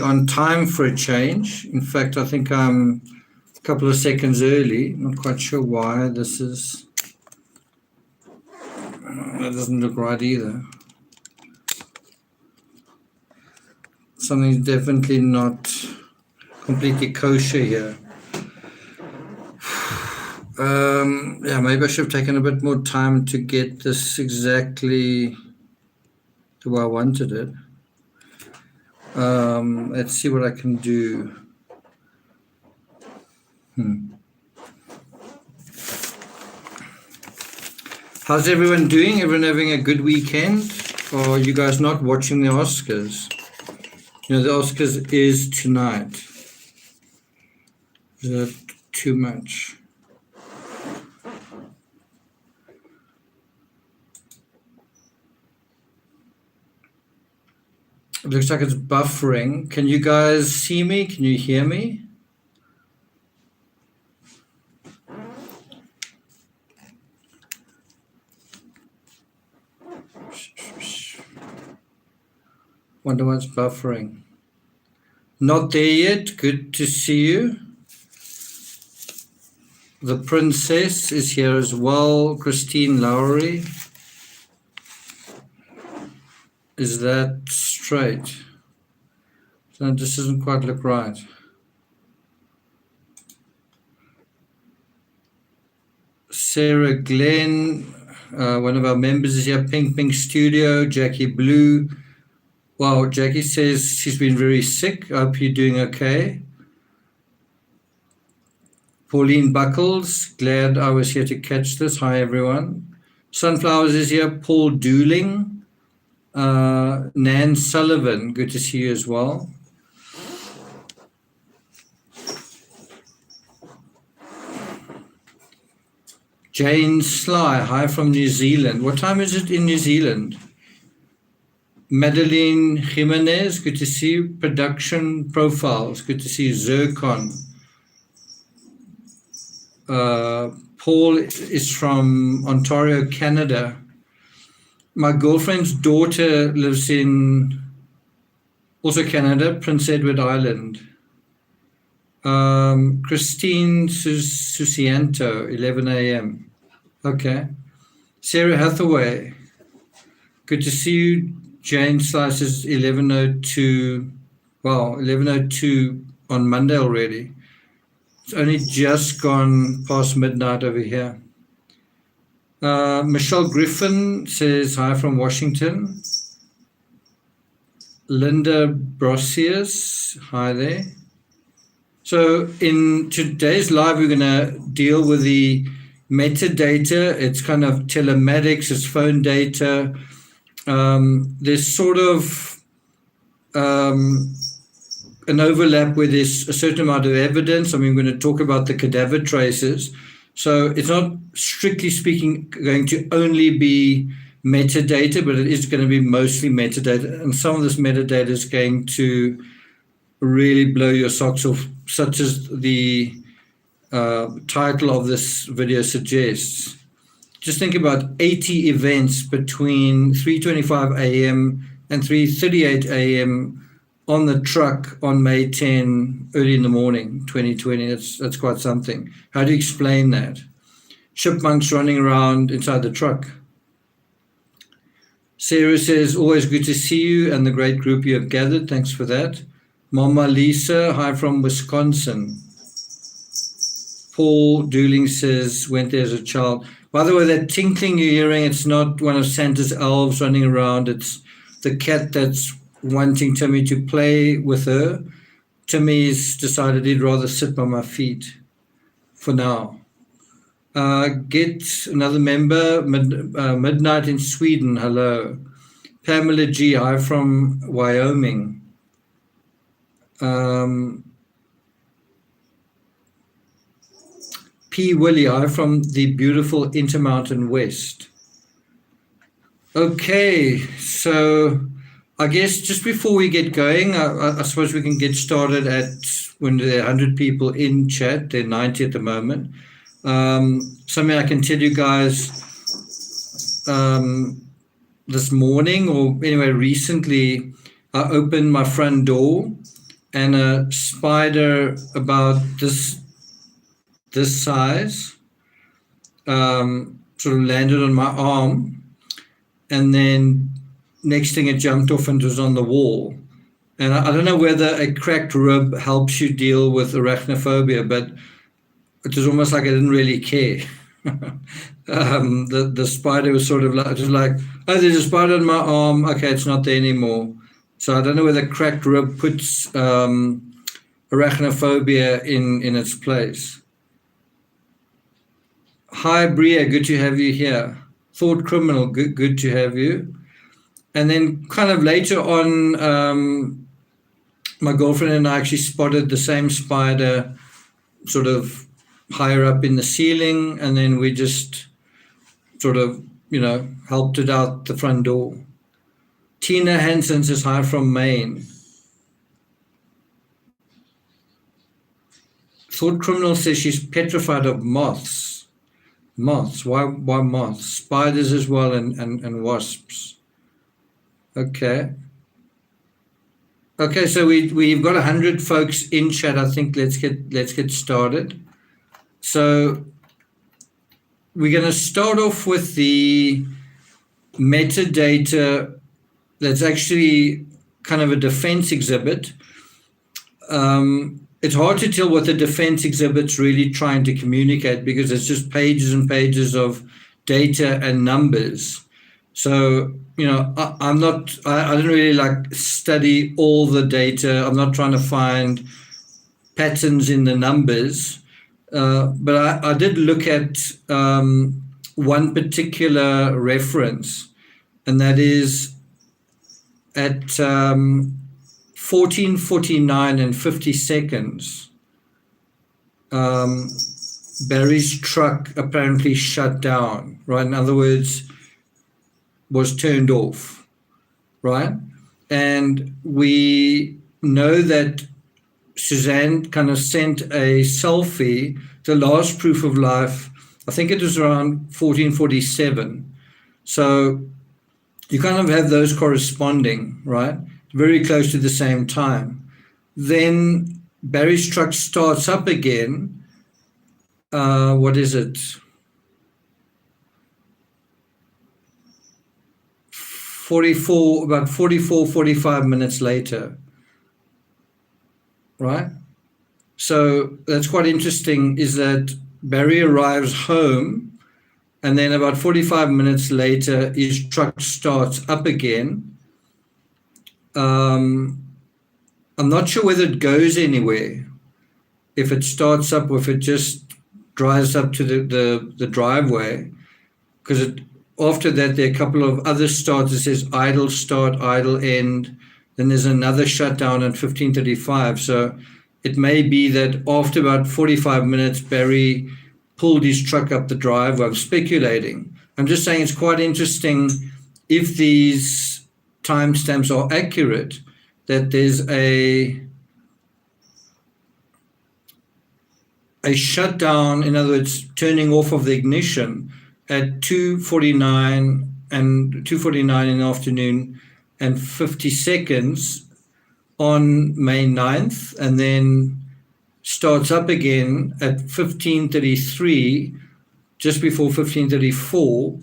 on time for a change. In fact, I think I'm a couple of seconds early. Not quite sure why this is. That doesn't look right either. Something's definitely not completely kosher here. Yeah, maybe I should have taken a bit more time to get this exactly the way I wanted it. Let's see what I can do. How's everyone doing? Everyone having a good weekend? Or are you guys not watching the Oscars? You know, the Oscars is tonight. Is that too much? It looks like it's buffering. Can you guys see me? Can you hear me? Wonder what's buffering. Not there yet. Good to see you. The princess is here as well. Christine Lowry. Is that straight? So this doesn't quite look right. Sarah Glenn, one of our members is here. Pink Studio. Jackie Blue. Wow, Jackie says she's been very sick. I hope you're doing okay. Pauline Buckles, glad I was here to catch this. Hi, everyone. Sunflowers is here. Paul Dooling. Nan Sullivan, good to see you as well. Jane Sly, hi from New Zealand. What time is it in New Zealand? Madeline Jimenez, good to see you. Production Profiles, good to see you. Zircon. Paul is from Ontario, Canada. My girlfriend's daughter lives in also Canada, Prince Edward Island. Christine Susianto, 11 a.m. Okay. Sarah Hathaway, good to see you. Jane Slices, 11:02. Wow, 11:02 on Monday already. It's only just gone past midnight over here. Michelle Griffin says hi from Washington. Linda Brosius, hi there. So in today's live, we're going to deal with the metadata. It's kind of telematics, it's phone data. There's sort of an overlap where there's a certain amount of evidence. I mean, we're going to talk about the cadaver traces. So it's not strictly speaking going to only be metadata, but it is going to be mostly metadata. And some of this metadata is going to really blow your socks off, such as the title of this video suggests. Just think about 80 events between 3:25 a.m. and 3:38 a.m. on the truck on May 10, early in the morning, 2020. That's quite something. How do you explain that? Chipmunks running around inside the truck. Sarah says, always good to see you and the great group you have gathered. Thanks for that. Mama Lisa, hi from Wisconsin. Paul Dooling says, went there as a child. By the way, that tinkling you're hearing, it's not one of Santa's elves running around. It's the cat that's wanting Timmy to play with her. Timmy's decided he'd rather sit by my feet for now. Get another member, Midnight in Sweden, hello. Pamela G, hi from Wyoming. P. Willie, hi from the beautiful Intermountain West. Okay, so I guess just before we get going, I suppose we can get started at when there are 100 people in chat. There are 90 at the moment. Something I can tell you guys this morning, or anyway, recently, I opened my front door, and a spider about this size sort of landed on my arm, and then next thing it jumped off and was on the wall. And I don't know whether a cracked rib helps you deal with arachnophobia, but it was almost like I didn't really care. The spider was sort of like, just like, oh, there's a spider on my arm. Okay, it's not there anymore. So I don't know whether cracked rib puts arachnophobia in its place. Hi, Bria, good to have you here. Thought Criminal, good to have you. And then kind of later on, my girlfriend and I actually spotted the same spider sort of higher up in the ceiling, and then we just sort of, helped it out the front door. Tina Hansen says hi from Maine. Thought Criminal says she's petrified of moths. Moths, why moths? Spiders as well, and wasps. Okay, so we've got 100 folks in chat. I think let's get started. So we're going to start off with the metadata that's actually kind of a defense exhibit. It's hard to tell what the defense exhibit's really trying to communicate because it's just pages and pages of data and numbers. So, I don't really study all the data. I'm not trying to find patterns in the numbers. But I did look at one particular reference, and that is at 14:49 and 50 seconds, Barry's truck apparently shut down, right? In other words, was turned off, right? And we know that Suzanne kind of sent a selfie, the last proof of life, I think it was around 14:47. So you kind of have those corresponding, right? Very close to the same time. Then Barry's truck starts up again. What is it? 45 minutes later, right? So that's quite interesting, is that Barry arrives home, and then about 45 minutes later, his truck starts up again. I'm not sure whether it goes anywhere, if it starts up or if it just drives up to the driveway, because after that, there are a couple of other starts. It says idle start, idle end. Then there's another shutdown at 15:35. So it may be that after about 45 minutes, Barry pulled his truck up the driveway. I'm speculating. I'm just saying it's quite interesting if these timestamps are accurate, that there's a shutdown, in other words, turning off of the ignition at 2:49 in the afternoon and 50 seconds on May 9th, and then starts up again at 15:33, just before 15:34.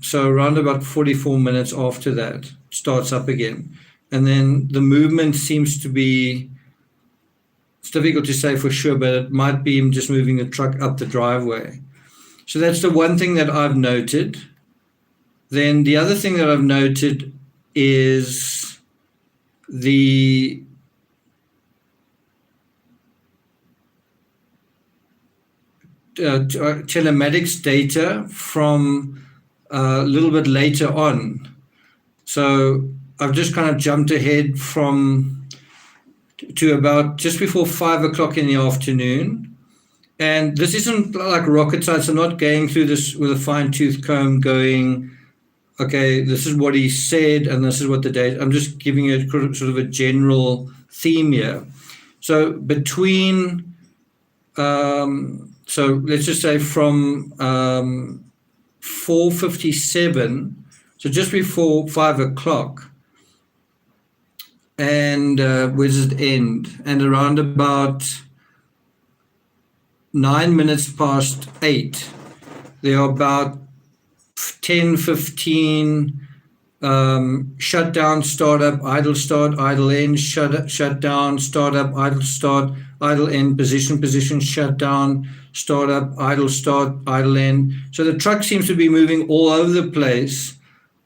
So around about 44 minutes after that, starts up again. And then the movement seems to be, it's difficult to say for sure, but it might be him just moving the truck up the driveway. So that's the one thing that I've noted. Then the other thing that I've noted is the telematics data from a little bit later on. So I've just kind of jumped ahead to about just before 5 o'clock in the afternoon. And this isn't like rocket science. I'm not going through this with a fine-tooth comb going, okay, this is what he said and this is what the data. I'm just giving you sort of a general theme here. So between, so let's just say from 4:57, so just before 5 o'clock, and where does it end? And around about 9 minutes past 8, there are about 10, 15 shut down, start up, idle start, idle end, shut down, start up, idle start, idle end, position, shut down, start up, idle start, idle end. So the truck seems to be moving all over the place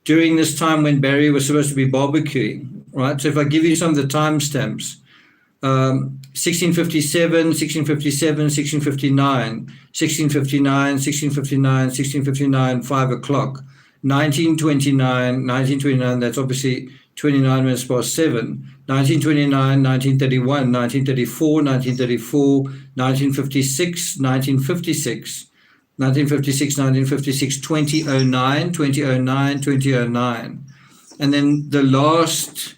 during this time when Barry was supposed to be barbecuing, right? So if I give you some of the timestamps, 1657, 1657, 1659, 1659, 1659, 1659, 5 o'clock. 1929, that's obviously 29 minutes past 7. 1929, 1931, 1934, 1934, 1956, 1956, 1956, 1956, 2009, 2009, 2009. And then the last,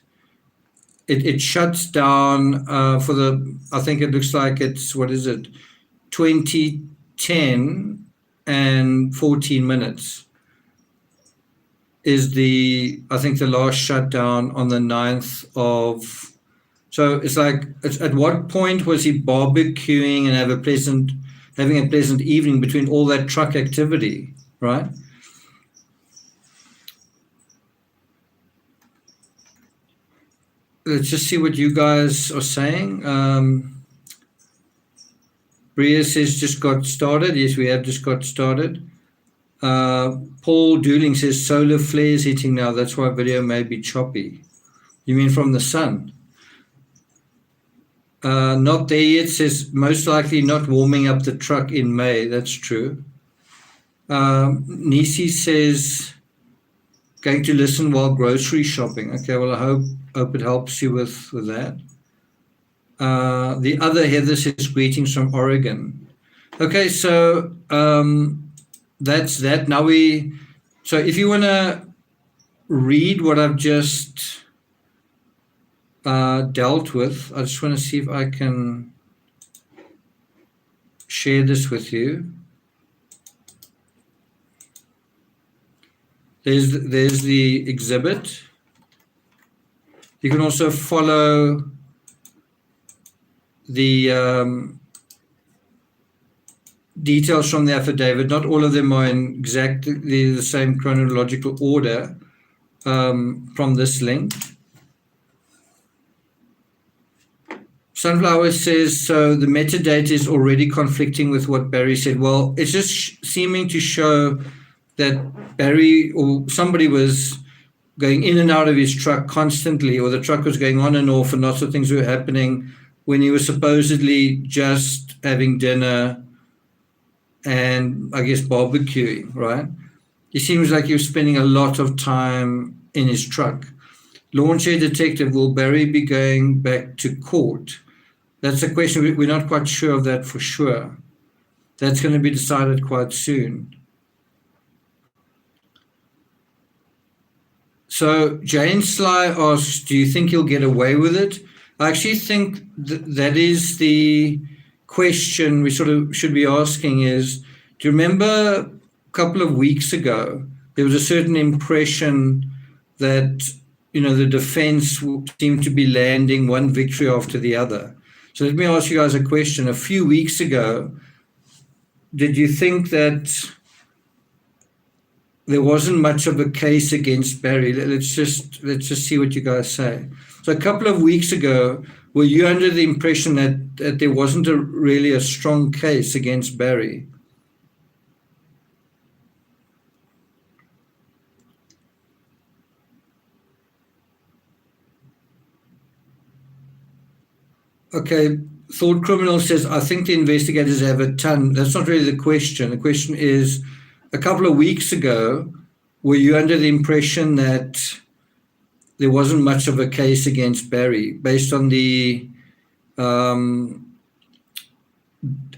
it shuts down for the, I think it looks like it's, 2010 and 14 minutes. Is I think the last shutdown on the 9th of, so it's like, at what point was he barbecuing and having a pleasant evening between all that truck activity, right? Let's just see what you guys are saying. Bria says just got started. Yes, we have just got started. Paul Dooling says solar flares hitting now. That's why video may be choppy. You mean from the sun? Not there yet says most likely not warming up the truck in May. That's true. Nisi says going to listen while grocery shopping. Okay, well, I hope it helps you with that. The other Heather says greetings from Oregon. Okay, so that's that. Now so if you want to read what I've just dealt with, I just want to see if I can share this with you. There's the exhibit. You can also follow the details from the affidavit. Not all of them are in exactly the same chronological order from this link. Sunflower says, so the metadata is already conflicting with what Barry said. Well, it's just seeming to show that Barry or somebody was going in and out of his truck constantly, or the truck was going on and off and lots of things were happening when he was supposedly just having dinner and I guess barbecuing, right? It seems like he was spending a lot of time in his truck. Launcher detective, will Barry be going back to court? That's a question. We're not quite sure of that for sure. That's going to be decided quite soon. So Jane Sly asks, do you think he'll get away with it? I actually think that is the question we sort of should be asking is, do you remember a couple of weeks ago, there was a certain impression that, the defense seemed to be landing one victory after the other. So let me ask you guys a question. A few weeks ago, did you think that there wasn't much of a case against Barry? Let's just see what you guys say. So a couple of weeks ago, were you under the impression that there wasn't really a strong case against Barry? Okay, Thought Criminal says, I think the investigators have a ton. That's not really the question. The question is, a couple of weeks ago, were you under the impression that there wasn't much of a case against Barry based on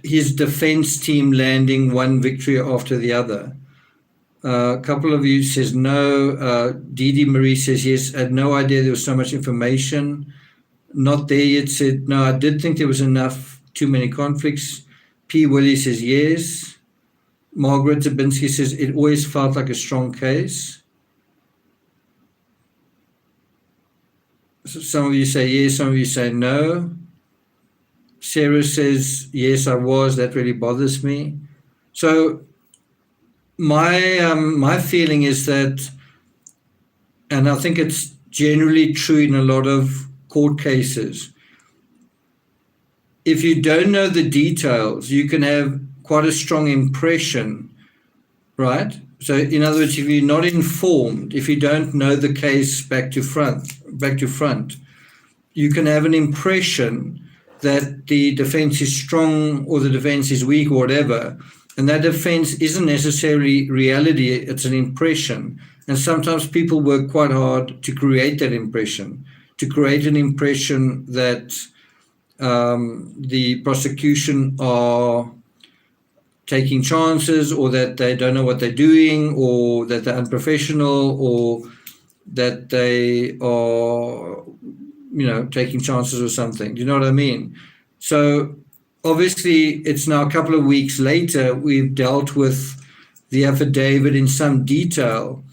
his defense team landing one victory after the other? A couple of you says no. Dee Marie says yes. I had no idea there was so much information. Not there yet said no. I did think there was too many conflicts. P. Willie says yes. Margaret Zabinski says it always felt like a strong case. Some of you say yes, some of you say no. Sarah says, yes, I was. That really bothers me. So my feeling is that, and I think it's generally true in a lot of court cases, if you don't know the details, you can have quite a strong impression, right? So in other words, if you're not informed, if you don't know the case back to front, you can have an impression that the defense is strong or the defense is weak or whatever. And that defense isn't necessarily reality, it's an impression. And sometimes people work quite hard to create that impression, to create an impression that the prosecution are taking chances, or that they don't know what they're doing, or that they're unprofessional, or that they are, taking chances or something. Do you know what I mean? So obviously it's now a couple of weeks later, we've dealt with the affidavit in some detail.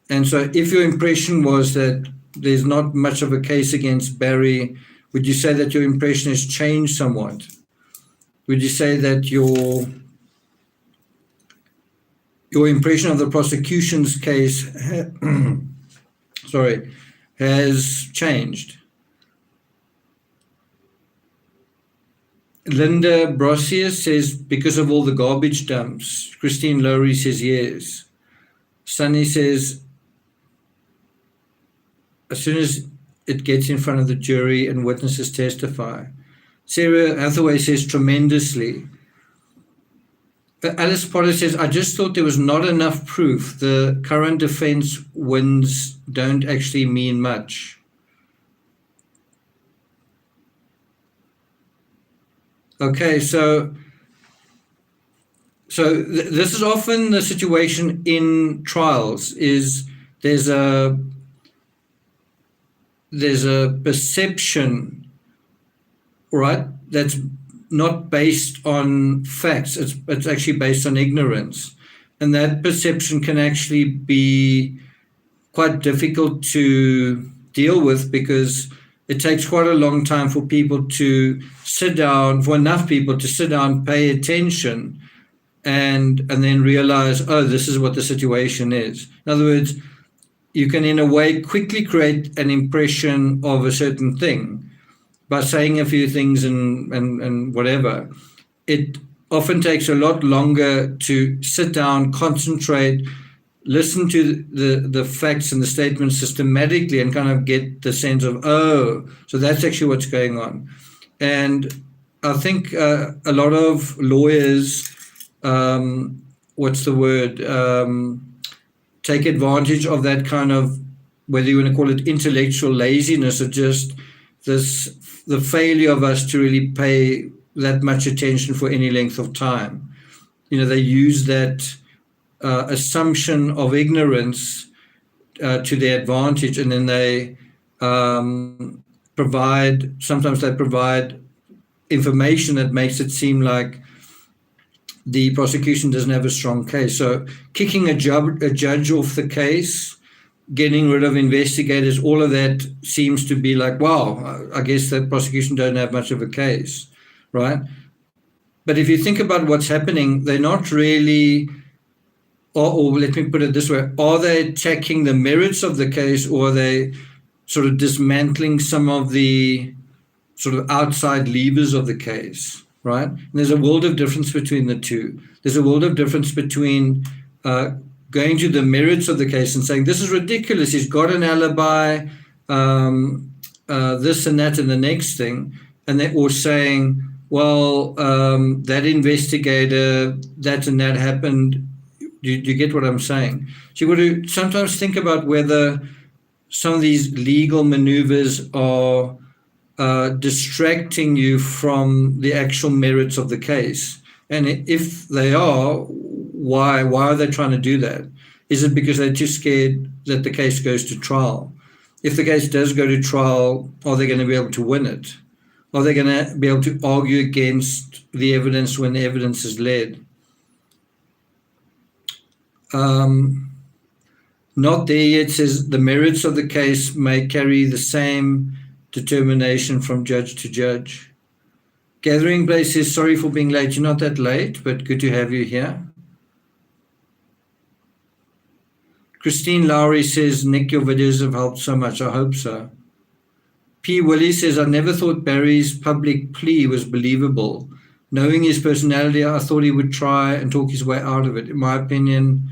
And so if your impression was that there's not much of a case against Barry, would you say that your impression has changed somewhat? Would you say that your impression of the prosecution's case has changed? Linda Brossius says, because of all the garbage dumps. Christine Lowry says, yes. Sunny says, as soon as it gets in front of the jury and witnesses testify. Sarah Hathaway says, tremendously. Alice Potter says, I just thought there was not enough proof. The current defense wins don't actually mean much. Okay, so this is often the situation in trials, is there's a perception, right, that's not based on facts. It's actually based on ignorance. And that perception can actually be quite difficult to deal with, because it takes quite a long time for people to sit down, for enough people to sit down, pay attention, and then realize, oh, this is what the situation is. In other words, you can in a way quickly create an impression of a certain thing by saying a few things and whatever. It often takes a lot longer to sit down, concentrate, listen to the facts and the statements systematically, and kind of get the sense of, oh, so that's actually what's going on. And I think a lot of lawyers, take advantage of that kind of, whether you want to call it intellectual laziness or just the failure of us to really pay that much attention for any length of time. They use that assumption of ignorance to their advantage, and then they provide information that makes it seem like the prosecution doesn't have a strong case. So kicking a judge off the case, getting rid of investigators, all of that seems to be like, wow, I guess the prosecution don't have much of a case, right? But if you think about what's happening, they're not really, or let me put it this way, are they attacking the merits of the case, or are they sort of dismantling some of the sort of outside levers of the case, right? And there's a world of difference between the two. There's a world of difference between going to the merits of the case and saying, this is ridiculous, he's got an alibi, this and that and the next thing, or saying, well, that investigator, that and that happened. Do you get what I'm saying? So you've got to sometimes think about whether some of these legal maneuvers are distracting you from the actual merits of the case. And if they are, why are they trying to do that? Is it because they're too scared that the case goes to trial? If the case does go to trial, are they going to be able to win it? Are they going to be able to argue against the evidence when the evidence is led? Not there yet says the merits of the case may carry the same determination from judge to judge. Gathering Place says, sorry for being late. You're not that late, but good to have you here. Christine Lowry says, Nick, your videos have helped so much. I hope so. P. Willie says, I never thought Barry's public plea was believable. Knowing his personality, I thought he would try and talk his way out of it. In my opinion,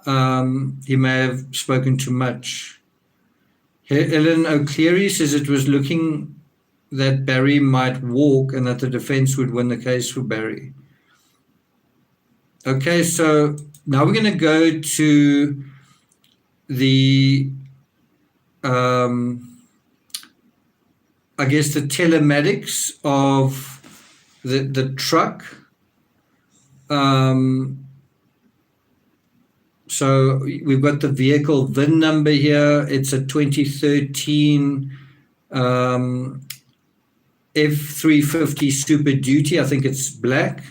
he may have spoken too much. Ellen O'Cleary says it was looking that Barry might walk and that the defense would win the case for Barry. Okay, so now we're going to go to the, I guess, the telematics of the truck. So we've got the vehicle VIN number here. It's a 2013 F350 Super Duty. I think it's black.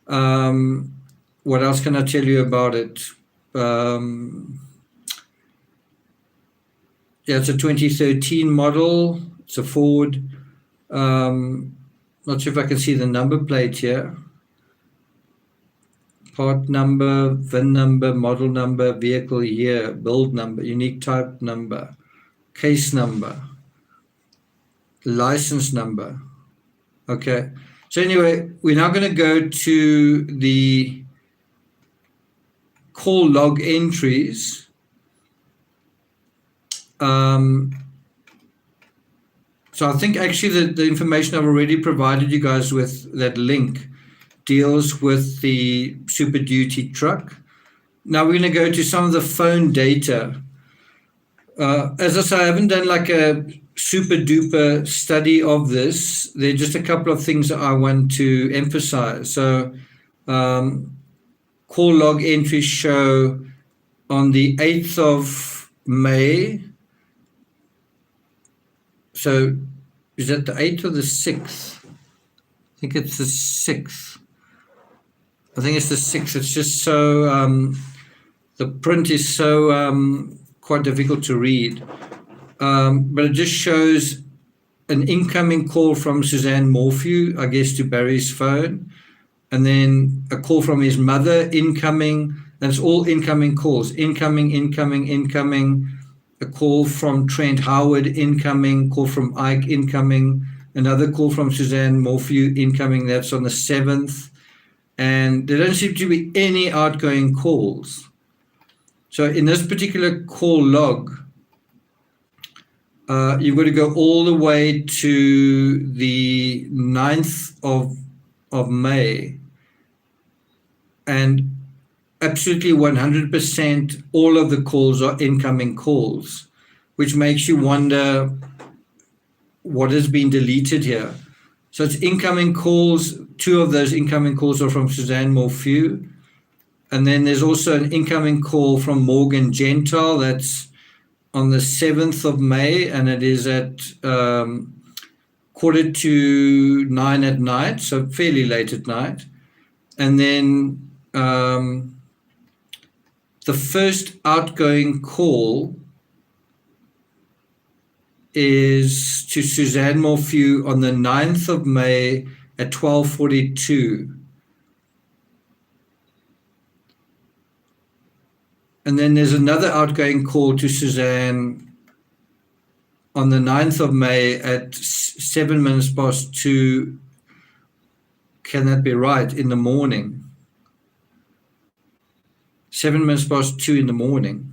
What else can I tell you about it? Yeah, it's a 2013 model. It's a Ford. Not sure if I can see the number plate here. Part number, VIN number, model number, vehicle year, build number, unique type number, case number, license number. Okay. So anyway, we're now going to go to the call log entries. So I think actually the information I've already provided you guys with, that link, deals with the Super Duty truck. Now we're going to go to some of the phone data. As I say, I haven't done like a super duper study of this. There are just a couple of things that I want to emphasize. So call log entries show on the 8th of May. So is that the 8th or the 6th? I think it's the 6th. I think it's the 6th. It's just so, the print is so quite difficult to read. But it just shows an incoming call from Suzanne Morphew, I guess, to Barry's phone. And then a call from his mother, incoming. And it's all incoming calls. Incoming, incoming, incoming. A call from Trent Howard, incoming. Call from Ike, incoming. Another call from Suzanne Morphew, incoming. That's on the 7th. And there don't seem to be any outgoing calls. So in this particular call log, you've got to go all the way to the 9th of May. And absolutely 100% all of the calls are incoming calls, which makes you wonder what has been deleted here. So it's incoming calls. 2 of those incoming calls are from Suzanne Morphew. And then there's also an incoming call from Morgan Gentile. That's on the 7th of May, and it is at 8:45 at night, so fairly late at night. And then the first outgoing call is to Suzanne Morphew on the 9th of May at 12:42. And then there's another outgoing call to Suzanne on the 9th of May at 2:07. Can that be right? In the morning. 2:07 in the morning.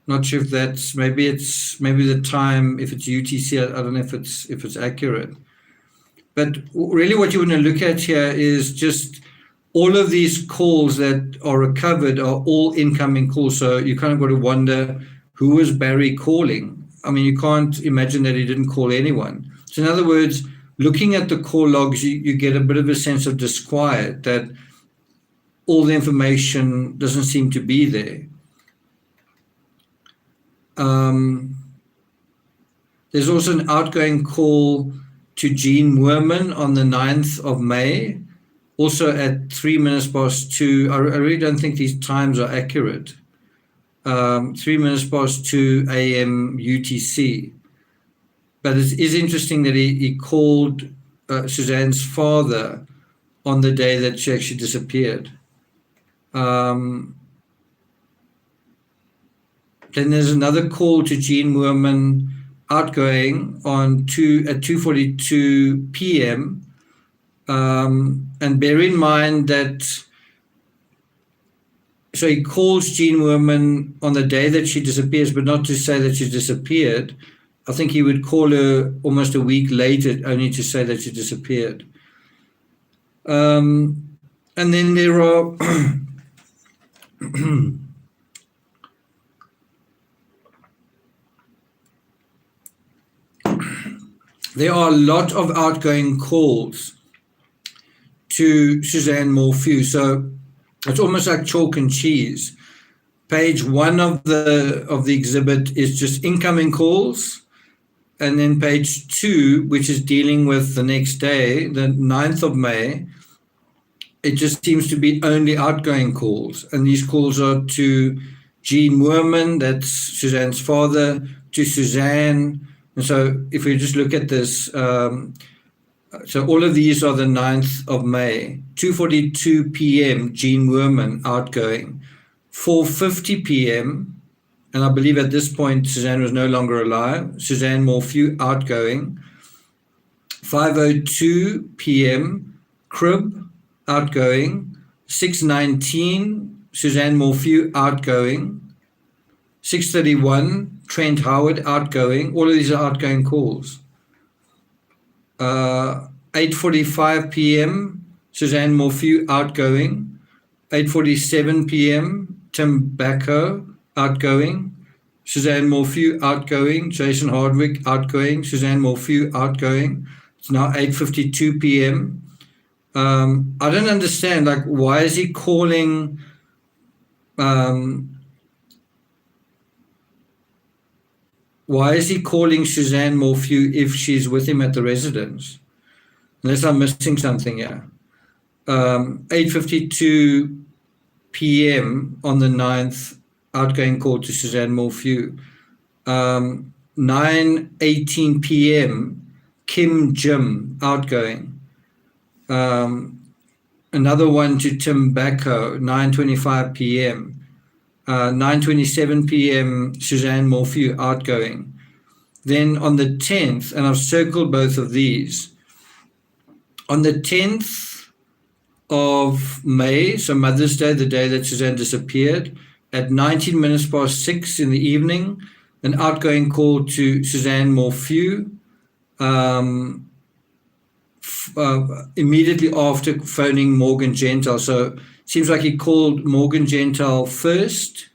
Not sure if that's, maybe the time, if it's UTC, I don't know if it's accurate. But really what you want to look at here is just all of these calls that are recovered are all incoming calls. So you kind of got to wonder, who was Barry calling? I mean, you can't imagine that he didn't call anyone. So in other words, looking at the call logs, you get a bit of a sense of disquiet that all the information doesn't seem to be there. There's also an outgoing call to Jean Moorman on the 9th of May, also at 2:03. I really don't think these times are accurate. 3 minutes past 2 a.m. UTC. But it is interesting that he called Suzanne's father on the day that she actually disappeared. Then there's another call to Jean Moorman outgoing at 2:42 p.m. And bear in mind that, so he calls Jean Moorman on the day that she disappears, but not to say that she disappeared. I think he would call her almost a week later only to say that she disappeared. And then there are there are a lot of outgoing calls to Suzanne Morphew. So it's almost like chalk and cheese. Page 1 of the exhibit is just incoming calls. And then page 2, which is dealing with the next day, the 9th of May, it just seems to be only outgoing calls. And these calls are to Jean Moorman, that's Suzanne's father, to Suzanne. And so if we just look at this, so all of these are the 9th of May, 2:42 p.m., Jean Moorman, outgoing. 4:50 p.m., and I believe at this point Suzanne was no longer alive, Suzanne Morphew, outgoing. 5:02 p.m., Crib, outgoing. 6:19, Suzanne Morphew, outgoing. 6:31, Trent Howard, outgoing. All of these are outgoing calls. 8:45 p.m., Suzanne Morphew, outgoing. 8:47 p.m., Tim Bacco, outgoing. Suzanne Morphew, outgoing. Jason Hardwick, outgoing. Suzanne Morphew, outgoing. It's now 8:52 p.m. I don't understand, like, why is he calling Suzanne Morphew if she's with him at the residence? Unless I'm missing something here. 8:52 p.m. on the 9th, outgoing call to Suzanne Morphew. 9:18 p.m., Kim Jim, outgoing. Another one to Tim Bacco, 9:25 p.m. 9:27 p.m., Suzanne Morphew, outgoing. Then on the 10th, and I've circled both of these, on the 10th of May, so Mother's Day, the day that Suzanne disappeared, at 19 minutes past 6 in the evening, an outgoing call to Suzanne Morphew, immediately after phoning Morgan Gentile. So it seems like he called Morgan Gentile first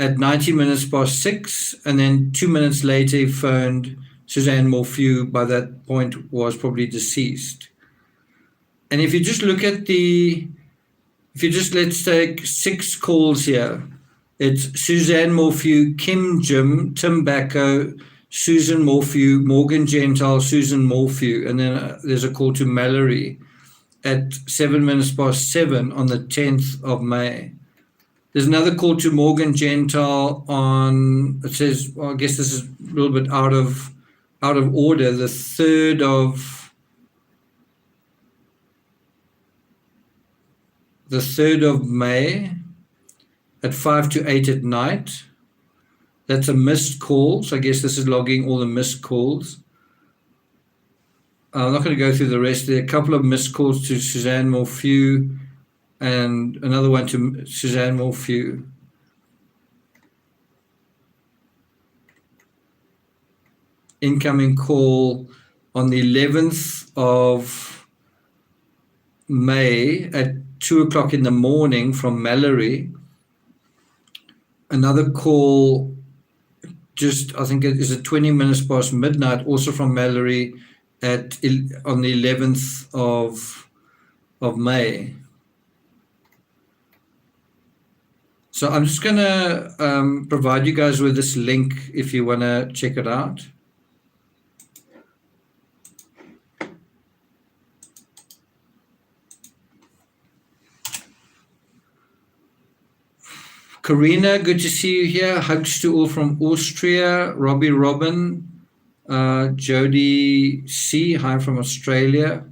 at 90 minutes past 6, and then 2 minutes later he phoned Suzanne Morphew. By that point was probably deceased. And if you just look at let's take 6 calls here. It's Suzanne Morphew, Kim Jim, Tim Bacco, Susan Morphew, Morgan Gentile, Susan Morphew, and then there's a call to Mallory at 7 minutes past 7 on the 10th of May. There's another call to Morgan Gentile on, it says, well, I guess this is a little bit out of order, the 3rd of May at 5 to 8 at night. That's a missed call, so I guess this is logging all the missed calls. I'm not going to go through the rest. There are a couple of missed calls to Suzanne Morphew and another one to Suzanne Morphew. Incoming call on the 11th of May at 2 o'clock in the morning from Mallory. Another call I think it is at 20 minutes past midnight, also from Mallory on the 11th of May. So I'm just going to provide you guys with this link if you want to check it out. Karina, good to see you here. Hugs to all from Austria. Robbie Robin, Jody C, hi from Australia.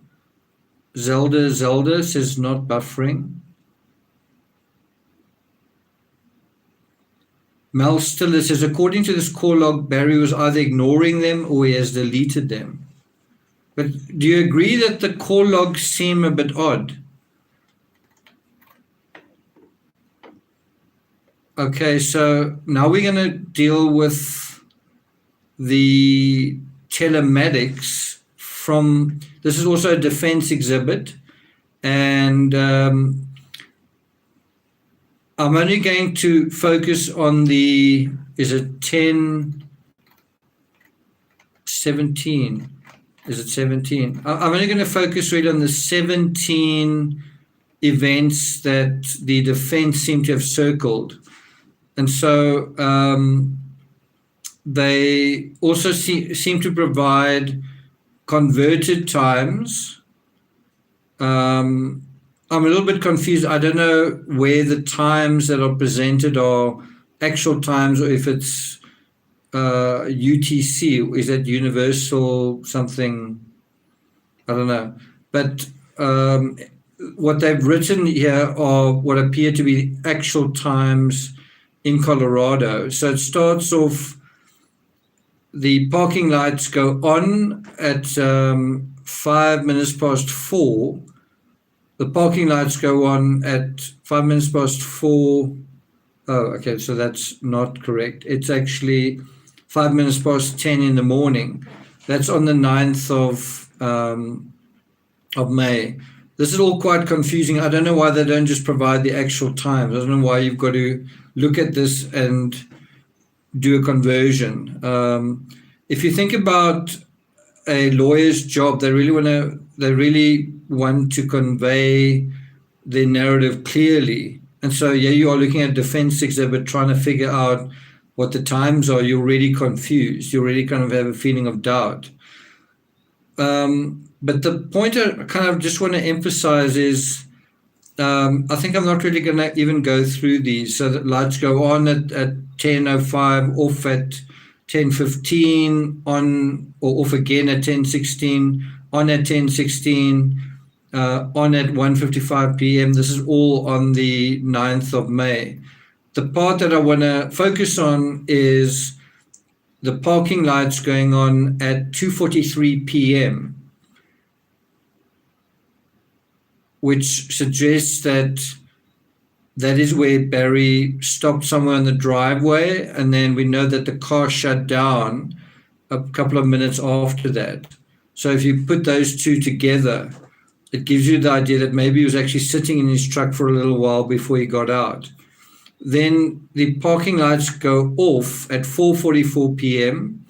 Zelda says not buffering. Mel Stiller says, according to this call log, Barry was either ignoring them or he has deleted them. But do you agree that the call logs seem a bit odd? Okay, so now we're going to deal with the telematics from, this is also a defense exhibit, and I'm only going to focus on the, is it 17? Is it 17? I'm only going to focus really on the 17 events that the defense seem to have circled. And so they also seem to provide converted times. I'm a little bit confused. I don't know where the times that are presented are actual times or if it's UTC. Is that universal something? I don't know. But what they've written here are what appear to be actual times in Colorado. So it starts off, the parking lights go on at 5 minutes past 4. The parking lights go on at 5 minutes past 4. Oh, okay, so that's not correct. It's actually 5 minutes past 10 in the morning. That's on the 9th of May. This is all quite confusing. I don't know why they don't just provide the actual times. I don't know why you've got to look at this and do a conversion. If you think about a lawyer's job, they really want to convey their narrative clearly. And so, yeah, you are looking at a defense exhibit trying to figure out what the times are. You're already confused. You already kind of have a feeling of doubt. But the point I kind of just want to emphasize is, I think I'm not really going to even go through these. So that lights go on at 10:05, off at 10:15, on or off again at 10:16, on at 10:16, on at 1:55 p.m. This is all on the 9th of May. The part that I want to focus on is the parking lights going on at 2:43 p.m., which suggests that is where Barry stopped somewhere on the driveway, and then we know that the car shut down a couple of minutes after that. So if you put those two together, it gives you the idea that maybe he was actually sitting in his truck for a little while before he got out. Then the parking lights go off at 4:44 p.m.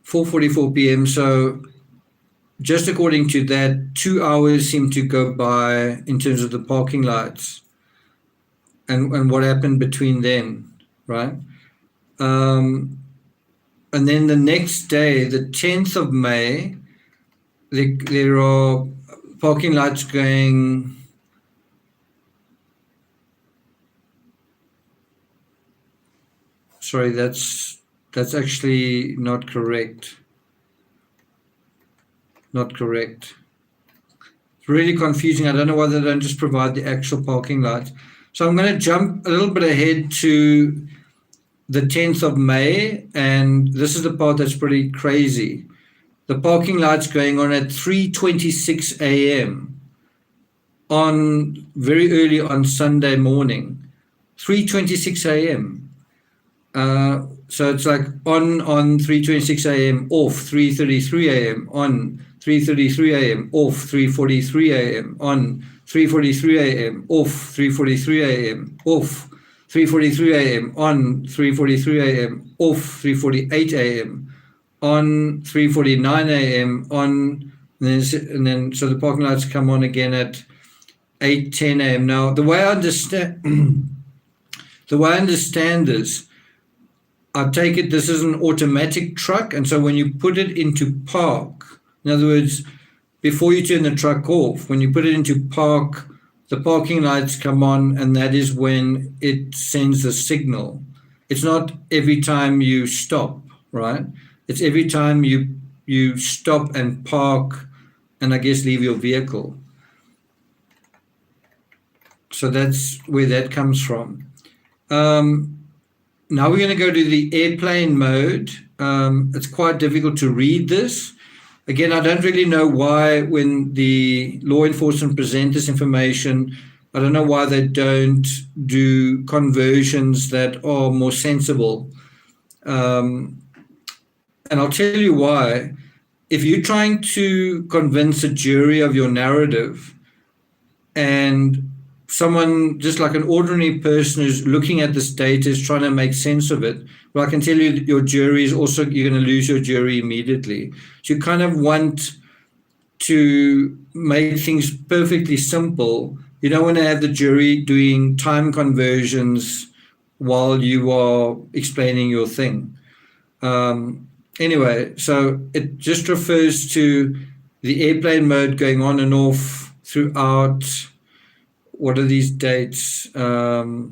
4:44 p.m. So just according to that, 2 hours seem to go by in terms of the parking lights and what happened between then, right? And then the next day, the 10th of May, there are parking lights going, sorry, that's actually not correct. Not correct. It's really confusing. I don't know why they don't just provide the actual parking lights. So I'm going to jump a little bit ahead to the 10th of May, and this is the part that's pretty crazy. The parking lights going on at 3:26 a.m. on very early on Sunday morning. 3:26 a.m. So it's like on 3:26 a.m., off 3:33 a.m., on 3:33 a.m., off 3:43 a.m., on 3:43 a.m., off 3:43 a.m., off 3:43 a.m., on 3:43 a.m., off 3:48 a.m., on 3:49 a.m., on, and then so the parking lights come on again at 8:10 a.m. Now, the way I understand this, I take it this is an automatic truck, and so when you put it into park, in other words, before you turn the truck off, when you put it into park the parking lights come on, and that is when it sends the signal. It's not every time you stop, right? It's every time you stop and park and I guess leave your vehicle. So that's where that comes from. Now we're going to go to the airplane mode. It's quite difficult to read this. Again, I don't really know why when the law enforcement present this information, I don't know why they don't do conversions that are more sensible. And I'll tell you why. If you're trying to convince a jury of your narrative and someone just like an ordinary person who's looking at this data is trying to make sense of it, well, I can tell you that your jury is also, you're going to lose your jury immediately. So you kind of want to make things perfectly simple. You don't want to have the jury doing time conversions while you are explaining your thing. Anyway, so it just refers to the airplane mode going on and off throughout. What are these dates? The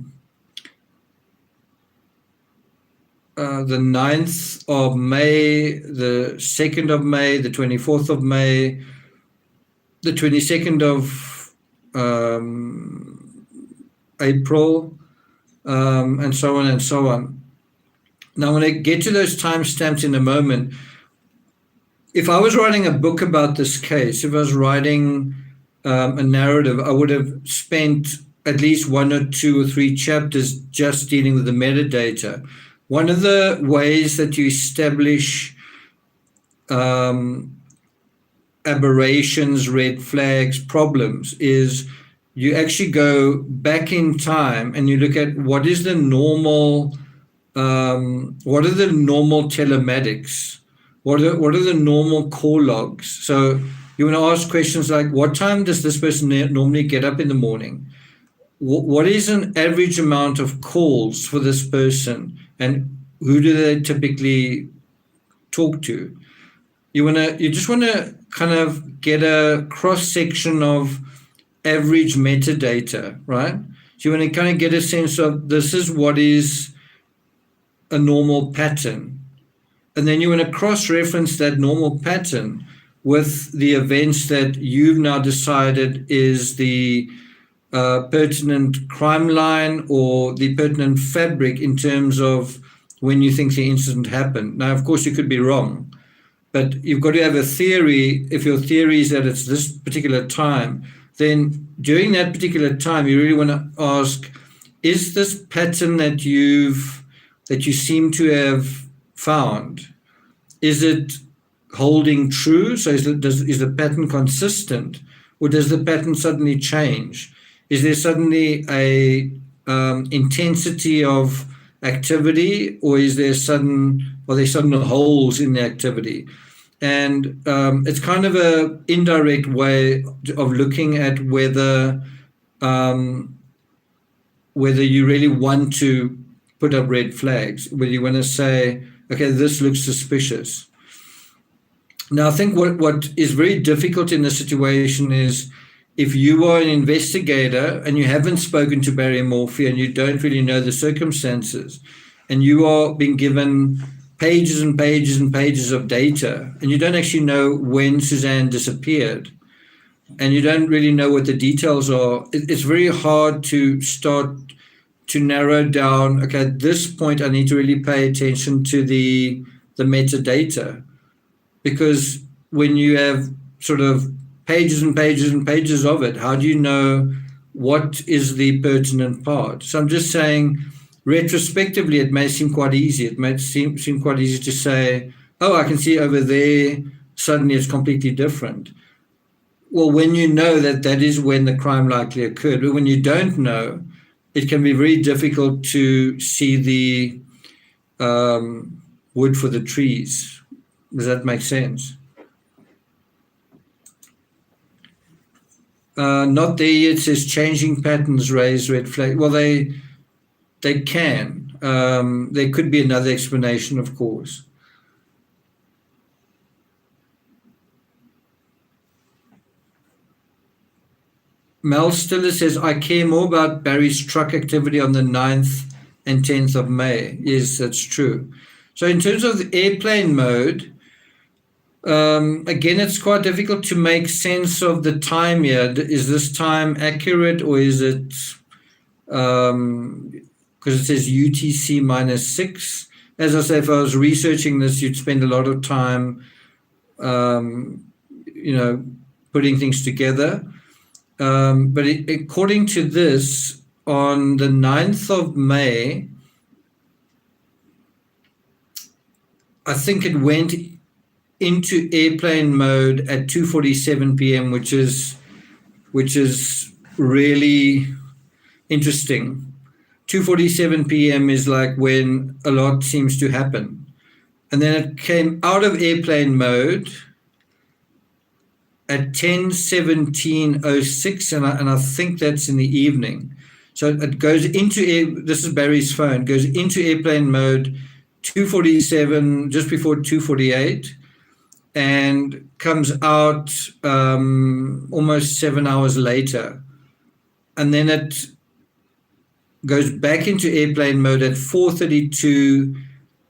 9th of May, the 2nd of May, the 24th of May, the 22nd of April, and so on and so on. Now, when I get to those timestamps in a moment, if I was writing a book about this case, if I was writing a narrative, I would have spent at least 1 or 2 or 3 chapters just dealing with the metadata. One of the ways that you establish aberrations, red flags, problems is you actually go back in time and you look at what is the normal, what are the normal telematics, what are the normal call logs. So you want to ask questions like, what time does this person normally get up in the morning? What is an average amount of calls for this person, and who do they typically talk to? You just want to kind of get a cross section of average metadata, right? So you want to kind of get a sense of this is what is a normal pattern, and then you want to cross-reference that normal pattern with the events that you've now decided is the pertinent crime line or the pertinent fabric in terms of when you think the incident happened. Now, of course, you could be wrong, but you've got to have a theory. If your theory is that it's this particular time, then during that particular time, you really want to ask, is this pattern that you seem to have found, is it holding true? So is the pattern consistent, or does the pattern suddenly change? Is there suddenly a intensity of activity, or are there sudden holes in the activity? And it's kind of an indirect way of looking at whether you really want to put up red flags, whether you want to say, okay, this looks suspicious. Now, I think what is very difficult in this situation is if you are an investigator and you haven't spoken to Barry Morphy and you don't really know the circumstances, and you are being given pages and pages and pages of data, and you don't actually know when Suzanne disappeared, and you don't really know what the details are, it's very hard to start to narrow down, okay, at this point I need to really pay attention to the metadata. Because when you have sort of pages and pages and pages of it, how do you know what is the pertinent part? So I'm just saying, retrospectively, it may seem quite easy. It may seem quite easy to say, oh, I can see over there, suddenly it's completely different. Well, when you know that is when the crime likely occurred, but when you don't know, it can be very difficult to see the wood for the trees. Does that make sense? Not there yet says changing patterns raise red flag. Well, they can. There could be another explanation, of course. Mel Stiller says, I care more about Barry's truck activity on the 9th and 10th of May. Yes, that's true. So in terms of the airplane mode, again, it's quite difficult to make sense of the time here. Is this time accurate, or is it, because it says UTC -6. As I say, if I was researching this, you'd spend a lot of time, putting things together. But according to this, on the 9th of May, I think it went into airplane mode at 2:47 p.m., which is really interesting. 2:47 p.m. is like when a lot seems to happen. And then it came out of airplane mode at 10:17:06, and I think that's in the evening. So it goes into this is Barry's phone, goes into airplane mode 2:47, just before 2:48, and comes out almost 7 hours later. And then it goes back into airplane mode at 4:32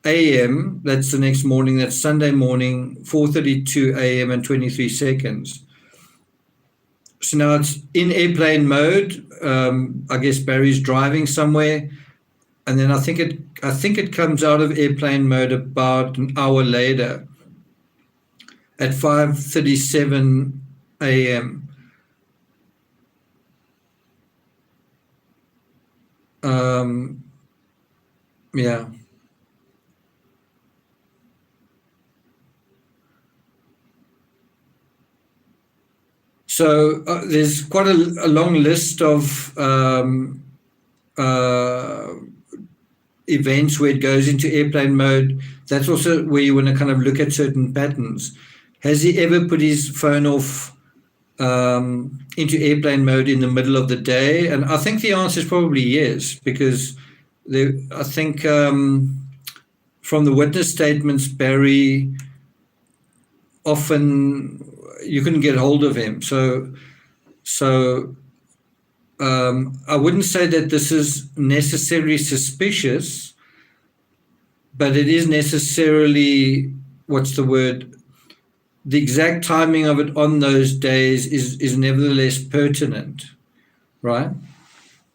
a.m. That's the next morning. That's Sunday morning, 4:32 a.m. and 23 seconds. So now it's in airplane mode. I guess Barry's driving somewhere, and then I think it comes out of airplane mode about an hour later at 5:37 a.m. Yeah. So there's quite a long list of events where it goes into airplane mode. That's also where you want to kind of look at certain patterns. Has he ever put his phone off into airplane mode in the middle of the day? And I think the answer is probably yes, because I think from the witness statements, Barry often you couldn't get hold of him. So I wouldn't say that this is necessarily suspicious, but it is necessarily, what's the word? The exact timing of it on those days is nevertheless pertinent, right?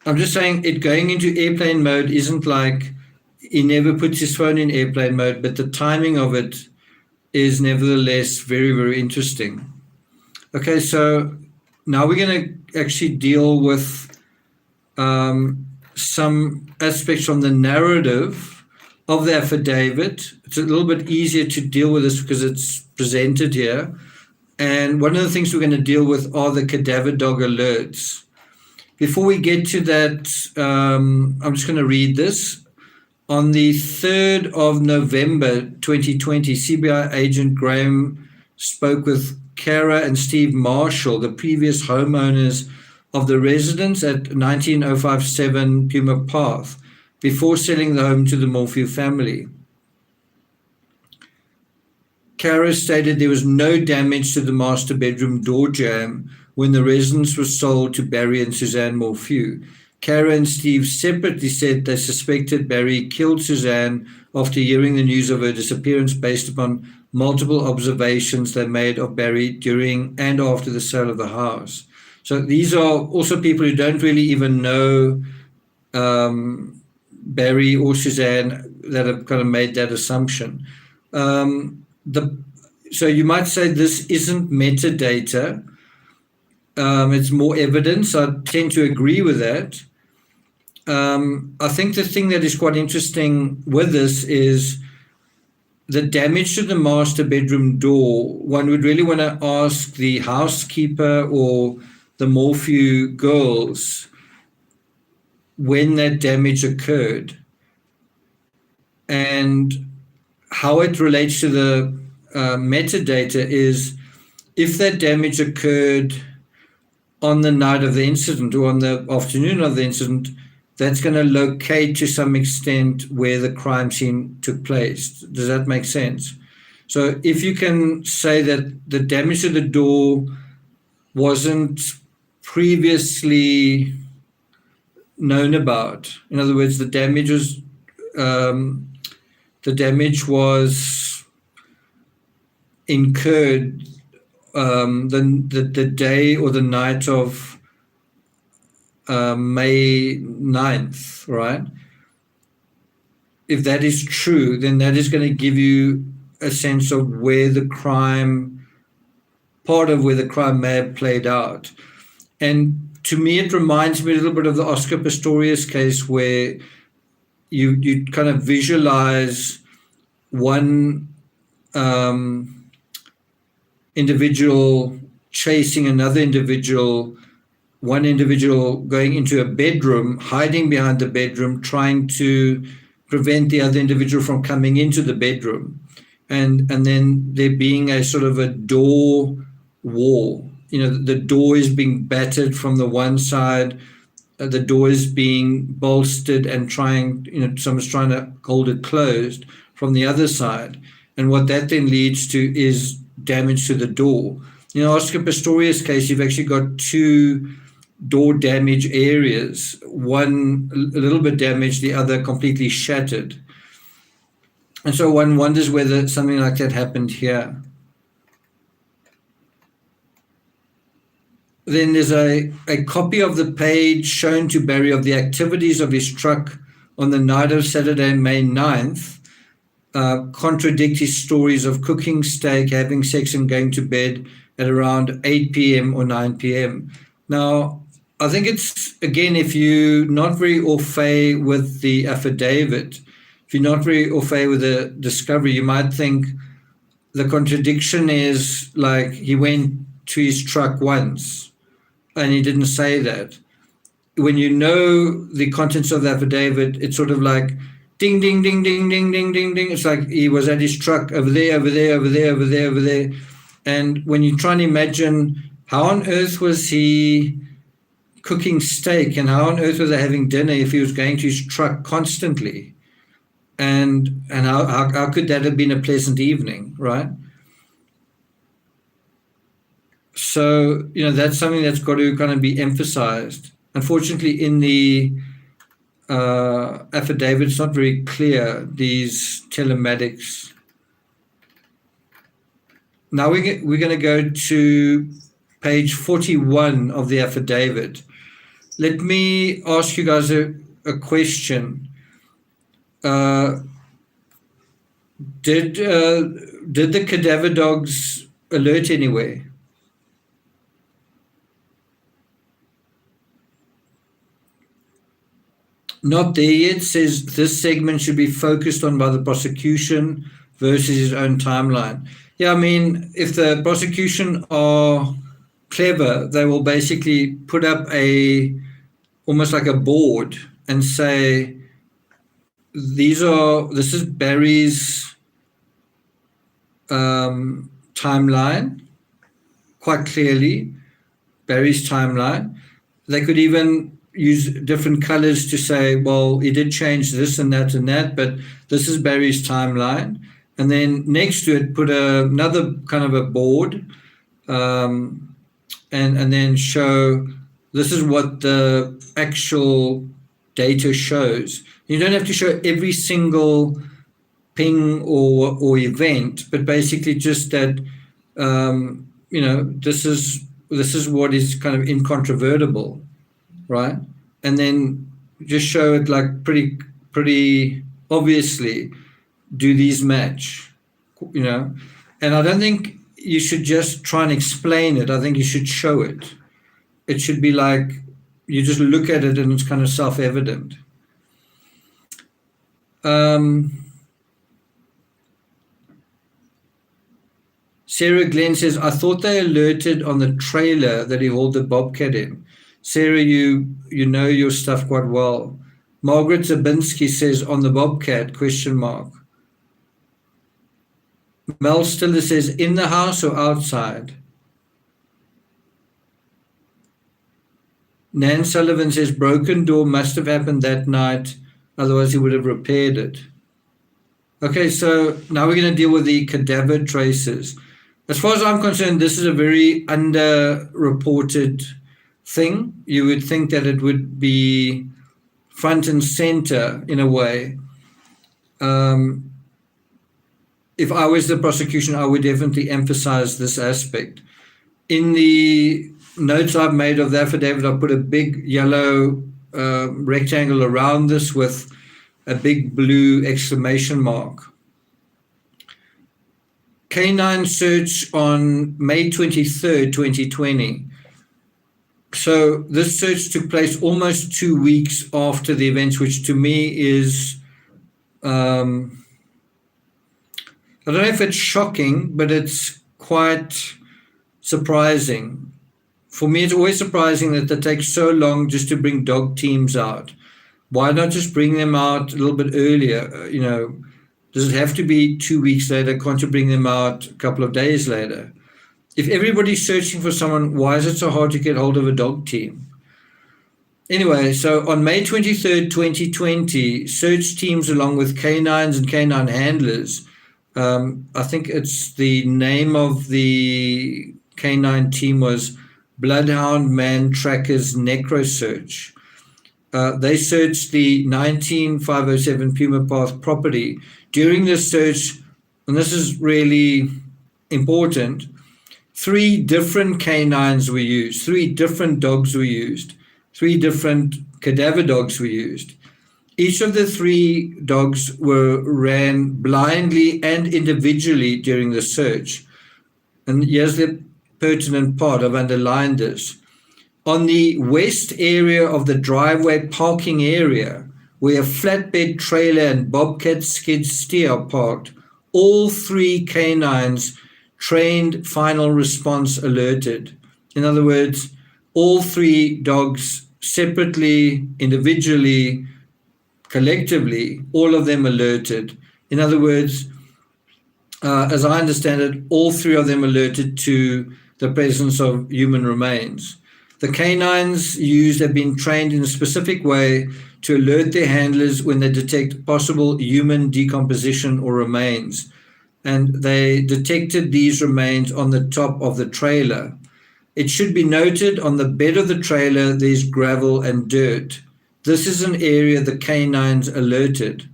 I'm just saying it going into airplane mode isn't like he never puts his phone in airplane mode, but the timing of it is nevertheless very, very interesting. Okay, so now we're going to actually deal with some aspects from the narrative of the affidavit. It's a little bit easier to deal with this because it's presented here. And one of the things we're going to deal with are the cadaver dog alerts. Before we get to that, I'm just going to read this. On the 3rd of November 2020, CBI agent Graham spoke with Kara and Steve Marshall, the previous homeowners of the residence at 19057 Puma Path, before selling the home to the Morphew family. Kara stated there was no damage to the master bedroom door jamb when the residence was sold to Barry and Suzanne Morphew. Kara and Steve separately said they suspected Barry killed Suzanne after hearing the news of her disappearance based upon multiple observations they made of Barry during and after the sale of the house. So these are also people who don't really even know Barry or Suzanne that have kind of made that assumption. So you might say this isn't metadata. It's more evidence. I tend to agree with that. I think the thing that is quite interesting with this is the damage to the master bedroom door. One would really want to ask the housekeeper or the Morphew girls when that damage occurred and how it relates to the metadata is if that damage occurred on the night of the incident or on the afternoon of the incident, that's going to locate to some extent where the crime scene took place. Does that make sense? So if you can say that the damage to the door wasn't previously known about. In other words, the damage was incurred the day or the night of May 9th, right? If that is true, then that is going to give you a sense of part of where the crime may have played out. And to me, it reminds me a little bit of the Oscar Pistorius case, where you kind of visualize one individual chasing another individual, one individual going into a bedroom, hiding behind the bedroom, trying to prevent the other individual from coming into the bedroom. And then there being a sort of a door war. The door is being battered from the one side, the door is being bolstered and someone's trying to hold it closed from the other side. And what that then leads to is damage to the door. Oscar Pistorius' case, you've actually got two door damage areas, one a little bit damaged, the other completely shattered. And so one wonders whether something like that happened here. Then there's a copy of the page shown to Barry of the activities of his truck on the night of Saturday, May 9th, contradict his stories of cooking steak, having sex, and going to bed at around 8 p.m. or 9 p.m. Now, I think it's, again, if you're not very au fait with the affidavit, if you're not very au fait with the discovery, you might think the contradiction is like he went to his truck once and he didn't say that. When you know the contents of the affidavit, it's sort of like ding, ding, ding, ding, ding, ding, ding, ding. It's like he was at his truck over there, over there, over there, over there, over there. And when you try and imagine how on earth was he cooking steak and how on earth was they having dinner if he was going to his truck constantly? And how could that have been a pleasant evening, right? So, that's something that's got to kind of be emphasized. Unfortunately, in the affidavit, it's not very clear, these telematics. Now we're going to go to page 41 of the affidavit. Let me ask you guys a question. Did the cadaver dogs alert anywhere? Not there yet. Says this segment should be focused on by the prosecution versus his own timeline. Yeah, I mean, if the prosecution are clever, they will basically put up almost like a board and say, this is Barry's timeline, quite clearly, Barry's timeline. They could even use different colors to say, well, he did change this and that, but this is Barry's timeline. And then next to it, put another kind of a board, and then show this is what the actual data shows. You don't have to show every single ping or event, but basically just that this is what is kind of incontrovertible, right? And then just show it like pretty obviously. Do these match? And I don't think you should just try and explain it. I think you should show it. It should be like you just look at it and it's kind of self-evident. Sarah Glenn says, I thought they alerted on the trailer that he hauled the Bobcat in. Sarah, you know your stuff quite well. Margaret Zabinski says, on the Bobcat, ? Mel Stiller says, in the house or outside? Nan Sullivan says, broken door must have happened that night, otherwise he would have repaired it. Okay, so now we're going to deal with the cadaver traces. As far as I'm concerned, this is a very underreported thing. You would think that it would be front and center in a way. If I was the prosecution, I would definitely emphasize this aspect. In the notes I've made of the affidavit, I put a big yellow rectangle around this with a big blue exclamation mark. Canine search on May 23rd, 2020. So this search took place almost 2 weeks after the events, which to me is, I don't know if it's shocking, but it's quite surprising. For me, it's always surprising that it takes so long just to bring dog teams out. Why not just bring them out a little bit earlier? Does it have to be 2 weeks later? Can't you bring them out a couple of days later? If everybody's searching for someone, why is it so hard to get hold of a dog team? Anyway, so on May 23rd, 2020, search teams along with canines and canine handlers, I think it's the name of the canine team was Bloodhound Man Trackers Necro Search. They searched the 19507 Puma Path property. During this search, and this is really important, 3 different canines were used, 3 different dogs were used, 3 different cadaver dogs were used. Each of the 3 dogs were ran blindly and individually during the search. And here's the pertinent part, I've underlined this. On the west area of the driveway parking area, where a flatbed trailer and Bobcat skid steer are parked, all 3 canines trained final response alerted. In other words, all 3 dogs separately, individually, collectively, all of them alerted. In other words, as I understand it, all 3 of them alerted to the presence of human remains. The canines used have been trained in a specific way to alert their handlers when they detect possible human decomposition or remains. And they detected these remains on the top of the trailer. It should be noted on the bed of the trailer there's gravel and dirt. This is an area the canines alerted.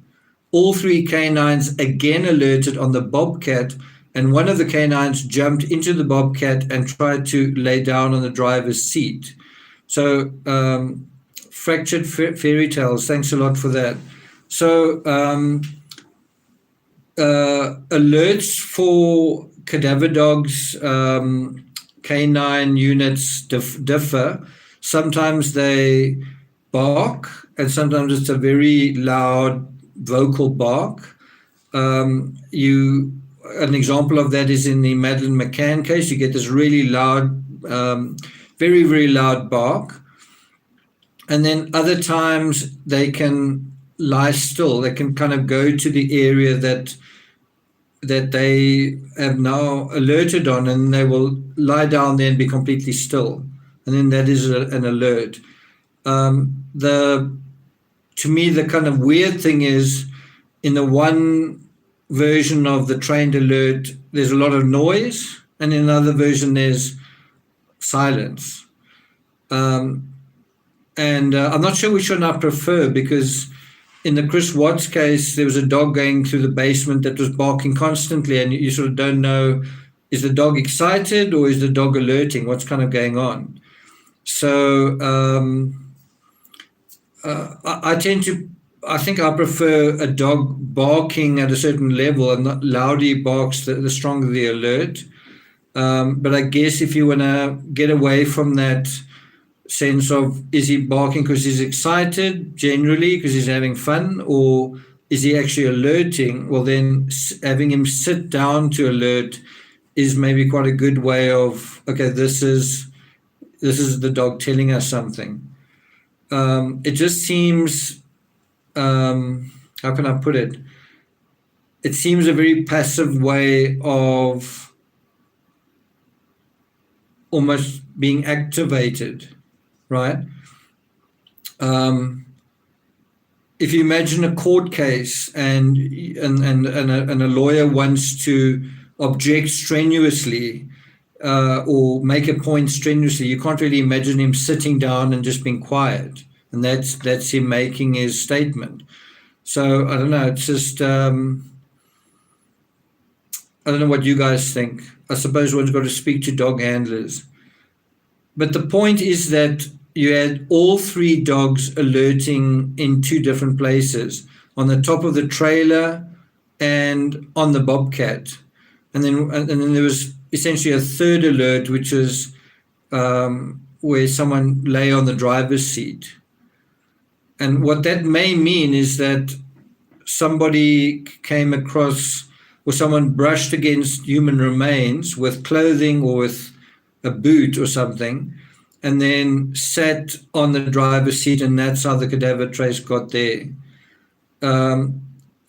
All 3 canines again alerted on the Bobcat, and one of the canines jumped into the Bobcat and tried to lay down on the driver's seat. So fractured fairy tales, thanks a lot for that. So alerts for cadaver dogs, canine units differ. Sometimes they bark, and sometimes it's a very loud vocal bark. An example of that is in the Madeleine McCann case. You get this really loud, very, very loud bark. And then other times they can lie still. They can kind of go to the area that they have now alerted on, and they will lie down there and be completely still. And then that is an alert. To me, the kind of weird thing is, in the one version of the trained alert, there's a lot of noise, and in another version, there's silence. And I'm not sure which one I prefer, because in the Chris Watts case, there was a dog going through the basement that was barking constantly, and you sort of don't know, is the dog excited or is the dog alerting? What's kind of going on? So I think I prefer a dog barking at a certain level, and not louder barks, the stronger the alert. But I guess if you want to get away from that sense of, is he barking because he's excited generally because he's having fun, or is he actually alerting? Well, then having him sit down to alert is maybe quite a good way of, okay, this is the dog telling us something. It just seems, how can I put it? It seems a very passive way of almost being activated, right? If you imagine a court case and a lawyer wants to object strenuously, or make a point strenuously, you can't really imagine him sitting down and just being quiet. And that's him making his statement. So I don't know. It's just I don't know what you guys think. I suppose one's got to speak to dog handlers. But the point is that you had all three dogs alerting in two different places, on the top of the trailer and on the Bobcat. And then there was essentially a third alert, which is where someone lay on the driver's seat. And what that may mean is that somebody came across, or someone brushed against human remains with clothing or with a boot or something, and then sat on the driver's seat, and that's how the cadaver trace got there.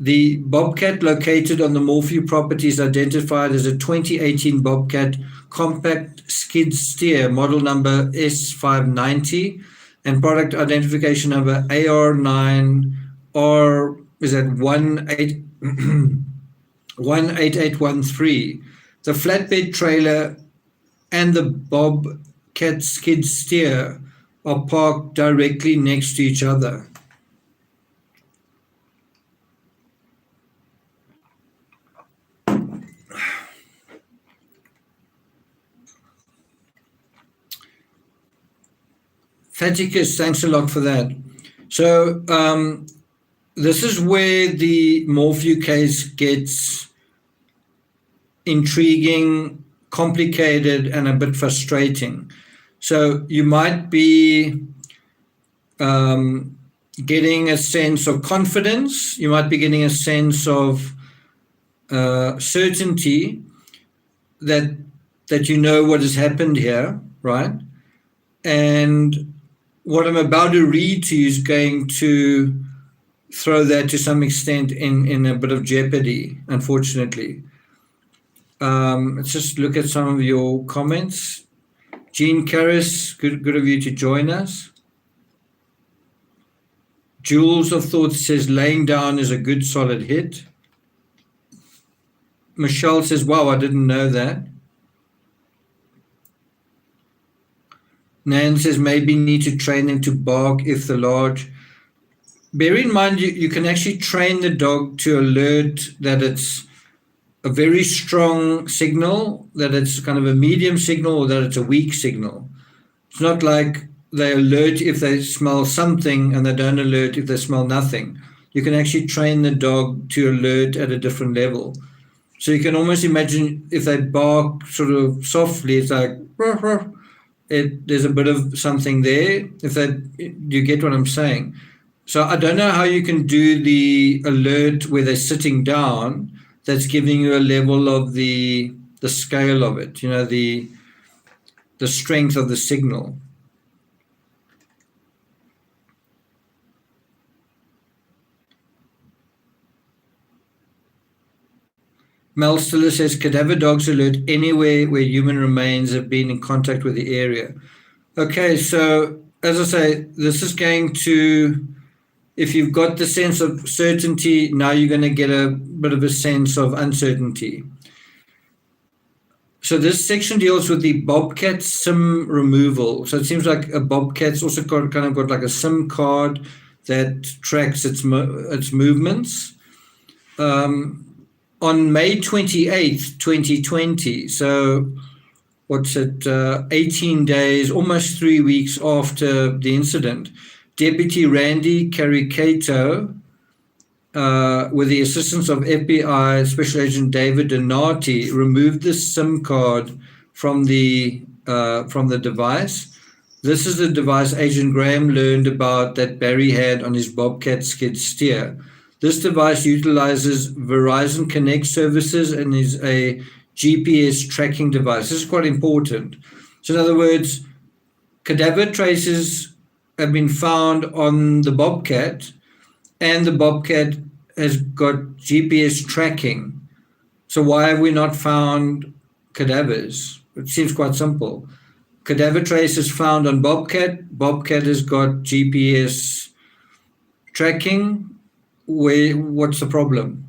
The Bobcat located on the Morphew property is identified as a 2018 Bobcat compact skid steer, model number S590, and product identification number AR9R, is that 18813. The flatbed trailer and the Bobcat skid steer are parked directly next to each other. Faticus, thanks a lot for that. So this is where the Morphew case gets intriguing, complicated, and a bit frustrating. So you might be getting a sense of confidence, you might be getting a sense of certainty that you know what has happened here, right? And what I'm about to read to you is going to throw that to some extent in a bit of jeopardy, unfortunately. Let's just look at some of your comments. Jean Karras, good of you to join us. Jules of Thoughts says laying down is a good solid hit. Michelle says, wow, I didn't know that. Nan says maybe need to train them to bark if the large. Bear in mind, you can actually train the dog to alert that it's a very strong signal, that it's kind of a medium signal, or that it's a weak signal. It's not like they alert if they smell something and they don't alert if they smell nothing. You can actually train the dog to alert at a different level. So you can almost imagine if they bark sort of softly, it's like, ruff, ruff. There's a bit of something there. You get what I'm saying? So I don't know how you can do the alert where they're sitting down. That's giving you a level of the scale of it. You know, the strength of the signal. Mel Stiller says cadaver dogs alert anywhere where human remains have been in contact with the area. Okay, so as I say, this is going to, if you've got the sense of certainty, now you're going to get a bit of a sense of uncertainty. So this section deals with the Bobcat SIM removal. So it seems like a Bobcat's also got like a SIM card that tracks its movements. On May 28th, 2020, so what's it, 18 days, almost 3 weeks after the incident, Deputy Randy Caricato, with the assistance of FBI Special Agent David Donati, removed the SIM card from the device. This is the device Agent Graham learned about that Barry had on his Bobcat skid steer. This device utilizes Verizon Connect services and is a GPS tracking device. This is quite important. So in other words, cadaver traces have been found on the Bobcat, and the Bobcat has got GPS tracking. So why have we not found cadavers? It seems quite simple. Cadaver traces found on Bobcat. Bobcat has got GPS tracking. What's the problem?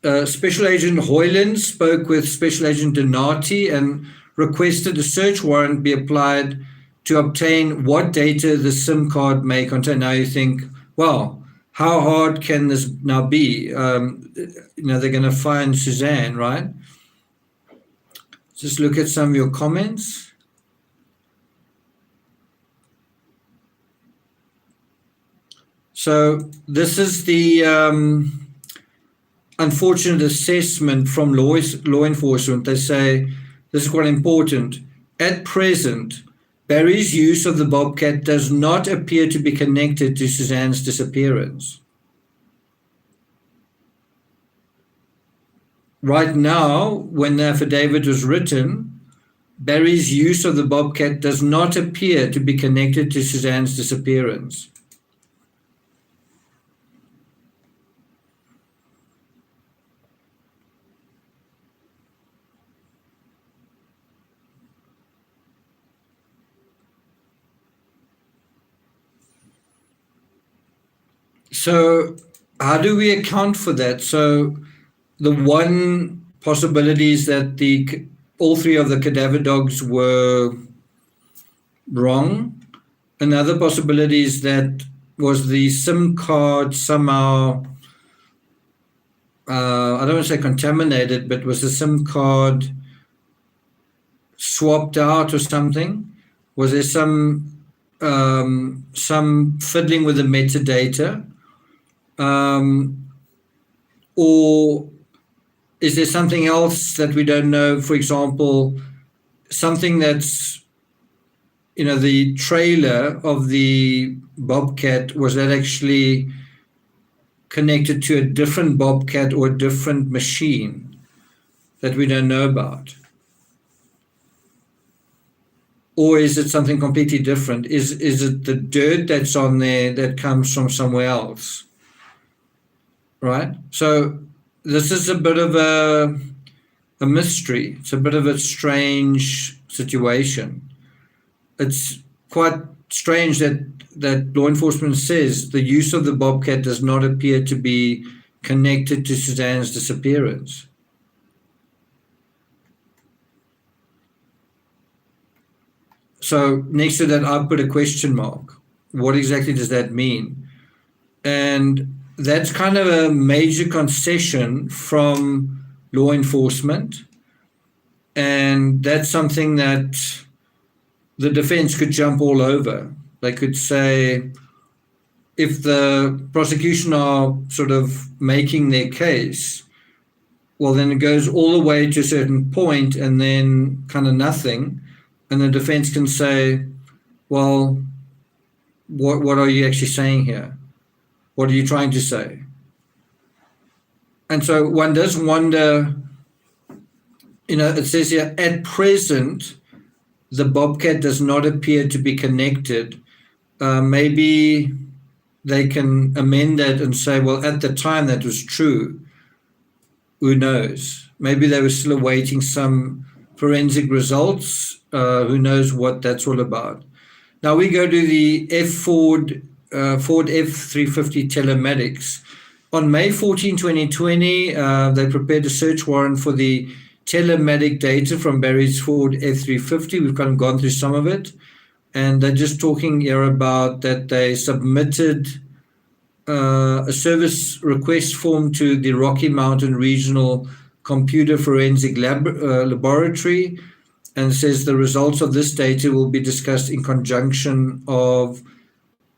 Special Agent Hoyland spoke with Special Agent Donati and requested a search warrant be applied to obtain what data the SIM card may contain. Now you think, well, how hard can this now be? They're going to find Suzanne, right? Just look at some of your comments. So this is the unfortunate assessment from law enforcement. They say, this is quite important. At present, Barry's use of the Bobcat does not appear to be connected to Suzanne's disappearance. Right now, when the affidavit was written, Barry's use of the Bobcat does not appear to be connected to Suzanne's disappearance. So how do we account for that? So the one possibility is that all three of the cadaver dogs were wrong. Another possibility is that was the SIM card somehow, I don't want to say contaminated, but was the SIM card swapped out or something? Was there some fiddling with the metadata? Or is there something else that we don't know? For example, something that's, the trailer of the Bobcat, was that actually connected to a different Bobcat or a different machine that we don't know about? Or is it something completely different? Is it the dirt that's on there that comes from somewhere else? Right? So this is a bit of a mystery. It's a bit of a strange situation. It's quite strange that law enforcement says the use of the Bobcat does not appear to be connected to Suzanne's disappearance. So next to that, I put a question mark. What exactly does that mean? And that's kind of a major concession from law enforcement. And that's something that the defense could jump all over. They could say, if the prosecution are sort of making their case, well, then it goes all the way to a certain point and then kind of nothing. And the defense can say, well, what are you actually saying here? What are you trying to say? And so one does wonder, it says here, at present, the Bobcat does not appear to be connected. Maybe they can amend that and say, well, at the time that was true. Who knows? Maybe they were still awaiting some forensic results. Who knows what that's all about? Now we go to the Ford F350 telematics. On May 14, 2020, they prepared a search warrant for the telematic data from Barry's Ford F350. We've kind of gone through some of it. And they're just talking here about that they submitted a service request form to the Rocky Mountain Regional Computer Forensic Laboratory, and says the results of this data will be discussed in conjunction with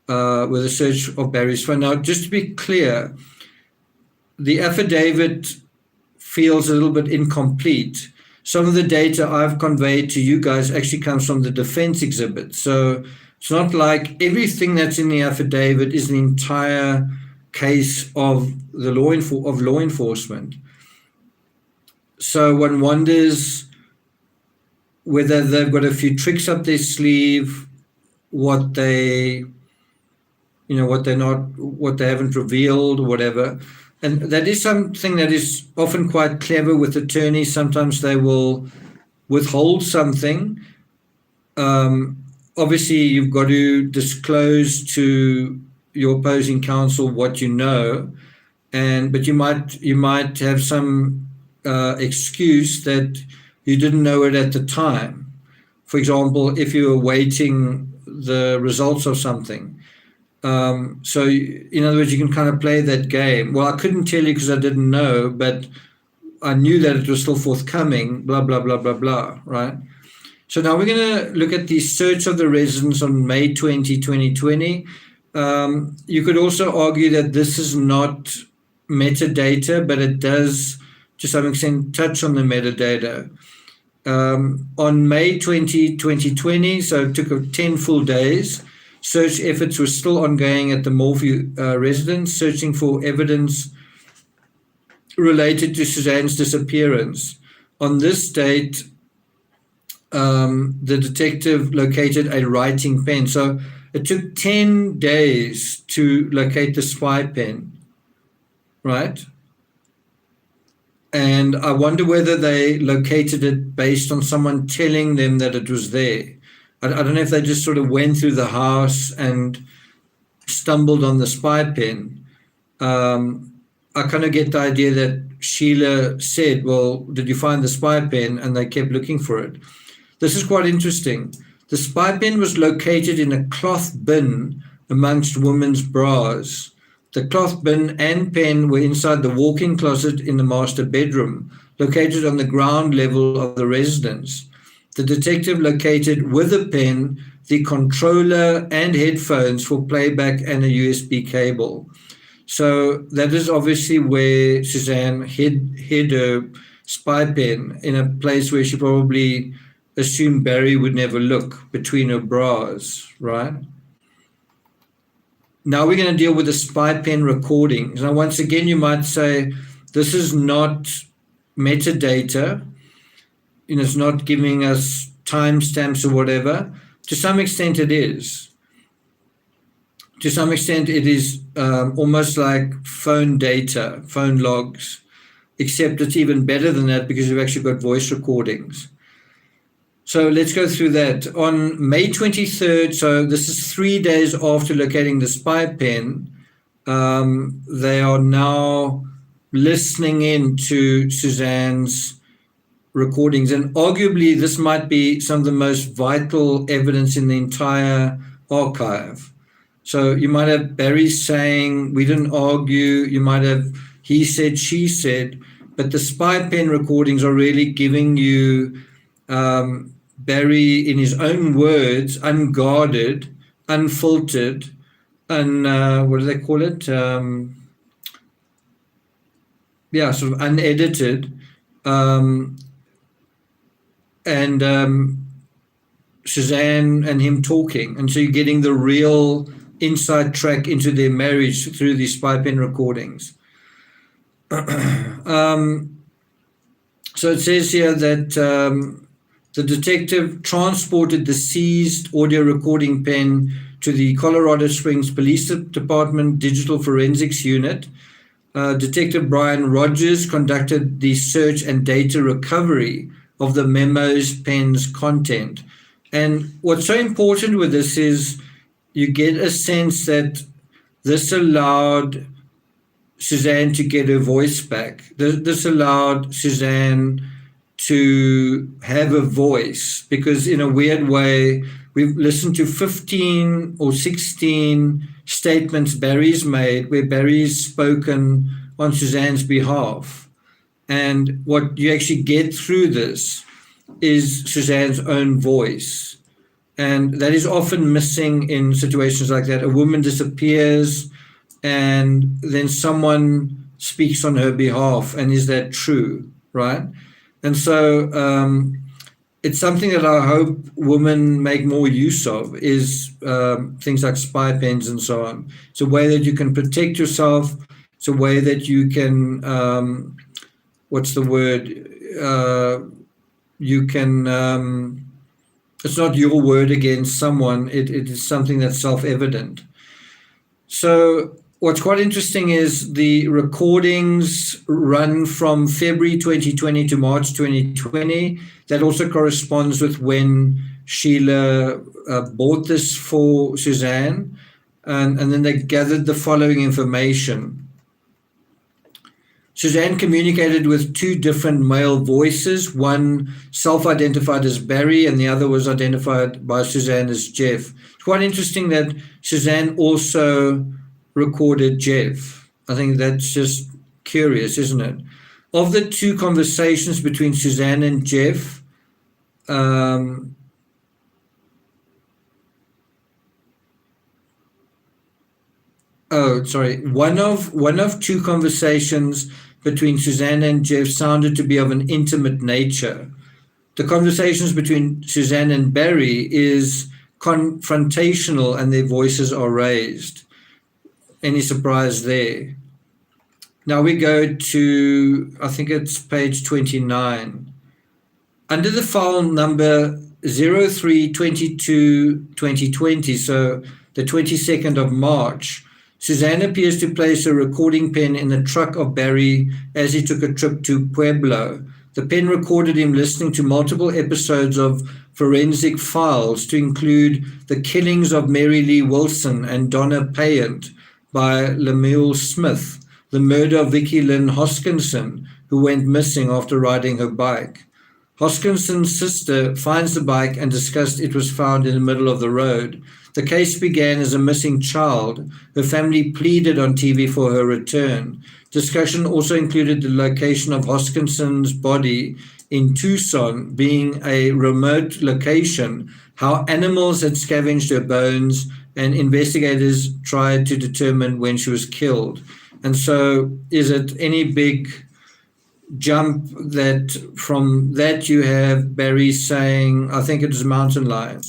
a search of Barry's phone. Now, just to be clear, the affidavit feels a little bit incomplete. Some of the data I've conveyed to you guys actually comes from the defense exhibit. So it's not like everything that's in the affidavit is the entire case of the law enforcement. So one wonders whether they've got a few tricks up their sleeve, what they haven't revealed or whatever. And that is something that is often quite clever with attorneys. Sometimes they will withhold something. Obviously, you've got to disclose to your opposing counsel what you know. but you might have some excuse that you didn't know it at the time. For example, if you were waiting the results of something. So in other words, you can kind of play that game. Well, I couldn't tell you because I didn't know, but I knew that it was still forthcoming, blah, blah, blah, blah, blah, right? So now we're going to look at the search of the residence on May 20, 2020. You could also argue that this is not metadata, but it does, to some extent, touch on the metadata. On May 20, 2020, so it took 10 full days, search efforts were still ongoing at the Morphew residence, searching for evidence related to Suzanne's disappearance. On this date, the detective located a writing pen. So it took 10 days to locate the spy pen, right? And I wonder whether they located it based on someone telling them that it was there. I don't know if they just sort of went through the house and stumbled on the spy pen. I kind of get the idea that Sheila said, well, did you find the spy pen? And they kept looking for it. This is quite interesting. The spy pen was located in a cloth bin amongst women's bras. The cloth bin and pen were inside the walk-in closet in the master bedroom, located on the ground level of the residence. The detective located with a pen the controller and headphones for playback and a USB cable. So that is obviously where Suzanne hid her spy pen, in a place where she probably assumed Barry would never look, between her bras, right? Now we're going to deal with the spy pen recordings. Now, once again, you might say, this is not metadata. It's not giving us timestamps or whatever. To some extent, it is. To some extent, it is almost like phone data, phone logs, except it's even better than that because we've actually got voice recordings. So let's go through that. On May 23rd, so this is 3 days after locating the spy pen, they are now listening in to Suzanne's recordings. And arguably, this might be some of the most vital evidence in the entire archive. So you might have Barry saying, we didn't argue. You might have he said, she said. But the spy pen recordings are really giving you Barry, in his own words, unguarded, unfiltered, what do they call it? Sort of unedited, and Suzanne and him talking. And so you're getting the real inside track into their marriage through these spy pen recordings. So it says here that the detective transported the seized audio recording pen to the Colorado Springs Police Department Digital Forensics Unit. Detective Brian Rogers conducted the search and data recovery of the memo's pen's content. And what's so important with this is you get a sense that this allowed Suzanne to get her voice back. This allowed Suzanne to have a voice, because in a weird way, we've listened to 15 or 16 statements Barry's made where Barry's spoken on Suzanne's behalf. And what you actually get through this is Suzanne's own voice. And that is often missing in situations like that. A woman disappears and then someone speaks on her behalf. And is that true, right? And so it's something that I hope women make more use of, is things like spy pens and so on. It's a way that you can protect yourself. It's a way that you can, you can, it's not your word against someone. It is something that's self-evident. So what's quite interesting is the recordings run from February 2020 to March 2020. That also corresponds with when Sheila bought this for Suzanne. And then they gathered the following information. Suzanne communicated with two different male voices, one self-identified as Barry and the other was identified by Suzanne as Jeff. It's quite interesting that Suzanne also recorded Jeff. I think that's just curious, isn't it? Of the two conversations between Suzanne and Jeff, one of two conversations between Suzanne and Jeff sounded to be of an intimate nature. The conversations between Suzanne and Barry is confrontational and their voices are raised. Any surprise there? Now we go to, I think it's page 29. Under the file number 0322-2020, so the 22nd of March, Suzanne appears to place a recording pen in the truck of Barry as he took a trip to Pueblo. The pen recorded him listening to multiple episodes of forensic files to include the killings of Mary Lee Wilson and Donna Payant by Lemuel Smith, the murder of Vicky Lynn Hoskinson, who went missing after riding her bike. Hoskinson's sister finds the bike and discussed it was found in the middle of the road. The case began as a missing child. Her family pleaded on TV for her return. Discussion also included the location of Hoskinson's body in Tucson being a remote location, how animals had scavenged her bones, and investigators tried to determine when she was killed. And so is it any big jump that from that you have Barry saying, I think it was mountain lion.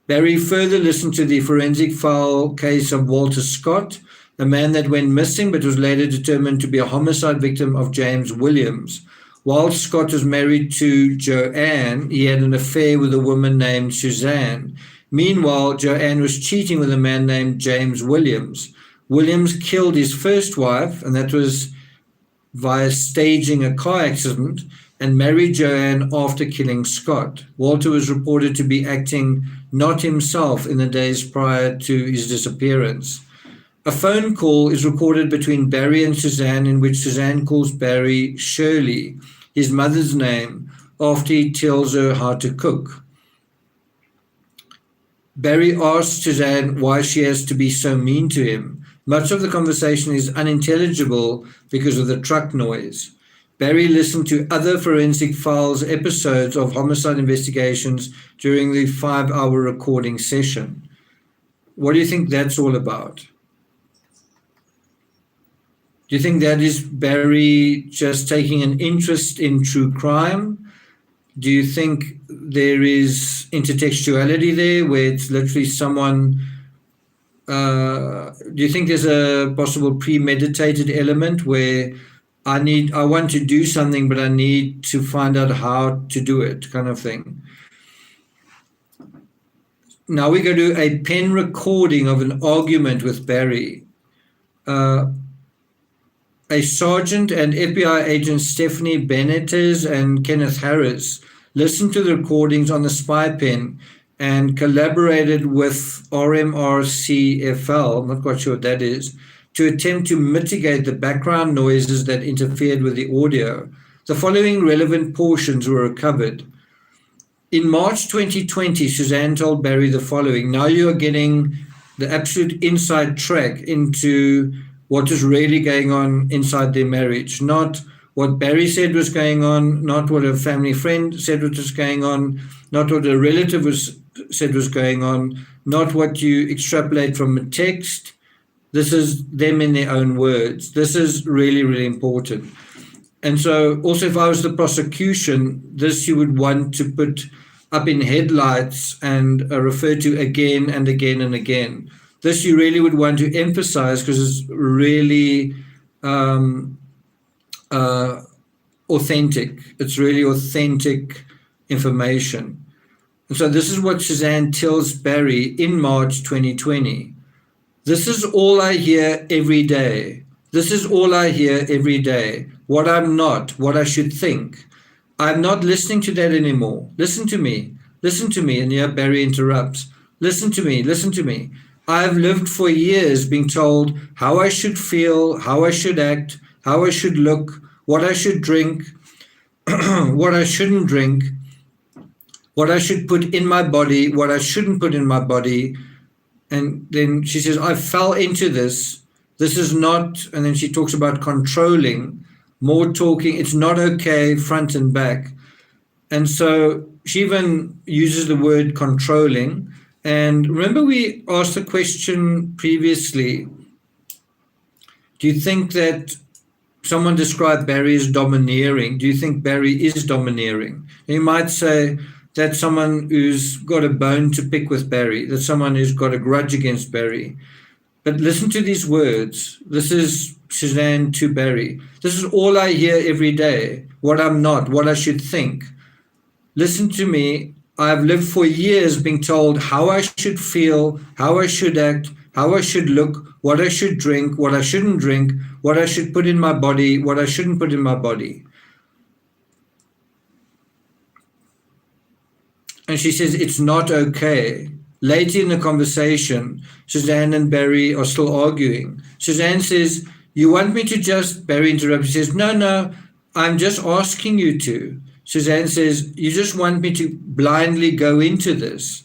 Barry further listened to the forensic file case of Walter Scott, a man that went missing but was later determined to be a homicide victim of James Williams. While Scott was married to Joanne, he had an affair with a woman named Suzanne. Meanwhile, Joanne was cheating with a man named James Williams. Williams killed his first wife, and that was via staging a car accident, and married Joanne after killing Scott. Walter was reported to be acting not himself in the days prior to his disappearance. A phone call is recorded between Barry and Suzanne in which Suzanne calls Barry Shirley, his mother's name, after he tells her how to cook. Barry asks Suzanne why she has to be so mean to him. Much of the conversation is unintelligible because of the truck noise. Barry listened to other forensic files episodes of homicide investigations during the 5-hour recording session. What do you think that's all about? Do you think that is Barry just taking an interest in true crime? Do you think there is intertextuality there where it's literally someone... do you think there's a possible premeditated element where I want to do something, but I need to find out how to do it, kind of thing? Now we go to a pen recording of an argument with Barry. A sergeant and FBI agent Stephanie Benitez and Kenneth Harris listened to the recordings on the spy pen and collaborated with RMRCFL, I'm not quite sure what that is, to attempt to mitigate the background noises that interfered with the audio. The following relevant portions were recovered. In March 2020, Suzanne told Barry the following: now you are getting the absolute inside track into what is really going on inside their marriage, not what Barry said was going on, not what a family friend said was going on, not what a relative said was going on, not what you extrapolate from a text. This is them in their own words. This is really, really important. And so also if I was the prosecution, this you would want to put up in headlights and refer to again and again and again. This you really would want to emphasize because it's really authentic. It's really authentic information. And so this is what Suzanne tells Barry in March 2020. This is all I hear every day. This is all I hear every day. What I'm not, what I should think. I'm not listening to that anymore. Listen to me. Listen to me. And here Barry interrupts. Listen to me. Listen to me. I've lived for years being told how I should feel, how I should act, how I should look, what I should drink, what I shouldn't drink, what I should put in my body, what I shouldn't put in my body. And then she says, I fell into this. This is not, and then she talks about controlling, more talking. It's not okay, front and back. And so she even uses the word controlling. And remember, we asked the question previously, do you think that someone described Barry as domineering? Do you think Barry is domineering? And you might say that's someone who's got a bone to pick with Barry, that's someone who's got a grudge against Barry. But listen to these words. This is Suzanne to Barry. This is all I hear every day, what I'm not, what I should think. Listen to me. I've lived for years being told how I should feel, how I should act, how I should look, what I should drink, what I shouldn't drink, what I should put in my body, what I shouldn't put in my body. And she says, it's not okay. Later in the conversation, Suzanne and Barry are still arguing. Suzanne says, you want me to just, Barry interrupts, he says, no, I'm just asking you to. Suzanne says, you just want me to blindly go into this.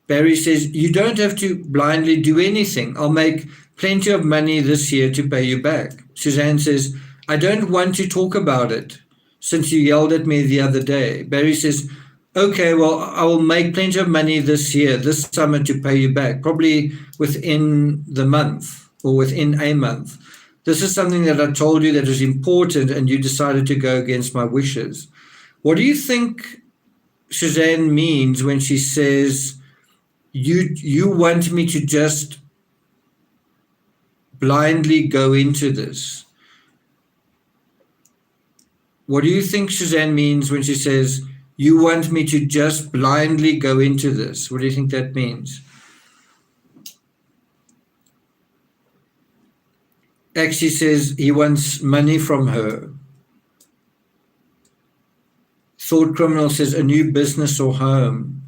Barry says, you don't have to blindly do anything. I'll make plenty of money this year to pay you back. Suzanne says, I don't want to talk about it since you yelled at me the other day. Barry says, okay, well, I will make plenty of money this year, this summer to pay you back, probably within the month or within a month. This is something that I told you that is important and you decided to go against my wishes. What do you think Suzanne means when she says, you want me to just blindly go into this? What do you think Suzanne means when she says, you want me to just blindly go into this? What do you think that means? Actually says he wants money from her. Thought Criminal says a new business or home.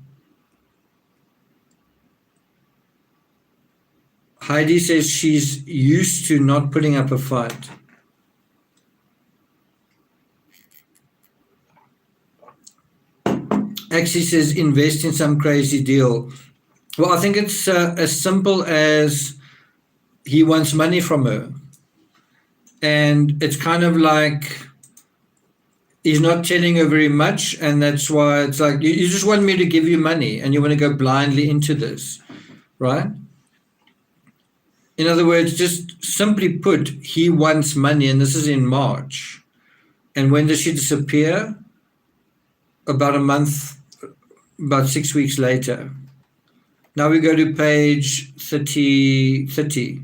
Heidi says she's used to not putting up a fight. Actually says invest in some crazy deal. Well, I think it's as simple as he wants money from her. And it's kind of like he's not telling her very much, and that's why it's like, you just want me to give you money and you want to go blindly into this, right? In other words, just simply put, he wants money, and this is in March. And when does she disappear? About 6 weeks later. Now we go to page 30.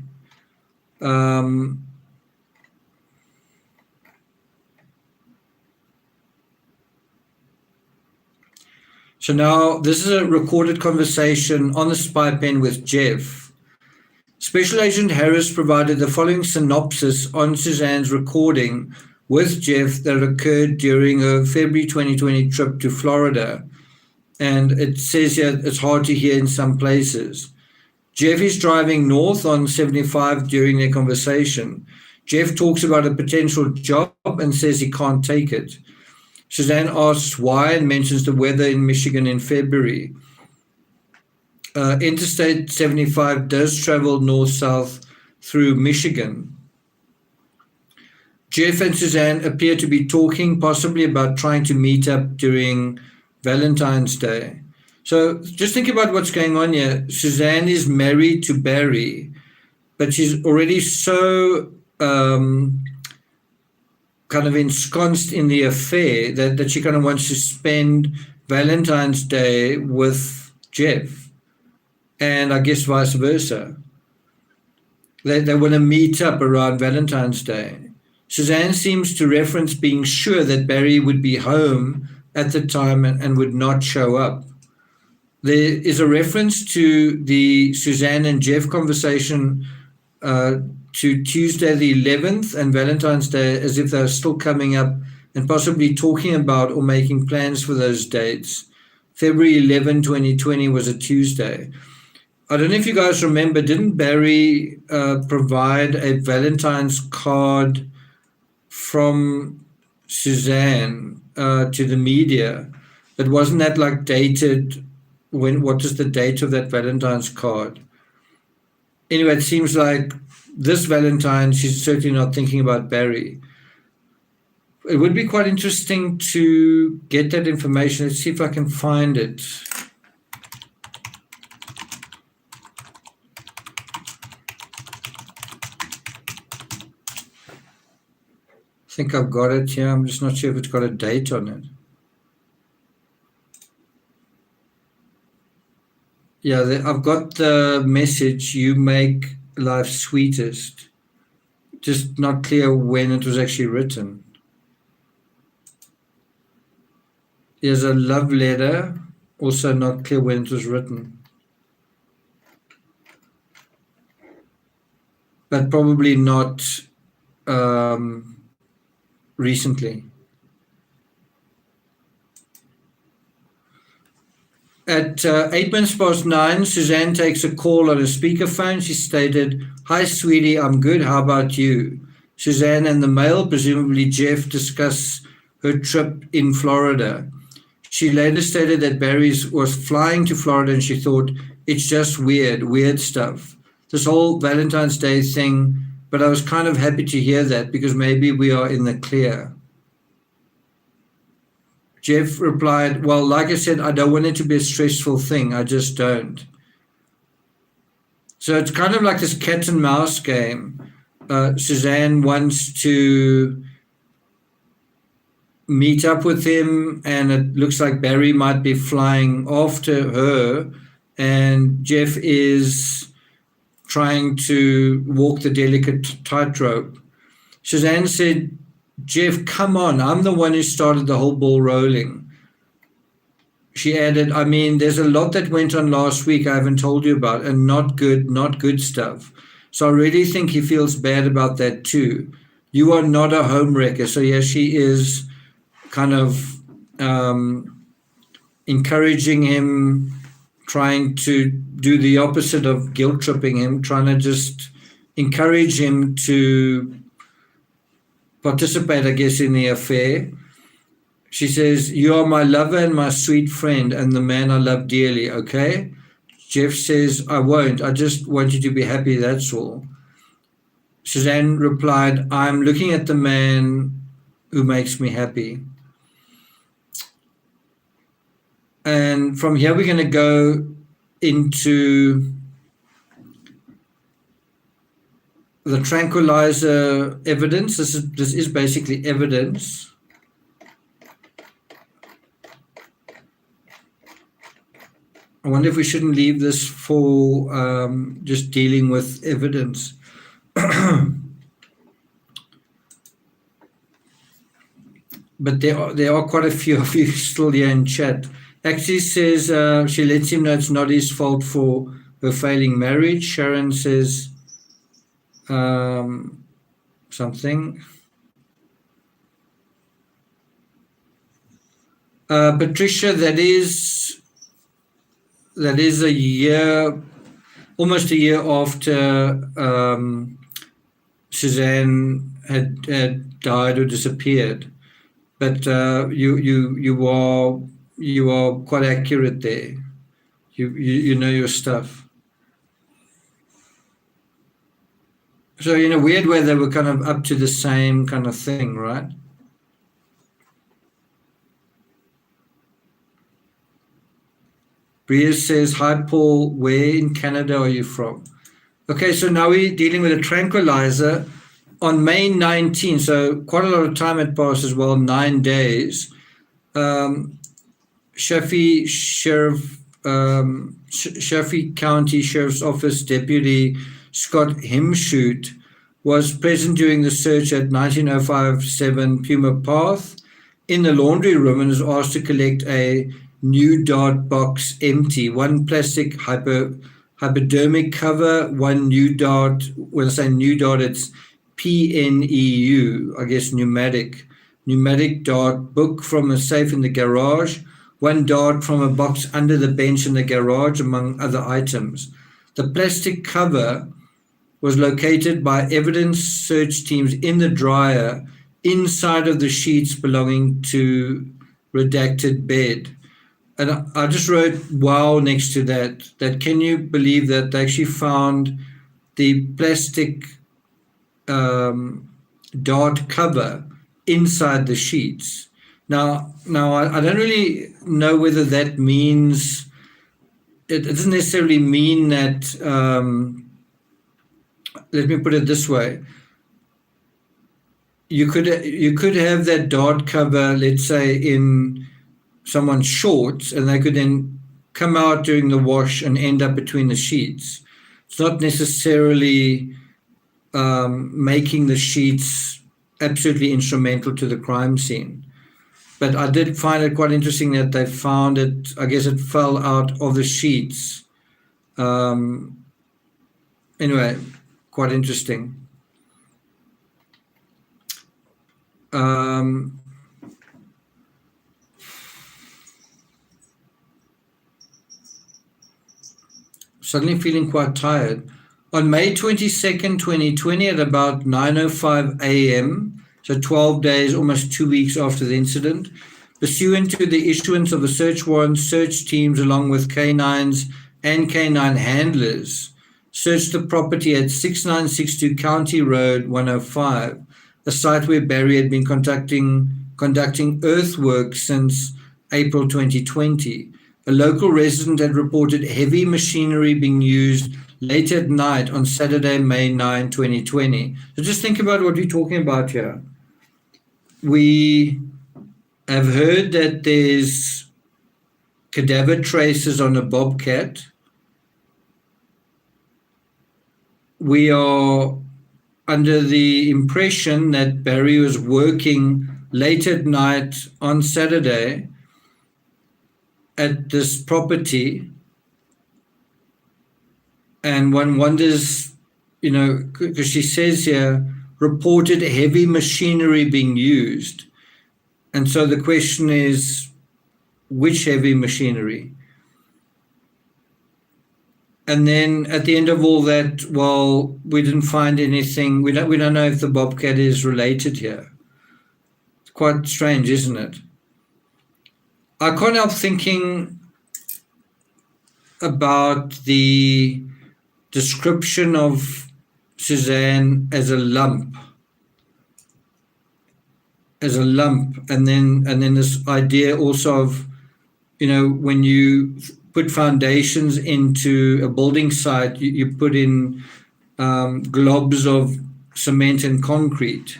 So now this is a recorded conversation on the spy pen with Jeff. Special Agent Harris provided the following synopsis on Suzanne's recording with Jeff that occurred during a February 2020 trip to Florida. And it says here it's hard to hear in some places. Jeff is driving north on 75 during their conversation. Jeff talks about a potential job and says he can't take it. Suzanne asks why and mentions the weather in Michigan in February. Interstate 75 does travel north-south through Michigan. Jeff and Suzanne appear to be talking possibly about trying to meet up during Valentine's Day. So just think about what's going on here. Suzanne is married to Barry, but she's already so kind of ensconced in the affair that she kind of wants to spend Valentine's Day with Jeff, and I guess vice versa. They want to meet up around Valentine's Day. Suzanne seems to reference being sure that Barry would be home at the time and would not show up. There is a reference to the Suzanne and Jeff conversation to Tuesday the 11th and Valentine's Day as if they're still coming up and possibly talking about or making plans for those dates. February 11, 2020 was a Tuesday. I don't know if you guys remember, didn't Barry provide a Valentine's card from Suzanne to the media, but wasn't that like dated? What is the date of that Valentine's card? Anyway, it seems like this Valentine, she's certainly not thinking about Barry. It would be quite interesting to get that information. Let's see if I can find it. I think I've got it here. I'm just not sure if it's got a date on it. Yeah, I've got the message, you make life sweetest. Just not clear when it was actually written. There's a love letter, also not clear when it was written. But probably not recently. At 9:08, Suzanne takes a call on a speakerphone. She stated, "Hi, sweetie, I'm good. How about you?" Suzanne and the male, presumably Jeff, discuss her trip in Florida. She later stated that Barry was flying to Florida and she thought, it's just weird stuff. This whole Valentine's Day thing, but I was kind of happy to hear that because maybe we are in the clear. Jeff replied, well, like I said, I don't want it to be a stressful thing. I just don't. So it's kind of like this cat and mouse game. Suzanne wants to meet up with him, and it looks like Barry might be flying after her, and Jeff is trying to walk the delicate tightrope. Suzanne said, Jeff, come on, I'm the one who started the whole ball rolling. She added, I mean, there's a lot that went on last week I haven't told you about, and not good stuff. So I really think he feels bad about that too. You are not a homewrecker. So yeah, she is kind of encouraging him, trying to do the opposite of guilt tripping him, trying to just encourage him to participate, I guess, in the affair. She says, you are my lover and my sweet friend and the man I love dearly, okay? Jeff says, I won't. I just want you to be happy, that's all. Suzanne replied, I'm looking at the man who makes me happy. And from here, we're going to go into the Tranquilizer evidence. This is basically evidence. I wonder if we shouldn't leave this for just dealing with evidence. But there are quite a few of you still here in chat. Actually says she lets him know it's not his fault for her failing marriage. Sharon says something. Patricia, that is a year, almost a year after Suzanne had died or disappeared. But you are quite accurate there. You know your stuff. So in a weird way, they were kind of up to the same kind of thing, right? Bria says, hi, Paul, where in Canada are you from? Okay, so now we're dealing with a Tranquilizer. On May 19, so quite a lot of time had passed as well, 9 days. Chaffee County Sheriff's Office Deputy Scott Himshoot was present during the search at 19057 Puma Path in the laundry room and was asked to collect a new dart box empty, one plastic hypodermic cover, one new dart. When I say new dart, it's PNEU, I guess pneumatic dart, book from a safe in the garage, one dart from a box under the bench in the garage, among other items. The plastic cover was located by evidence search teams in the dryer inside of the sheets belonging to redacted bed. And I just wrote wow next to that. That can you believe that they actually found the plastic dart cover inside the sheets. Now I don't really know whether that means, it doesn't necessarily mean that, let me put it this way. You could have that dart cover, let's say, in someone's shorts, and they could then come out during the wash and end up between the sheets. It's not necessarily making the sheets absolutely instrumental to the crime scene. But I did find it quite interesting that they found it, I guess it fell out of the sheets. Anyway, quite interesting. Suddenly feeling quite tired. On May 22nd, 2020, at about 9:05 a.m., so 12 days, almost 2 weeks after the incident, pursuant to the issuance of a search warrant, search teams along with canines and canine handlers searched the property at 6962 County Road 105, a site where Barry had been conducting earthworks since April 2020. A local resident had reported heavy machinery being used late at night on Saturday, May 9, 2020. So just think about what we're talking about here. We have heard that there's cadaver traces on a Bobcat. We are under the impression that Barry was working late at night on Saturday at this property, and one wonders, because she says here, reported heavy machinery being used. And so the question is, which heavy machinery? And then at the end of all that, well, we didn't find anything. We don't know if the Bobcat is related here. It's quite strange, isn't it? I can't help thinking about the description of Suzanne as a lump, and then this idea also of, when you put foundations into a building site, you put in globs of cement and concrete.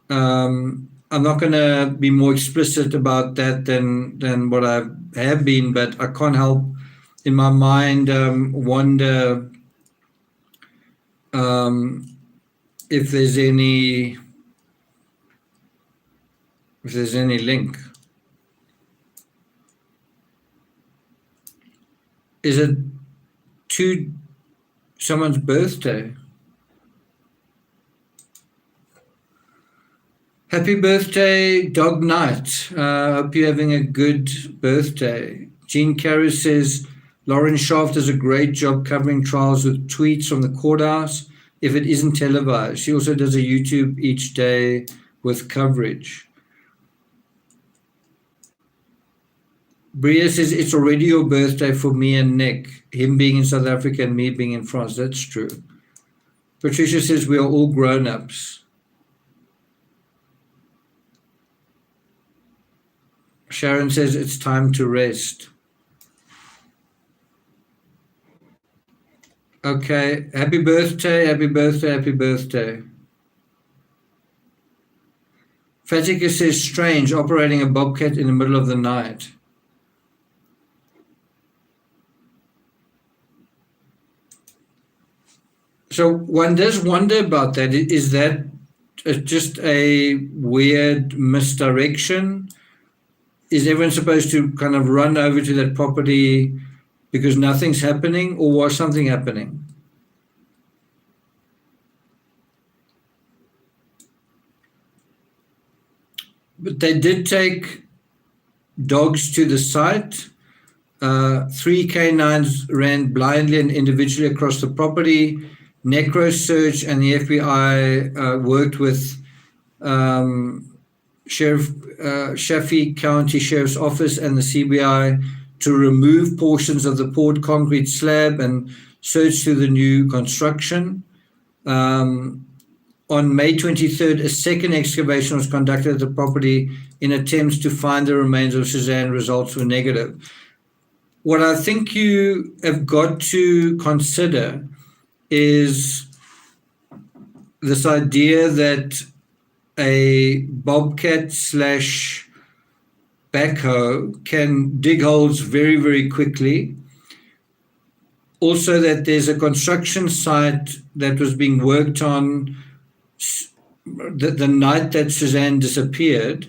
I'm not going to be more explicit about that than what I have been, but I can't help in my mind wonder if there's any link. Is it to someone's birthday? Happy birthday, Dog Night. Hope you're having a good birthday. Jean Carey says, Lauren Shaft does a great job covering trials with tweets from the courthouse if it isn't televised. She also does a YouTube each day with coverage. Bria says, it's already your birthday for me and Nick, him being in South Africa and me being in France. That's true. Patricia says, we are all grown-ups. Sharon says, it's time to rest. Okay, happy birthday, happy birthday, happy birthday. Fatika says, strange, operating a Bobcat in the middle of the night. So one does wonder about that. Is that just a weird misdirection? Is everyone supposed to kind of run over to that property because nothing's happening, or was something happening? But they did take dogs to the site. 3 canines ran blindly and individually across the property. Necro search and the FBI worked with Chaffee County Sheriff's Office and the CBI to remove portions of the poured concrete slab and search through the new construction. On May 23rd, a second excavation was conducted at the property in attempts to find the remains of Suzanne. Results were negative. What I think you have got to consider is this idea that a bobcat / backhoe can dig holes very, very quickly. Also, that there's a construction site that was being worked on the night that Suzanne disappeared,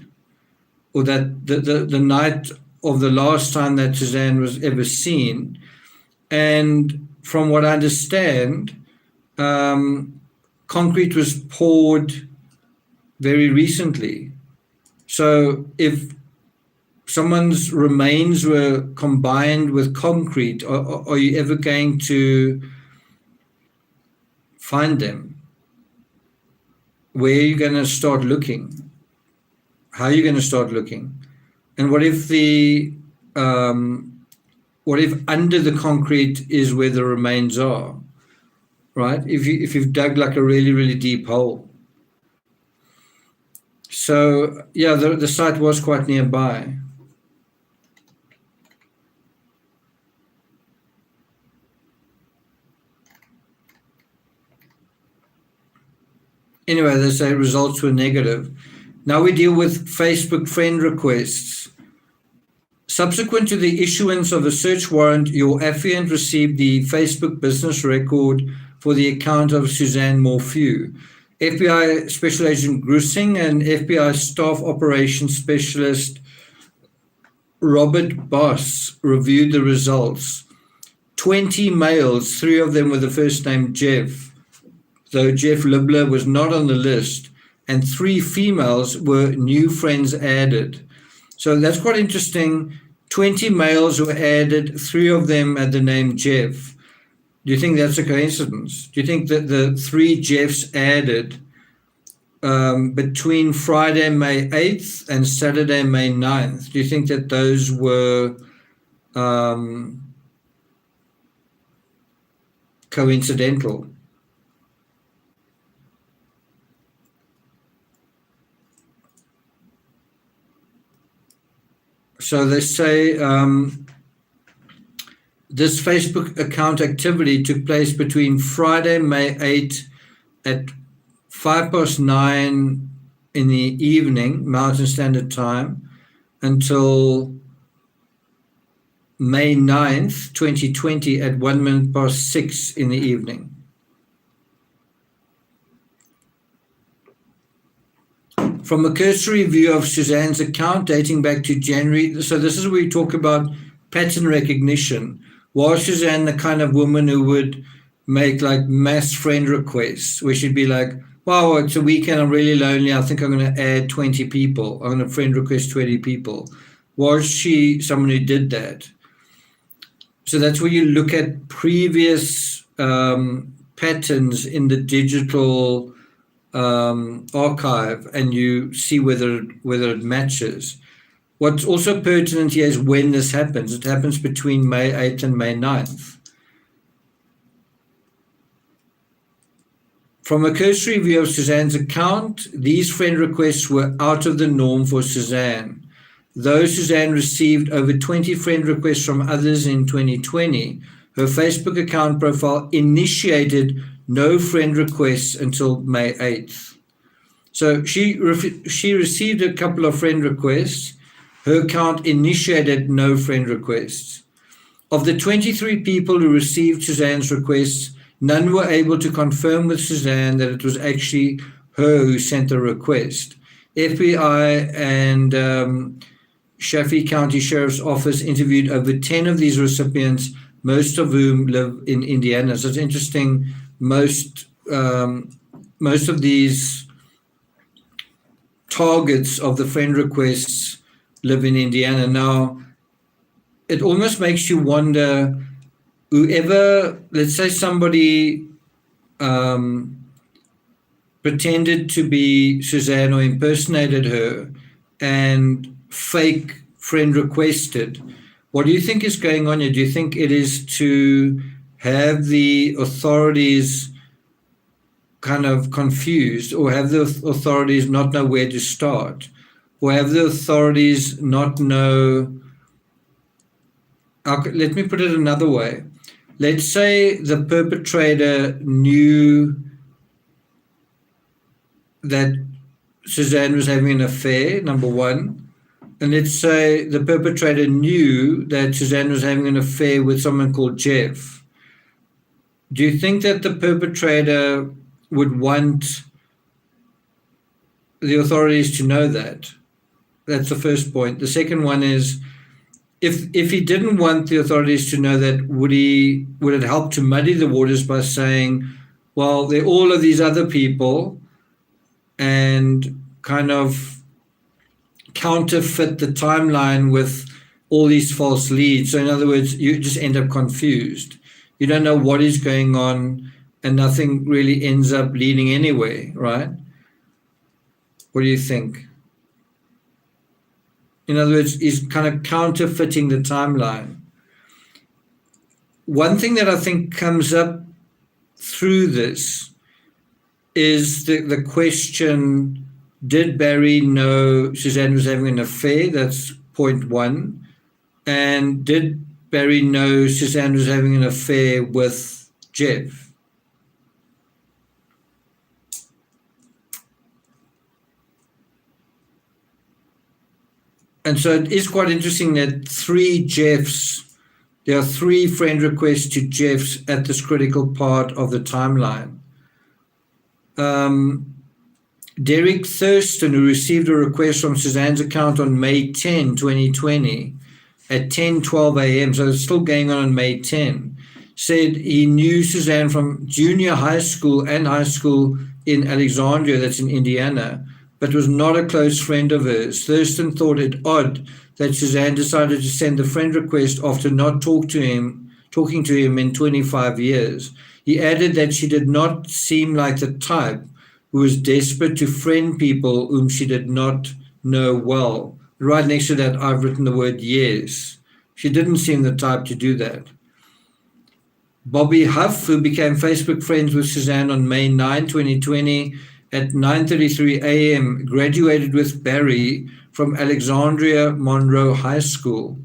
or that the night of the last time that Suzanne was ever seen. And from what I understand, concrete was poured very recently. So if someone's remains were combined with concrete, are you ever going to find them? Where are you going to start looking? How are you going to start looking? And what if under the concrete is where the remains are, right? If you've dug like a really, really deep hole. So yeah, the site was quite nearby. Anyway, they say results were negative. Now we deal with Facebook friend requests. Subsequent to the issuance of a search warrant, your affiant received the Facebook business record for the account of Suzanne Morphew. FBI Special Agent Grussing and FBI Staff Operations Specialist Robert Boss reviewed the results. 20 males, 3 of them with the first name Jeff, though Jeff Libler was not on the list, and 3 females were new friends added. So that's quite interesting. 20 males were added, 3 of them had the name Jeff. Do you think that's a coincidence? Do you think that the 3 Jeffs added between Friday, May 8th and Saturday, May 9th, do you think that those were coincidental? So they say this Facebook account activity took place between Friday, May 8 at 9:05 in the evening, Mountain Standard Time, until May 9th, 2020 at 6:01 in the evening. From a cursory view of Suzanne's account dating back to January, so this is where we talk about pattern recognition. Was Suzanne the kind of woman who would make like mass friend requests, where she'd be like, wow, it's a weekend, I'm really lonely, I think I'm going to add 20 people, I'm going to friend request 20 people. Was she someone who did that? So that's where you look at previous patterns in the digital archive and you see whether it matches. What's also pertinent here is when this happens. It happens between May 8th and May 9th. From a cursory view of Suzanne's account, these friend requests were out of the norm for Suzanne. Though Suzanne received over 20 friend requests from others in 2020, her Facebook account profile initiated no friend requests until May 8th. So she received a couple of friend requests. Her account initiated no friend requests. Of the 23 people who received Suzanne's requests, none were able to confirm with Suzanne that it was actually her who sent the request. FBI and Chaffee County Sheriff's Office interviewed over 10 of these recipients, most of whom live in Indiana. So it's interesting. Most of these targets of the friend requests live in Indiana. Now, it almost makes you wonder, whoever, let's say somebody pretended to be Suzanne or impersonated her and fake friend requested. What do you think is going on here? Do you think it is to have the authorities kind of confused, or have the authorities not know where to start, or have the authorities not know? Let me put it another way. Let's say the perpetrator knew that Suzanne was having an affair, number one. And let's say the perpetrator knew that Suzanne was having an affair with someone called Jeff. Do you think that the perpetrator would want the authorities to know that? That's the first point. The second one is, if he didn't want the authorities to know that, would it help to muddy the waters by saying, well, there are all of these other people, and kind of counterfeit the timeline with all these false leads? So in other words, you just end up confused. You don't know what is going on, and nothing really ends up leading anywhere, right? What do you think? In other words, he's kind of counterfeiting the timeline. One thing that I think comes up through this is the question, did Barry know Suzanne was having an affair? That's point one. And did Barry know Suzanne was having an affair with Jeff? And so it is quite interesting that there are 3 friend requests to Jeffs at this critical part of the timeline. Derek Thurston, who received a request from Suzanne's account on May 10, 2020 at 10:12 a.m., so it's still going on May 10, said he knew Suzanne from junior high school and high school in Alexandria, that's in Indiana, but was not a close friend of hers. Thurston thought it odd that Suzanne decided to send the friend request after not talking to him in 25 years. He added that she did not seem like the type who was desperate to friend people whom she did not know well. Right next to that, I've written the word yes. She didn't seem the type to do that. Bobby Huff, who became Facebook friends with Suzanne on May 9, 2020 at 9:33 a.m., graduated with Barry from Alexandria Monroe High School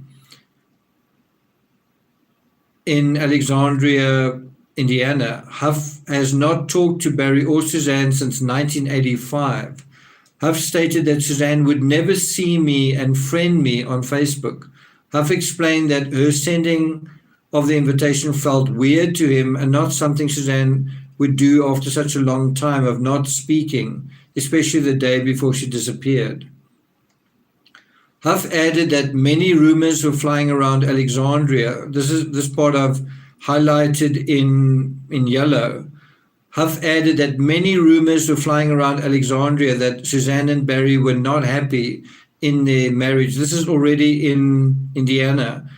in Alexandria, Indiana. Huff has not talked to Barry or Suzanne since 1985. Huff stated that Suzanne would never see me and friend me on Facebook. Huff explained that her sending of the invitation felt weird to him and not something Suzanne would do after such a long time of not speaking, especially the day before she disappeared. Huff added that many rumors were flying around Alexandria. This part I've highlighted in yellow. Huff added that many rumors were flying around Alexandria that Suzanne and Barry were not happy in their marriage. This is already in Indiana.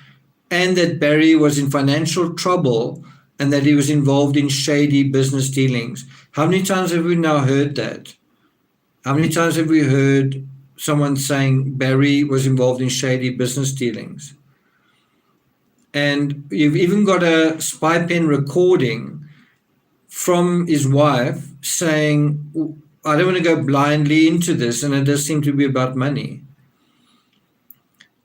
And that Barry was in financial trouble and that he was involved in shady business dealings. How many times have we now heard that? How many times have we heard someone saying Barry was involved in shady business dealings? And you've even got a spy pen recording from his wife saying, I don't want to go blindly into this, and it does seem to be about money.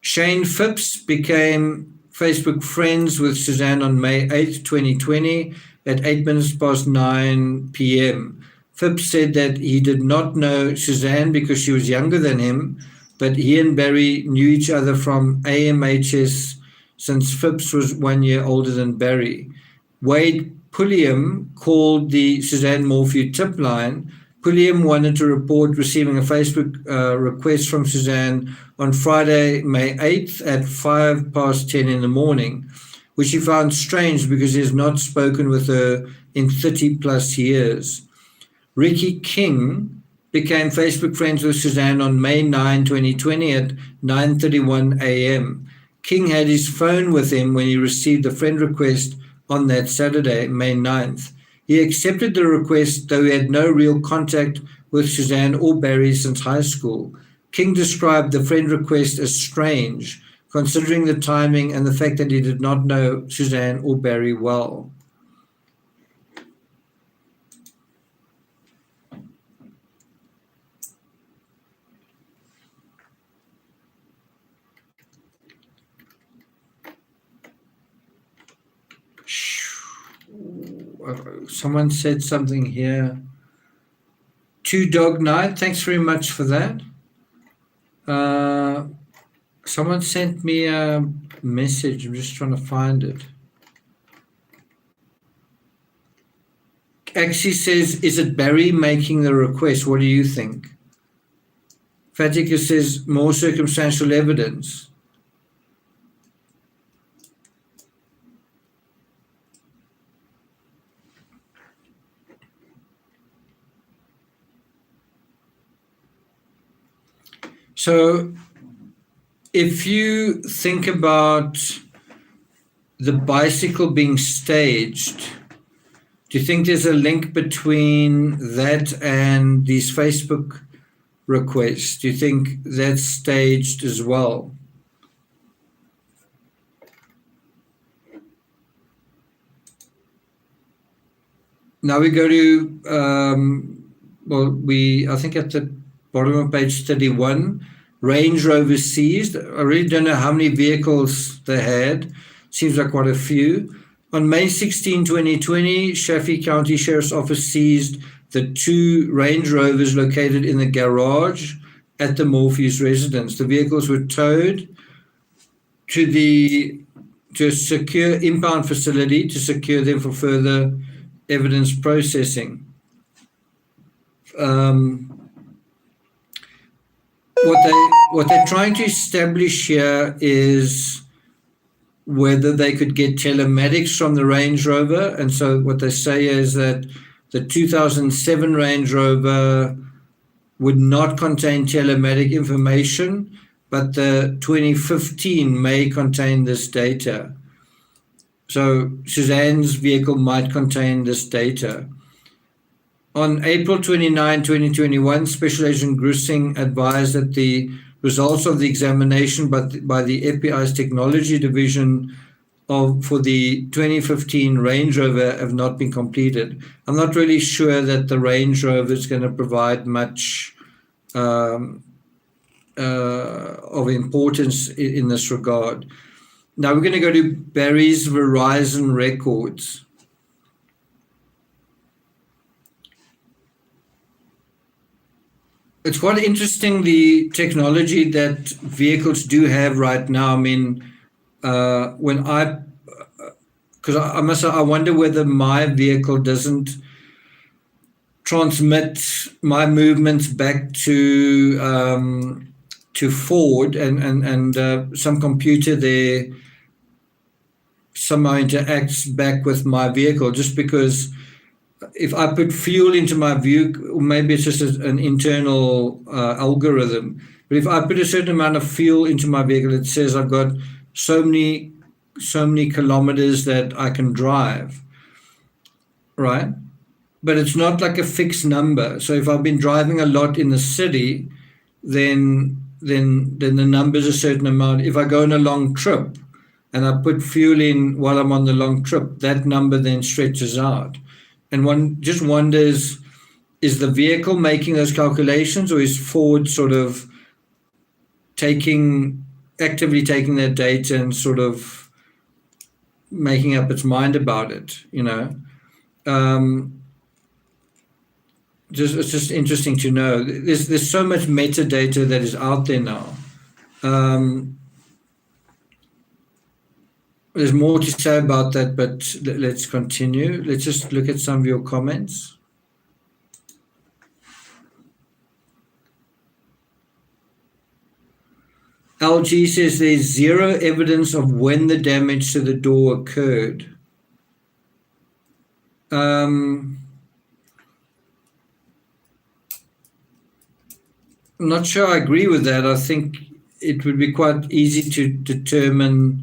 Shane Phipps became Facebook friends with Suzanne on May 8, 2020 at 9:08 p.m. Phipps said that he did not know Suzanne because she was younger than him, but he and Barry knew each other from AMHS since Phipps was 1 year older than Barry. Wade Pulliam called the Suzanne Morphew tip line. Pulliam wanted to report receiving a Facebook request from Suzanne on Friday, May 8th at 10:05 in the morning, which he found strange because he has not spoken with her in 30 plus years. Ricky King became Facebook friends with Suzanne on May 9, 2020 at 9:31 a.m. King had his phone with him when he received a friend request on that Saturday, May 9th. He accepted the request, though he had no real contact with Suzanne or Barry since high school. King described the friend request as strange, considering the timing and the fact that he did not know Suzanne or Barry well. Someone said something here. Two Dog Night, thanks very much for that. Someone sent me a message. I'm just trying to find it. Actually says, is it Barry making the request? What do you think? Fatica says, more circumstantial evidence. So if you think about the bicycle being staged, do you think there's a link between that and these Facebook requests? Do you think that's staged as well? Now we go to, I think at the bottom of page 31, Range Rover seized. I really don't know how many vehicles they had. Seems like quite a few. On May 16, 2020, Chaffee County Sheriff's Office seized the 2 Range Rovers located in the garage at the Morpheus residence. The vehicles were towed to a secure impound facility to secure them for further evidence processing. What they're trying to establish here is whether they could get telematics from the Range Rover. And so what they say is that the 2007 Range Rover would not contain telematic information, but the 2015 may contain this data. So Suzanne's vehicle might contain this data. On April 29, 2021, Special Agent Grissing advised that the results of the examination by the FBI's Technology Division for the 2015 Range Rover have not been completed. I'm not really sure that the Range Rover is going to provide much of importance in this regard. Now we're going to go to Barry's Verizon records. It's quite interesting, the technology that vehicles do have right now. I mean, I wonder whether my vehicle doesn't transmit my movements back to Ford, and some computer there somehow interacts back with my vehicle, just because if I put fuel into my vehicle, maybe it's just an internal algorithm, but if I put a certain amount of fuel into my vehicle, it says I've got so many kilometers that I can drive, right? But it's not like a fixed number. So if I've been driving a lot in the city, then the number's a certain amount. If I go on a long trip and I put fuel in while I'm on the long trip, that number then stretches out. And one just wonders, is the vehicle making those calculations, or is Ford sort of actively taking that data and sort of making up its mind about it, you know? It's just interesting to know. There's so much metadata that is out there now. There's more to say about that, but let's continue. Let's just look at some of your comments. LG says there's zero evidence of when the damage to the door occurred. I'm not sure I agree with that. I think it would be quite easy to determine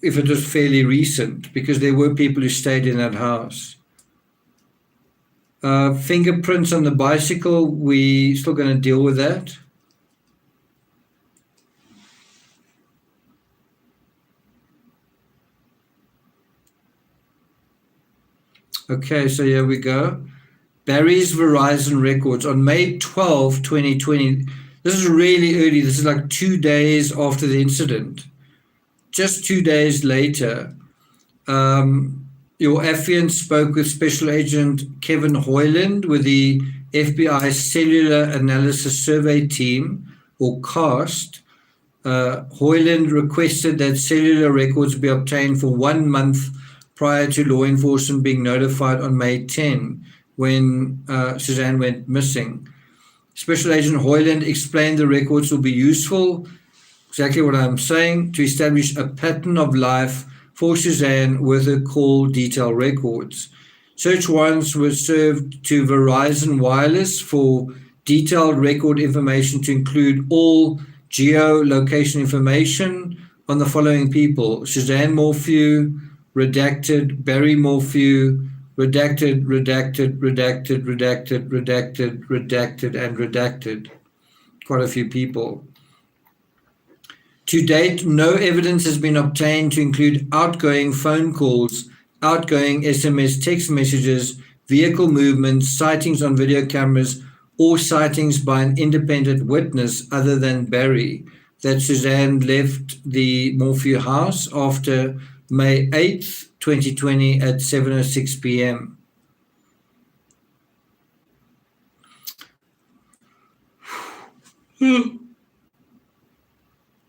if it was fairly recent, because there were people who stayed in that house. Fingerprints on the bicycle, we still going to deal with that. Okay, so here we go. Barry's Verizon records on May 12, 2020. This is really early. This is like 2 days after the incident. Just 2 days later, your affiant spoke with Special Agent Kevin Hoyland with the FBI Cellular Analysis Survey Team, or CAST. Hoyland requested that cellular records be obtained for 1 month prior to law enforcement being notified on May 10, when Suzanne went missing. Special Agent Hoyland explained the records will be useful, exactly what I'm saying, to establish a pattern of life for Suzanne with her call detail records. Search warrants were served to Verizon Wireless for detailed record information to include all geolocation information on the following people: Suzanne Morphew, redacted, Barry Morphew, redacted, redacted, redacted, redacted, redacted, redacted, and redacted. Quite a few people. To date, no evidence has been obtained to include outgoing phone calls, outgoing SMS text messages, vehicle movements, sightings on video cameras, or sightings by an independent witness other than Barry, that Suzanne left the Morphew house after May 8th, 2020 at 7:06 p.m.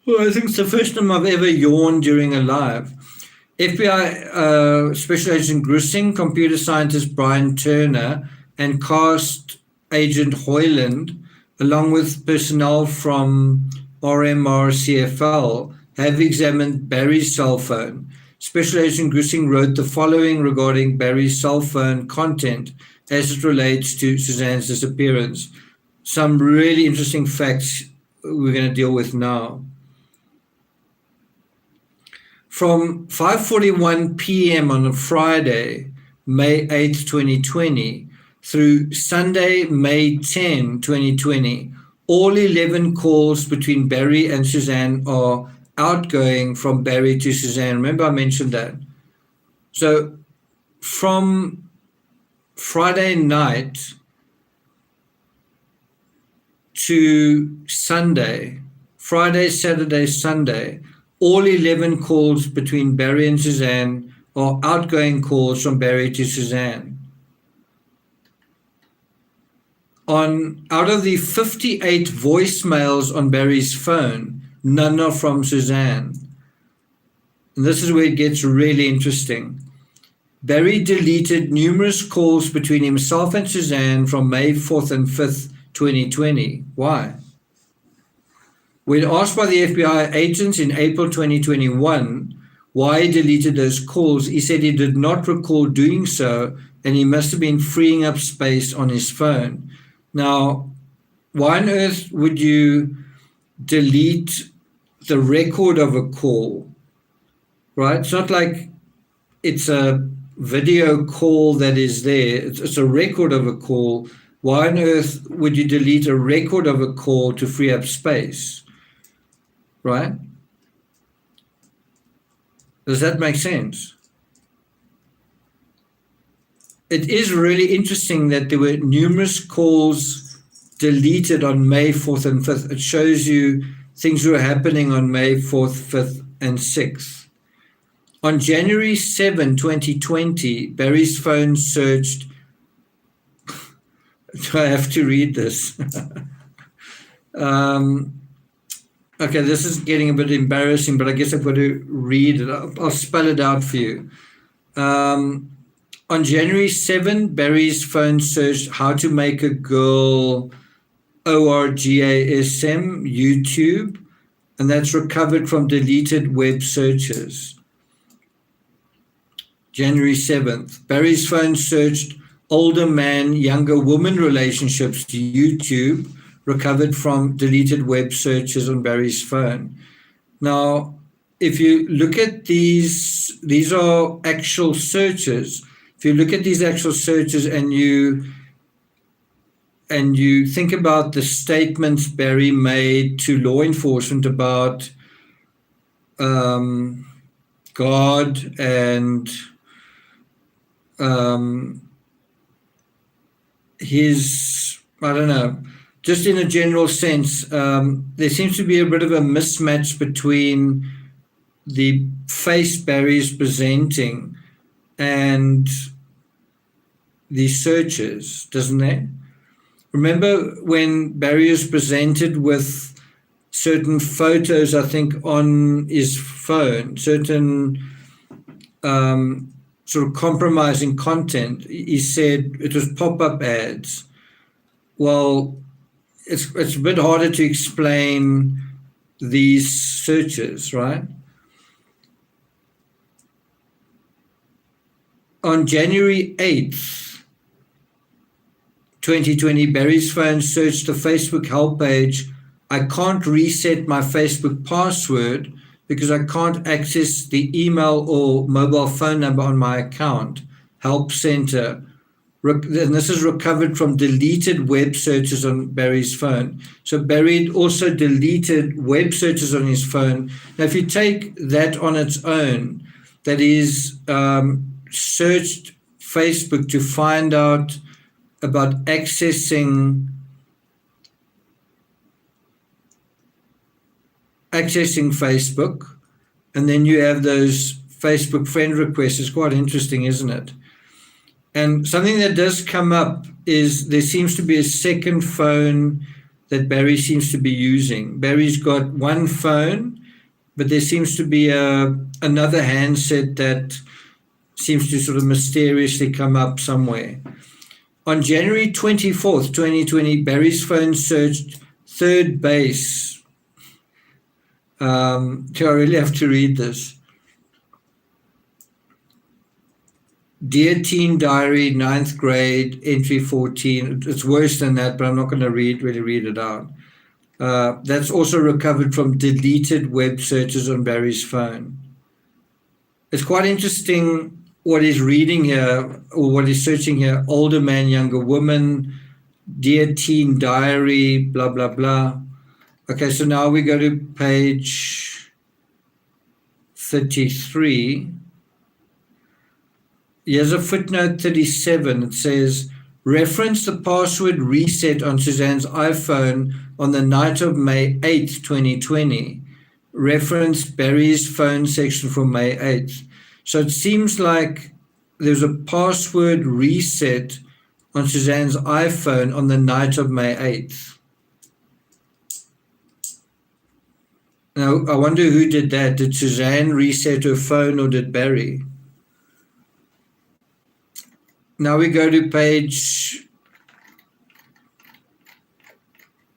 Well, I think it's the first time I've ever yawned during a live. FBI Special Agent Grissing, computer scientist Brian Turner, and CAST Agent Hoyland, along with personnel from RMR CFL, have examined Barry's cell phone. Special Agent Grissing wrote the following regarding Barry's cell phone content as it relates to Suzanne's disappearance. Some really interesting facts we're going to deal with now. From 5:41 p.m. on a Friday, May 8th, 2020, through Sunday, May 10, 2020, all 11 calls between Barry and Suzanne are outgoing from Barry to Suzanne. Remember I mentioned that. So from Friday night to Sunday, Friday, Saturday, Sunday, all 11 calls between Barry and Suzanne are outgoing calls from Barry to Suzanne. Out of the 58 voicemails on Barry's phone, none are from Suzanne. And this is where it gets really interesting. Barry deleted numerous calls between himself and Suzanne from May 4th and 5th, 2020. Why? When asked by the FBI agents in April 2021 why he deleted those calls, he said he did not recall doing so, and he must have been freeing up space on his phone. Now, why on earth would you delete the record of a call, right? It's not like it's a video call that is there. It's a record of a call. Why on earth would you delete a record of a call to free up space? Right? Does that make sense? It is really interesting that there were numerous calls deleted on May 4th and 5th. It shows you things were happening on May 4th, 5th, and 6th. On January 7, 2020, Barry's phone searched. Do I have to read this? Okay, this is getting a bit embarrassing, but I guess I've got to read it. I'll spell it out for you. On January 7, Barry's phone searched how to make a girl ORGASM YouTube, and that's recovered from deleted web searches. January 7th, Barry's phone searched older man, younger woman relationships to YouTube, recovered from deleted web searches on Barry's phone. Now, if you look at these are actual searches. If you look at these actual searches and you think about the statements Barry made to law enforcement about God and his, I don't know, just in a general sense, there seems to be a bit of a mismatch between the face Barry's presenting and the searches, doesn't there? Remember when Barry is presented with certain photos, I think, on his phone, certain sort of compromising content, he said it was pop-up ads. Well, it's a bit harder to explain these searches, right? On January 8th, 2020, Barry's phone searched the Facebook help page. I can't reset my Facebook password because I can't access the email or mobile phone number on my account. Help center. And this is recovered from deleted web searches on Barry's phone. So Barry also deleted web searches on his phone. Now, if you take that on its own, that is searched Facebook to find out about accessing Facebook, and then you have those Facebook friend requests. It's quite interesting, isn't it? And something that does come up is there seems to be a second phone that Barry seems to be using. Barry's got one phone, but there seems to be another handset that seems to sort of mysteriously come up somewhere. On January 24th, 2020, Barry's phone searched third base. I really have to read this. Dear Teen Diary, 9th grade, entry 14. It's worse than that, but I'm not going to really read it out. That's also recovered from deleted web searches on Barry's phone. It's quite interesting what he's reading here, or what he's searching here. Older man, younger woman, Dear Teen Diary, blah, blah, blah. Okay, so now we go to page 33. Here's a footnote 37. It says, reference the password reset on Suzanne's iPhone on the night of May 8th, 2020. Reference Barry's phone section for May 8th. So it seems like there's a password reset on Suzanne's iPhone on the night of May 8th. Now, I wonder who did that. Did Suzanne reset her phone or did Barry? Now we go to page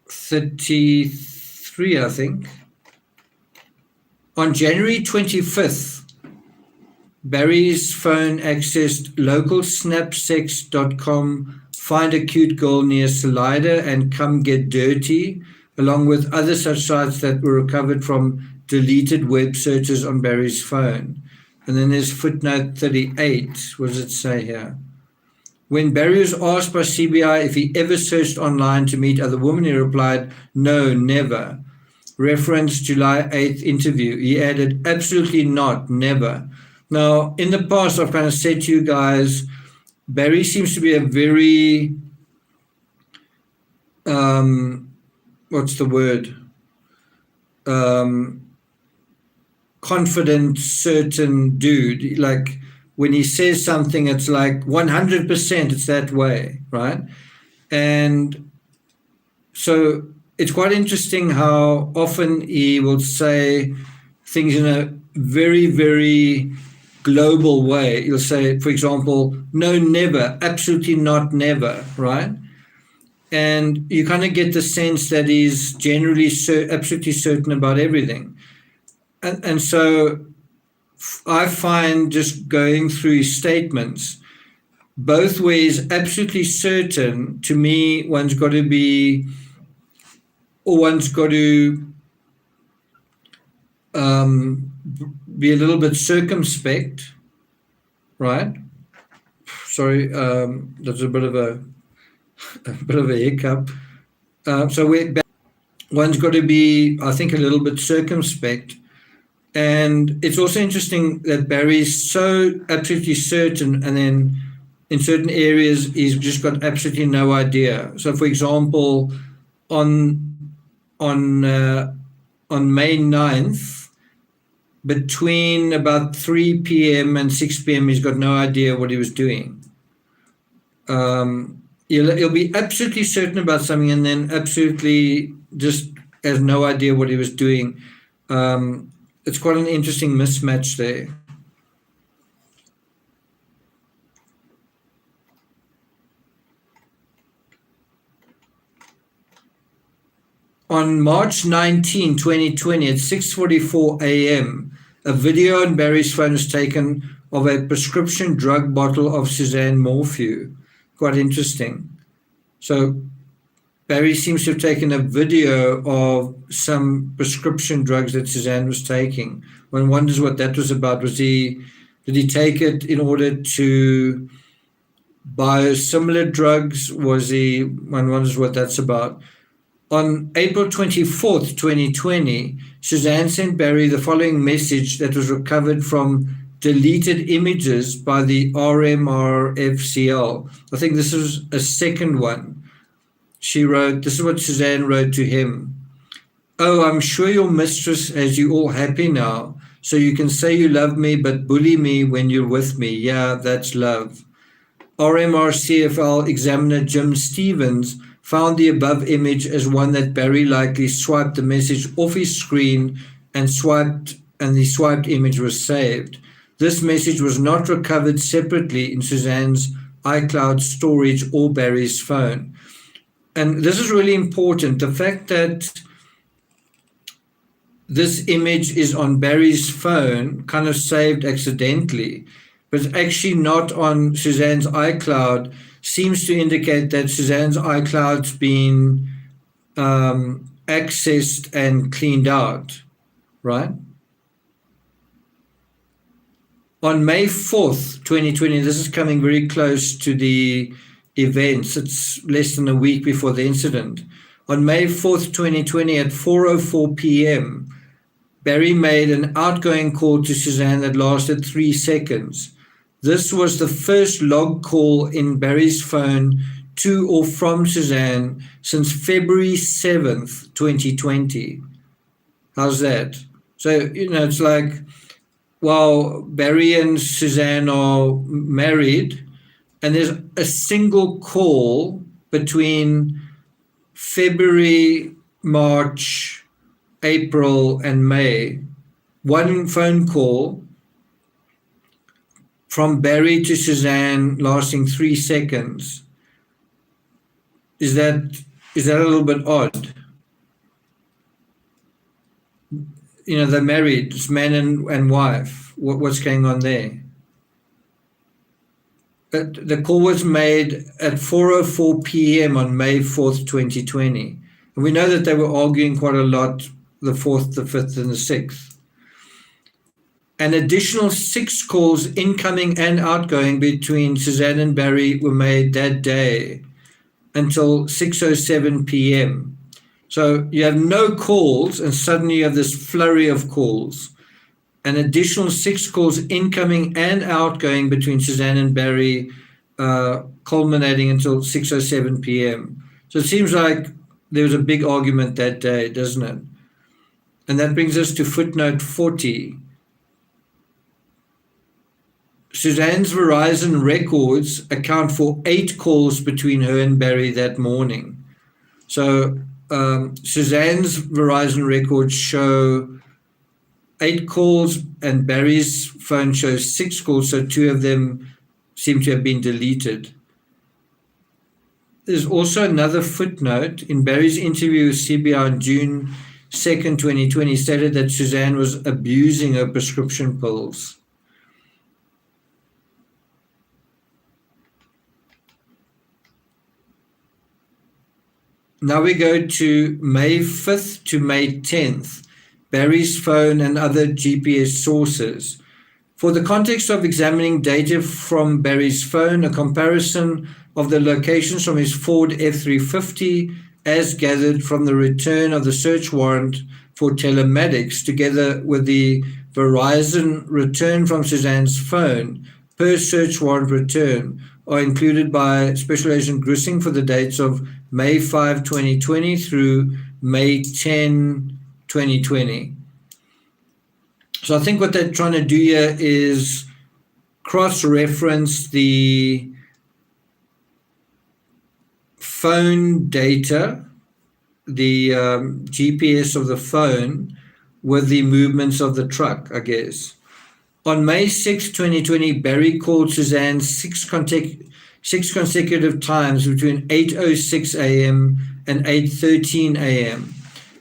33, I think. On January 25th, Barry's phone accessed localsnapsex.com, find a cute girl near Salida, and come get dirty, along with other such sites that were recovered from deleted web searches on Barry's phone. And then there's footnote 38. What does it say here? When Barry was asked by CBI if he ever searched online to meet other women, he replied, no, never. Reference July 8th interview. He added, absolutely not, never. Now, in the past, I've kind of said to you guys, Barry seems to be a very, what's the word? Confident, certain dude. Like when he says something, it's like 100% it's that way, right? And so it's quite interesting how often he will say things in a very, very global way. He'll say, for example, no, never, absolutely not, never, right? And you kind of get the sense that he's generally absolutely certain about everything. And so I find just going through his statements, both ways absolutely certain, to me, one's got to be be a little bit circumspect, right? Sorry, that's a bit of a hiccup. So one's got to be, I think, a little bit circumspect. And it's also interesting that Barry's so absolutely certain, and then in certain areas he's just got absolutely no idea. So, for example, on on uh, on May 9th, between about 3 p.m. and 6 p.m., he's got no idea what he was doing. He'll be absolutely certain about something and then absolutely just has no idea what he was doing. It's quite an interesting mismatch there. On March 19, 2020, at 6:44 a.m., a video on Barry's phone was taken of a prescription drug bottle of Suzanne Morphew. Quite interesting. So Barry seems to have taken a video of some prescription drugs that Suzanne was taking. One wonders what that was about. Did he take it in order to buy similar drugs? One wonders what that's about. On April 24th, 2020, Suzanne sent Barry the following message that was recovered from deleted images by the RMRFCL. I think this was a second one. She wrote, this is what Suzanne wrote to him. "Oh, I'm sure your mistress has you all happy now, so you can say you love me but bully me when you're with me. Yeah, that's love." RMRCFL examiner Jim Stevens found the above image as one that Barry likely swiped the message off his screen and the swiped image was saved. This message was not recovered separately in Suzanne's iCloud storage or Barry's phone. And this is really important. The fact that this image is on Barry's phone, kind of saved accidentally, but it's actually not on Suzanne's iCloud, seems to indicate that Suzanne's iCloud's been accessed and cleaned out, right? On May 4th, 2020, this is coming very close to the events. It's less than a week before the incident. On May 4th, 2020, at 4:04 p.m., Barry made an outgoing call to Suzanne that lasted 3 seconds. This was the first log call in Barry's phone to or from Suzanne since February 7th, 2020. How's that? So, it's like, well, Barry and Suzanne are married, and there's a single call between February, March, April, and May. One phone call from Barry to Suzanne lasting 3 seconds. Is that a little bit odd? They're married, it's man and wife. What's going on there? The call was made at 4:04 p.m. on May 4th, 2020. And we know that they were arguing quite a lot the 4th, the 5th, and the 6th. An additional 6 calls incoming and outgoing between Suzanne and Barry were made that day until 6:07 p.m. So you have no calls, and suddenly you have this flurry of calls. An additional 6 calls incoming and outgoing between Suzanne and Barry, culminating until 6:07 p.m. So it seems like there was a big argument that day, doesn't it? And that brings us to footnote 40. Suzanne's Verizon records account for 8 calls between her and Barry that morning. So Suzanne's Verizon records show 8 calls, and Barry's phone shows 6 calls, so 2 of them seem to have been deleted. There's also another footnote. In Barry's interview with CBI on June 2nd, 2020, stated that Suzanne was abusing her prescription pills. Now we go to May 5th to May 10th. Barry's phone, and other GPS sources. For the context of examining data from Barry's phone, a comparison of the locations from his Ford F350 as gathered from the return of the search warrant for telematics, together with the Verizon return from Suzanne's phone per search warrant return, are included by Special Agent Grissing for the dates of May 5, 2020 through May 10, 2020. So I think what they're trying to do here is cross-reference the phone data, the GPS of the phone, with the movements of the truck, I guess. On May 6, 2020, Barry called Suzanne six consecutive times between 8:06 a.m. and 8:13 a.m.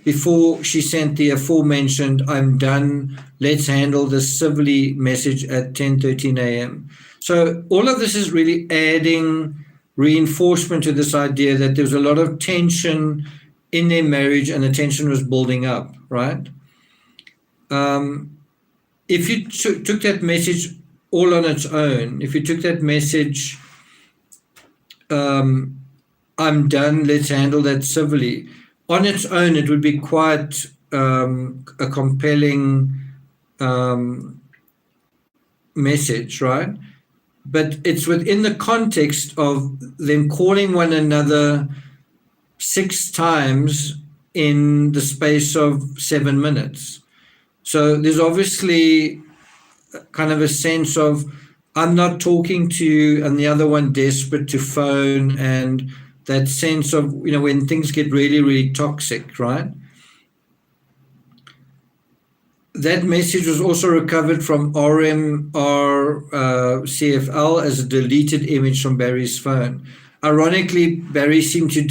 before she sent the aforementioned "I'm done, let's handle this civilly" message at 10:13 a.m. So all of this is really adding reinforcement to this idea that there was a lot of tension in their marriage and the tension was building up, right? If you took that message all on its own, if you took that message, "I'm done, let's handle that civilly," on its own, it would be quite a compelling message, right? But it's within the context of them calling one another 6 times in the space of 7 minutes. So there's obviously kind of a sense of, I'm not talking to you, and the other one desperate to phone, and that sense of, when things get really, really toxic, right? That message was also recovered from RMR-CFL as a deleted image from Barry's phone. Ironically, Barry seemed to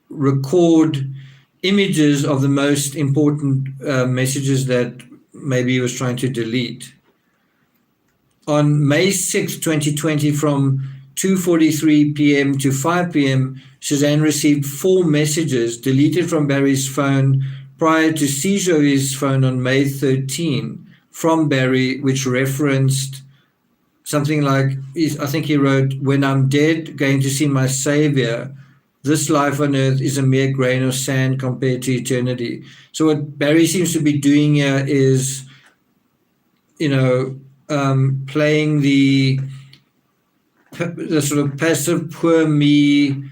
record images of the most important messages that maybe he was trying to delete. On May 6, 2020, from 2:43 p.m. to 5 p.m., Suzanne received 4 messages deleted from Barry's phone prior to seizure of his phone on May 13 from Barry, which referenced something like, I think he wrote, "When I'm dead, going to see my savior, this life on earth is a mere grain of sand compared to eternity." So what Barry seems to be doing here is, playing the sort of passive, poor me,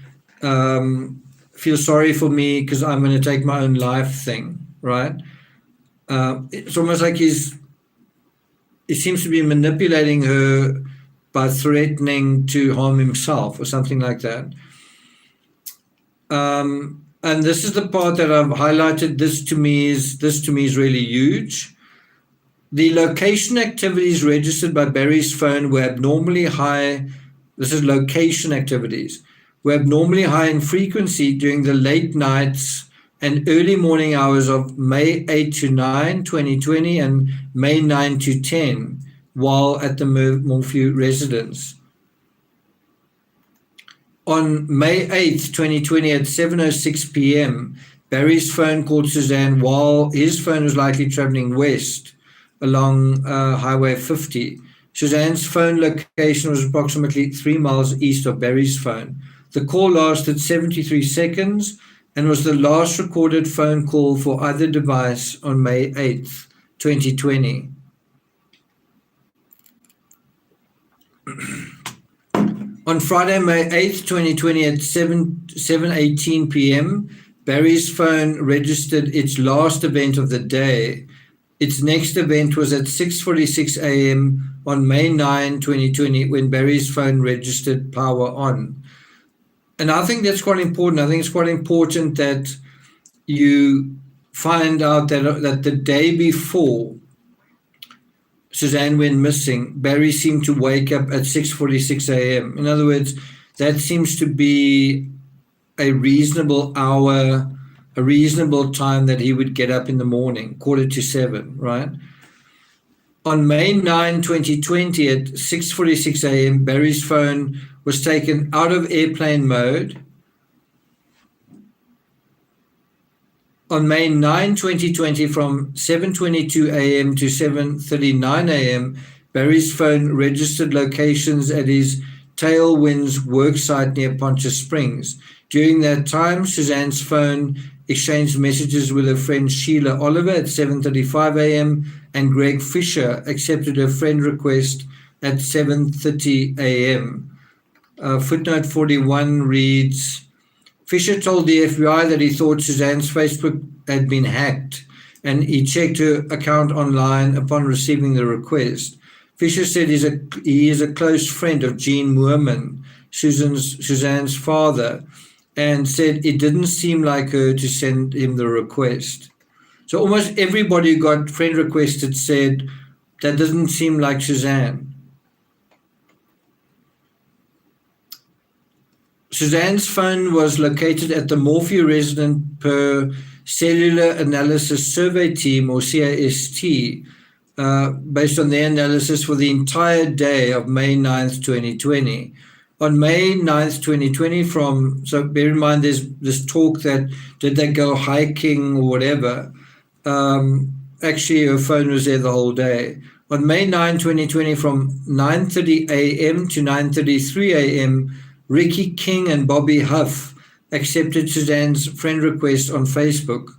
feel sorry for me because I'm going to take my own life thing, right? It's almost like he seems to be manipulating her by threatening to harm himself or something like that. And this is the part that I've highlighted. This to me is really huge. The location activities registered by Barry's phone were abnormally high. This is location activities were abnormally high in frequency during the late nights and early morning hours of May 8 to 9, 2020, and May 9 to 10, while at the Morphew residence. On May 8th, 2020, at 7:06 p.m., Barry's phone called Suzanne while his phone was likely traveling west along Highway 50. Suzanne's phone location was approximately 3 miles east of Barry's phone. The call lasted 73 seconds and was the last recorded phone call for either device on May 8th, 2020. On Friday, May 8th, 2020, at 7:18 p.m., Barry's phone registered its last event of the day. Its next event was at 6:46 a.m. on May 9, 2020, when Barry's phone registered power on. And I think that's quite important. I think it's quite important that you find out that the day before Suzanne went missing, Barry seemed to wake up at 6:46 a.m. In other words, that seems to be a reasonable hour, a reasonable time that he would get up in the morning, 6:45, right? On May 9, 2020, at 6:46 a.m., Barry's phone was taken out of airplane mode On May 9, 2020, from 7:22 a.m. to 7:39 a.m., Barry's phone registered locations at his Tailwinds worksite near Poncha Springs. During that time, Suzanne's phone exchanged messages with her friend Sheila Oliver at 7:35 a.m. and Greg Fisher accepted her friend request at 7:30 a.m. Footnote 41 reads, Fisher told the FBI that he thought Suzanne's Facebook had been hacked and he checked her account online upon receiving the request. Fisher said he is a close friend of Gene Moorman, Suzanne's father, and said it didn't seem like her to send him the request. So almost everybody who got friend requested said that doesn't seem like Suzanne. Suzanne's phone was located at the Morphew resident per Cellular Analysis Survey Team, or CAST, based on their analysis for the entire day of May 9th, 2020. On May 9th, 2020, so bear in mind there's this talk that did they go hiking or whatever. Actually, her phone was there the whole day. On May 9, 2020, from 9:30 a.m. to 9:33 a.m., Ricky King and Bobby Huff accepted Suzanne's friend request on Facebook.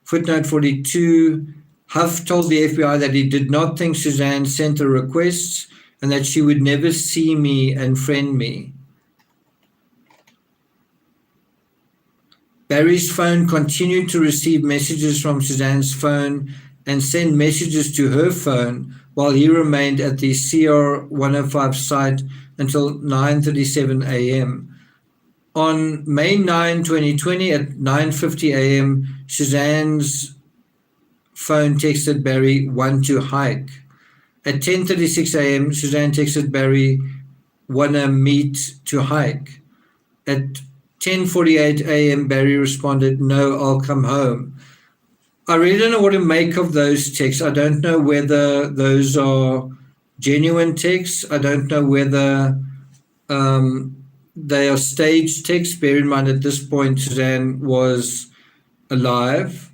Footnote 42, Huff told the FBI that he did not think Suzanne sent the requests and that she would never see me and friend me. Barry's phone continued to receive messages from Suzanne's phone and send messages to her phone while he remained at the CR 105 site until 9:37 a.m. On May 9, 2020 at 9:50 a.m., Suzanne's phone texted Barry, want to hike. At 10:36 a.m., Suzanne texted Barry, wanna meet to hike. At 10:48 a.m., Barry responded, no, I'll come home. I really don't know what to make of those texts. I don't know whether those are genuine texts. I don't know whether they are staged texts. Bear in mind at this point, Suzanne was alive.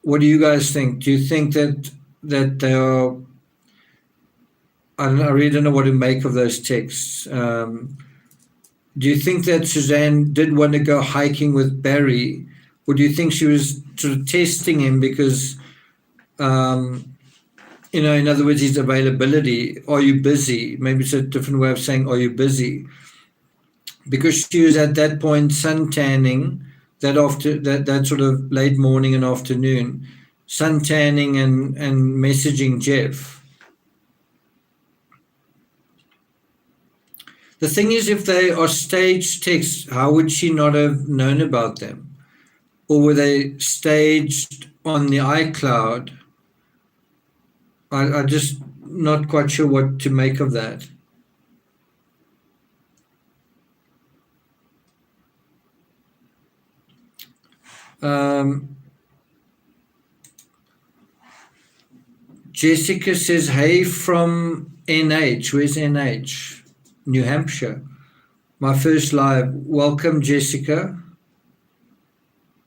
What do you guys think? Do you think that they are? I really don't know what to make of those texts. Do you think that Suzanne did want to go hiking with Barry, or do you think she was sort of testing him because, in other words, his availability? Are you busy? Maybe it's a different way of saying, are you busy? Because she was at that point sun tanning that sort of late morning and afternoon, sun tanning and messaging Jeff. The thing is, if they are staged texts, how would she not have known about them? Or were they staged on the iCloud? I'm just not quite sure what to make of that. Jessica says, hey from NH. Where's NH? New Hampshire. My first live. Welcome, Jessica.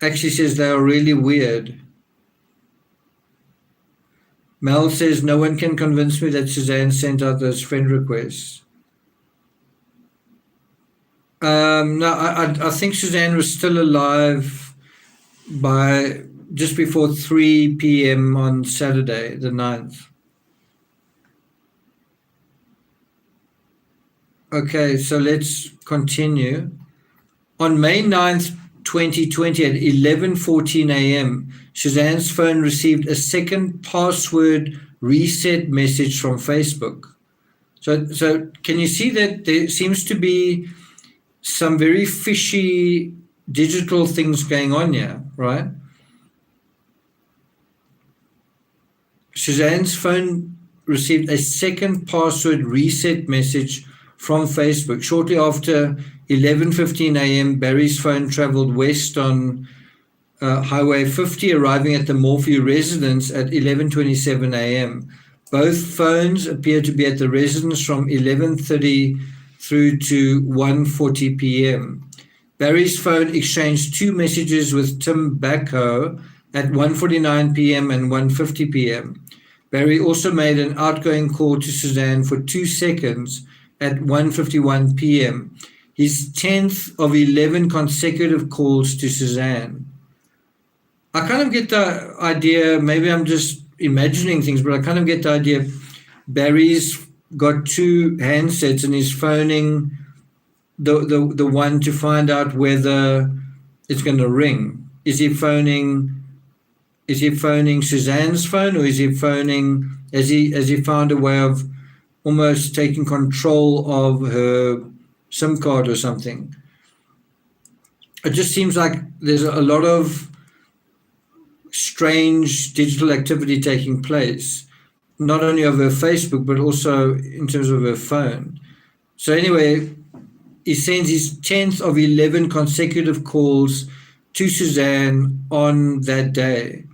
Actually says they are really weird. Mel says, no one can convince me that Suzanne sent out those friend requests. No, I think Suzanne was still alive by just before 3 p.m. on Saturday, the 9th. Okay, so let's continue. On May 9th, 2020 at 11:14 a.m., Suzanne's phone received a second password reset message from Facebook. So can you see that there seems to be some very fishy digital things going on here, right? Suzanne's phone received a second password reset message from Facebook. Shortly after 11:15 a.m., Barry's phone traveled west on Highway 50, arriving at the Morphew residence at 11:27 a.m. Both phones appear to be at the residence from 11:30 through to 1:40 p.m. Barry's phone exchanged 2 messages with Tim Backo at 1:49 p.m. and 1:50 p.m. Barry also made an outgoing call to Suzanne for 2 seconds at 1:51 p.m. His 10th of 11 consecutive calls to Suzanne. I kind of get the idea, maybe I'm just imagining things, but I kind of get the idea Barry's got 2 handsets and he's phoning the one to find out whether it's going to ring. Is he phoning Suzanne's phone, or is he phoning, has he found a way of almost taking control of her SIM card or something? It just seems like there's a lot of strange digital activity taking place, not only over Facebook, but also in terms of her phone. So anyway, he sends his 10th of 11 consecutive calls to Suzanne on that day.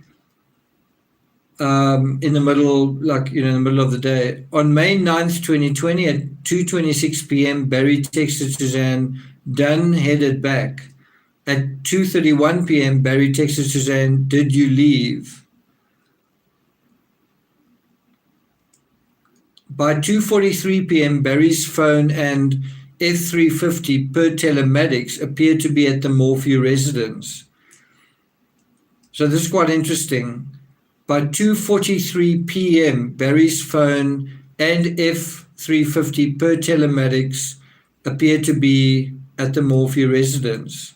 In the middle, in the middle of the day. On May 9th, 2020, at 2:26 p.m., Barry texted Suzanne, "Done, headed back." At 2:31 p.m., Barry texted Suzanne, "Did you leave?" By 2:43 p.m., Barry's phone and F350 per telematics appeared to be at the Morphew residence. So this is quite interesting. By 2:43 p.m., Barry's phone and F350 per telematics appeared to be at the Morphew residence.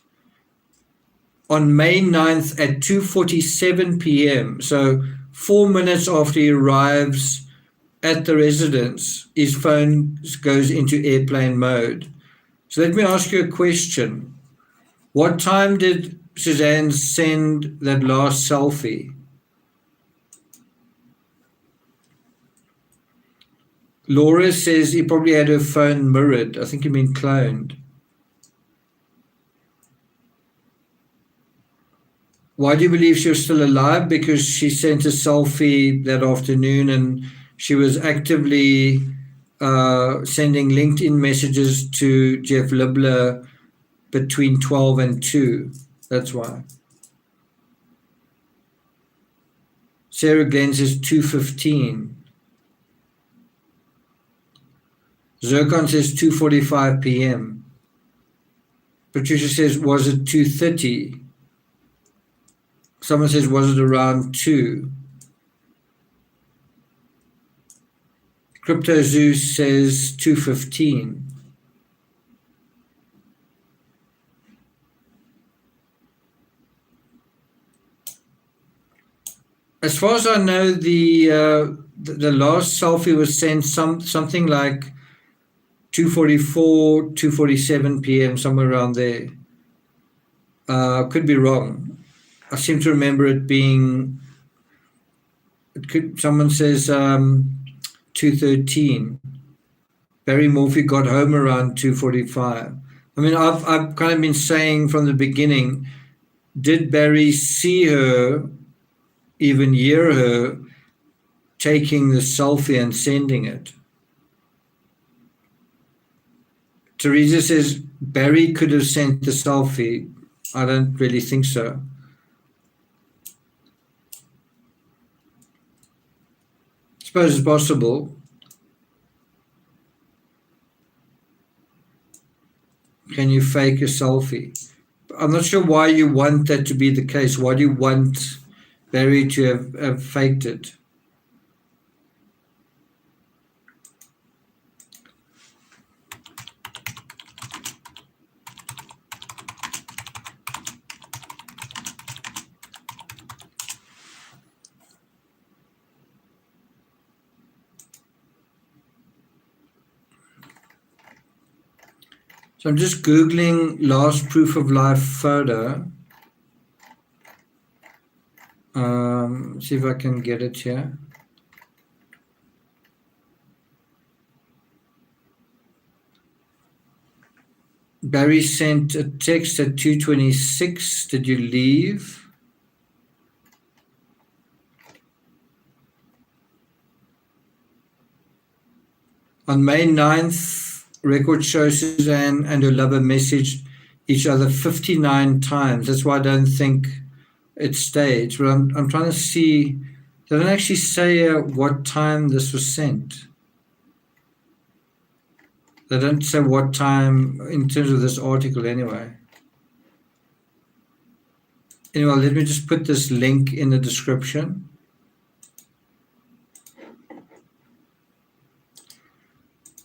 On May 9th at 2:47 p.m., so 4 minutes after he arrives at the residence, his phone goes into airplane mode. So let me ask you a question. What time did Suzanne send that last selfie? Laura says he probably had her phone mirrored. I think you mean cloned. Why do you believe she was still alive? Because she sent a selfie that afternoon and she was actively sending LinkedIn messages to Jeff Libler between 12 and 2. That's why. Sarah Glenn says 2:15. Zircon says 2:45 p.m. Patricia says, was it 2:30? Someone says, was it around 2? Crypto Zeus says 2:15. As far as I know, the last selfie was sent something like 2:44, 2:47 p.m., somewhere around there. Could be wrong. I seem to remember it being. Someone says 2:13. Barry Morphy got home around 2:45. I mean, I've kind of been saying from the beginning, did Barry see her, even hear her, taking the selfie and sending it? Teresa says Barry could have sent the selfie. I don't really think so. I suppose it's possible. Can you fake a selfie? I'm not sure why you want that to be the case. Why do you want Barry to have faked it? So I'm just Googling last proof of life photo. See if I can get it here. Barry sent a text at 2:26. Did you leave? On May 9th, record shows Suzanne and her lover messaged each other 59 times. That's why I don't think it's staged. But I'm trying to see. They don't actually say what time this was sent. They don't say what time in terms of this article anyway. Anyway, let me just put this link in the description.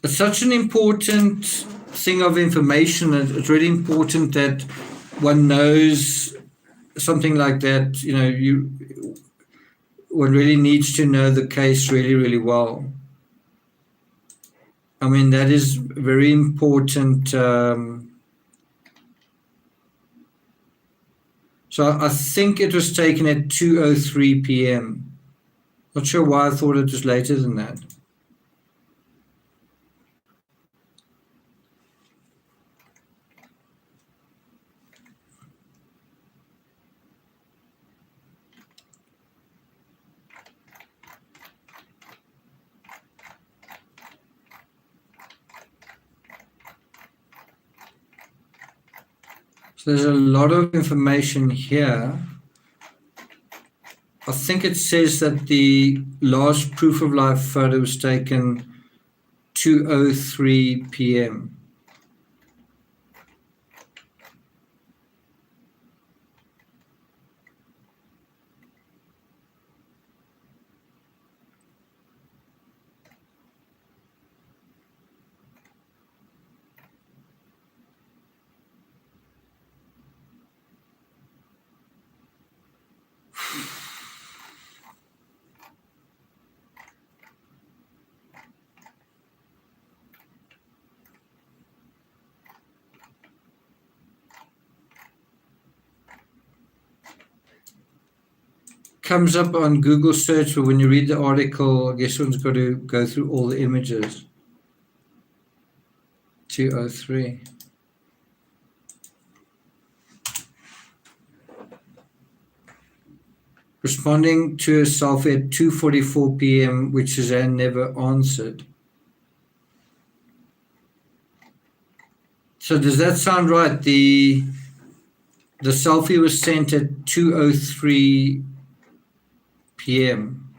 It's such an important thing of information. It's really important that one knows something like that. You know, one really needs to know the case really, really well. I mean, that is very important. So I think it was taken at 2:03 p.m. Not sure why I thought it was later than that. So there's a lot of information here. I think it says that the last proof of life photo was taken 2:03 p.m. Comes up on Google search, but when you read the article, I guess one's got to go through all the images. 2:03. Responding to a selfie at 2:44 p.m., which Suzanne never answered. So does that sound right? The selfie was sent at 2:03 p.m.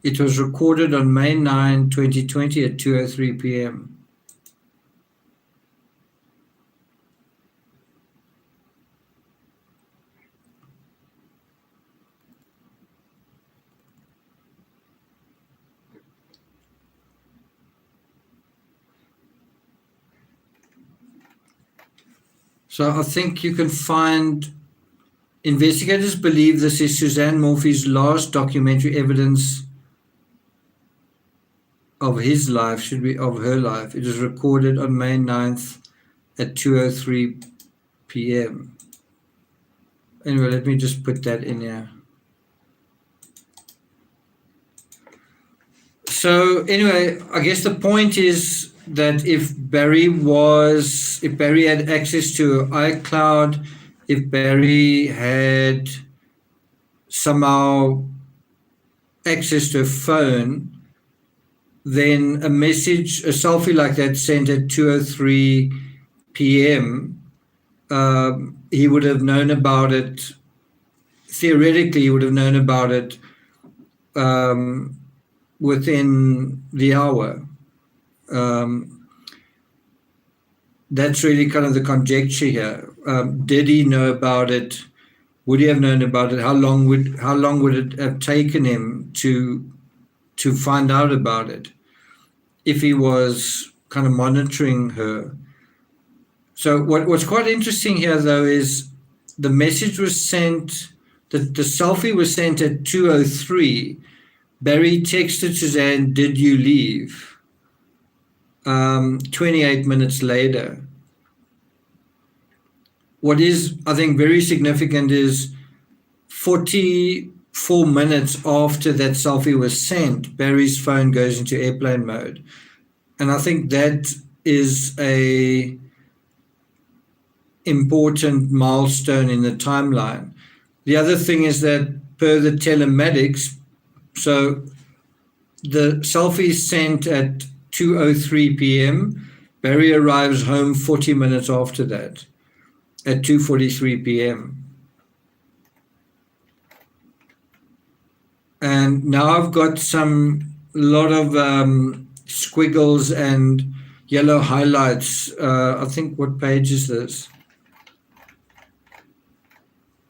It was recorded on May 9, 2020 at 2:03 p.m. So I think you can find, investigators believe this is Suzanne Morphy's last documentary evidence of his life, should be of her life. It was recorded on May 9th at 2:03 p.m. Anyway, let me just put that in here. So anyway, I guess the point is that if Barry had access to iCloud, if Barry had somehow access to a phone, then a selfie like that sent at 2:03 p.m., he would have known about it. Theoretically, he would have known about it within the hour. That's really kind of the conjecture here. Did he know about it? Would he have known about it? How long would it have taken him to find out about it if he was kind of monitoring her? So what's quite interesting here, though, is the message was sent, the selfie was sent at 2:03. Barry texted Suzanne, "Did you leave?" 28 minutes later. What is, I think, very significant is 44 minutes after that selfie was sent, Barry's phone goes into airplane mode. And I think that is a important milestone in the timeline. The other thing is that per the telematics, so the selfie is sent at 2:03 p.m. Barry arrives home 40 minutes after that at 2:43 p.m. And now I've got lot of squiggles and yellow highlights. I think, what page is this?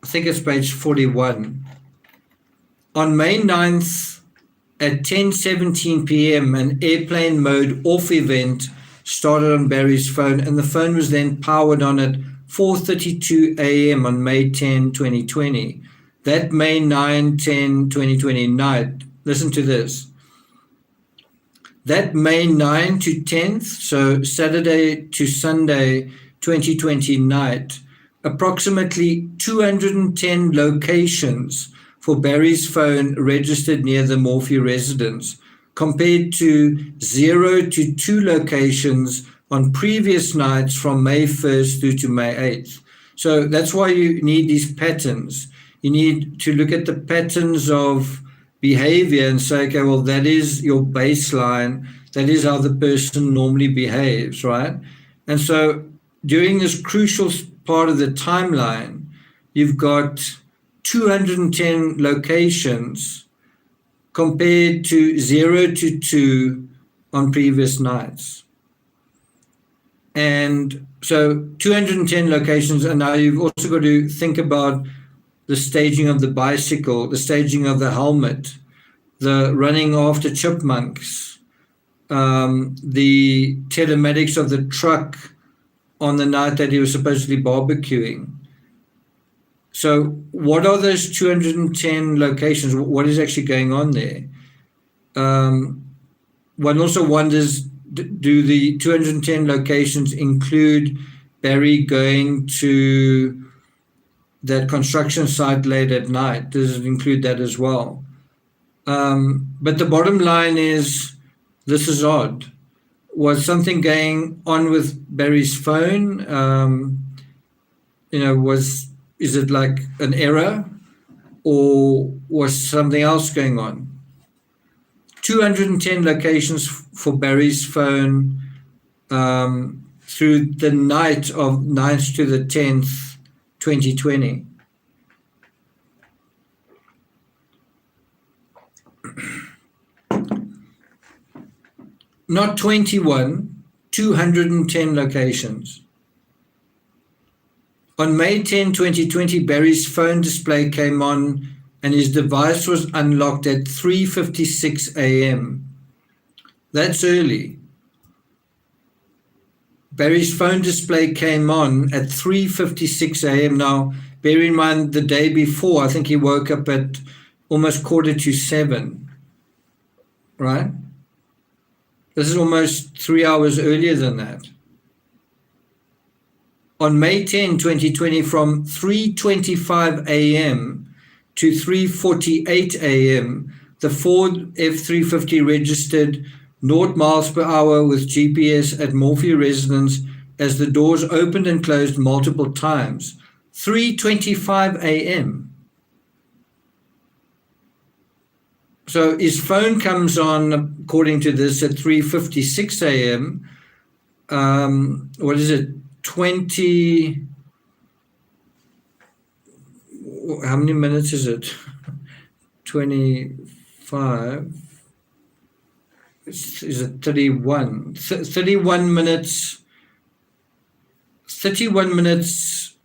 I think it's page 41. On May 9th at 10:17 p.m., an airplane mode off event started on Barry's phone, and the phone was then powered on at 4:32 a.m. on May 10, 2020. That May 9, 10, 2020 night, listen to this. That May 9 to 10th, so Saturday to Sunday 2020 night, approximately 210 locations for Barry's phone registered near the Morphe residence, compared to 0 to 2 locations on previous nights from May 1st through to May 8th. So that's why you need these patterns. You need to look at the patterns of behavior and say, okay, well, that is your baseline. That is how the person normally behaves, right? And so during this crucial part of the timeline, you've got 210 locations compared to 0 to 2 on previous nights. And so 210 locations, and now you've also got to think about the staging of the bicycle, the staging of the helmet, the running after chipmunks, the telematics of the truck on the night that he was supposedly barbecuing. So what are those 210 locations? What is actually going on there? One also wonders, do the 210 locations include Barry going to that construction site late at night? Does it include that as well? But the bottom line is, this is odd. Was something going on with Barry's phone? Is it like an error, or was something else going on? 210 locations for Barry's phone through the night of 9th to the 10th, 2020. Not 21, 210 locations. On May 10, 2020, Barry's phone display came on and his device was unlocked at 3:56 a.m. That's early. Barry's phone display came on at 3:56 a.m. Now, bear in mind, the day before, I think he woke up at almost 6:45, right? This is almost 3 hours earlier than that. On May 10, 2020, from 3:25 a.m. to 3:48 a.m., the Ford F350 registered 0 miles per hour with GPS at Morphe residence as the doors opened and closed multiple times. 3:25 a.m. So his phone comes on, according to this, at 3:56 a.m. What is it? 20. How many minutes is it? 25. Is it 31? 31 minutes. 31 minutes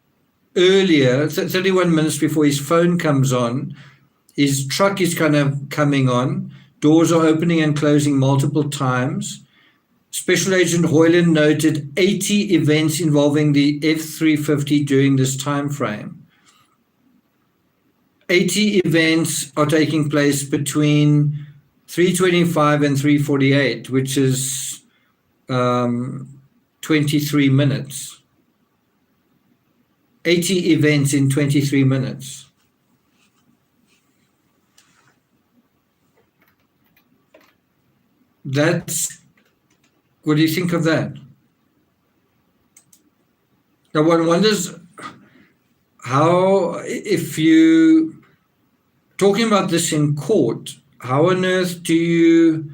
earlier, 31 minutes before his phone comes on, his truck is kind of coming on. Doors are opening and closing multiple times. Special Agent Hoyland noted 80 events involving the F350 during this time frame. 80 events are taking place between 3:25 and 3:48, which is 23 minutes. 80 events in 23 minutes. What do you think of that? Now one wonders how, if you talking about this in court, how on earth do you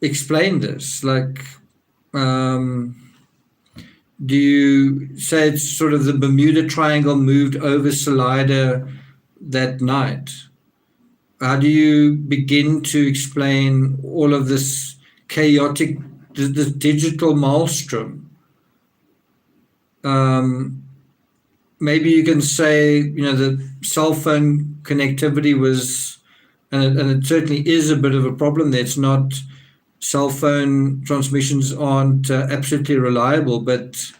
explain this? Like, um, do you say it's sort of the Bermuda Triangle moved over Salida that night? How do you begin to explain all of this chaotic, this digital maelstrom? Maybe you can say, the cell phone connectivity was, and it certainly is a bit of a problem there. It's not, cell phone transmissions aren't absolutely reliable, but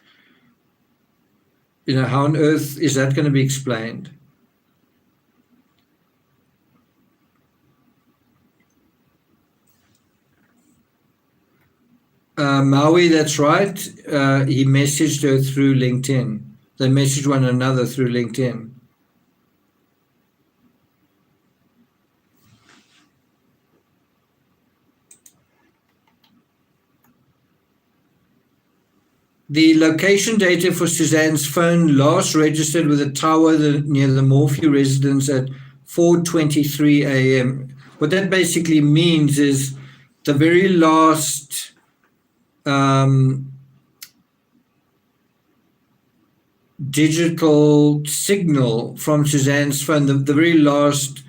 how on earth is that going to be explained? Maui, that's right. He messaged her through LinkedIn. They messaged one another through LinkedIn. The location data for Suzanne's phone last registered with a tower near the Morphew residence at 4:23 a.m. What that basically means is the very last digital signal from Suzanne's phone, the very last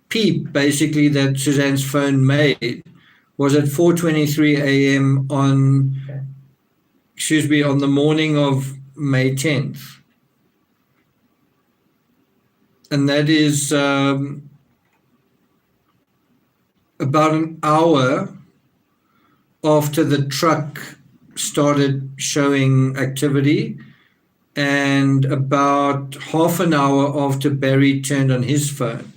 peep basically that Suzanne's phone made was at 4:23 a.m. on the morning of May 10th. And that is about an hour after the truck started showing activity, and about half an hour after Barry turned on his phone.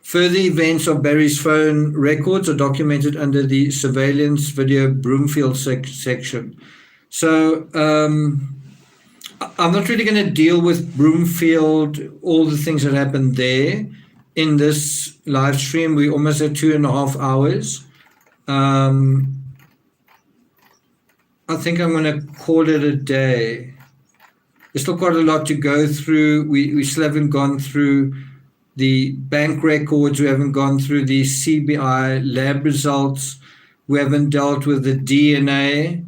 Further events of Barry's phone records are documented under the surveillance video Broomfield section. So I'm not really going to deal with Broomfield, all the things that happened there in this live stream. We almost at 2.5 hours. I think I'm going to call it a day. There's still quite a lot to go through. We still haven't gone through the bank records. We haven't gone through the CBI lab results. We haven't dealt with the DNA.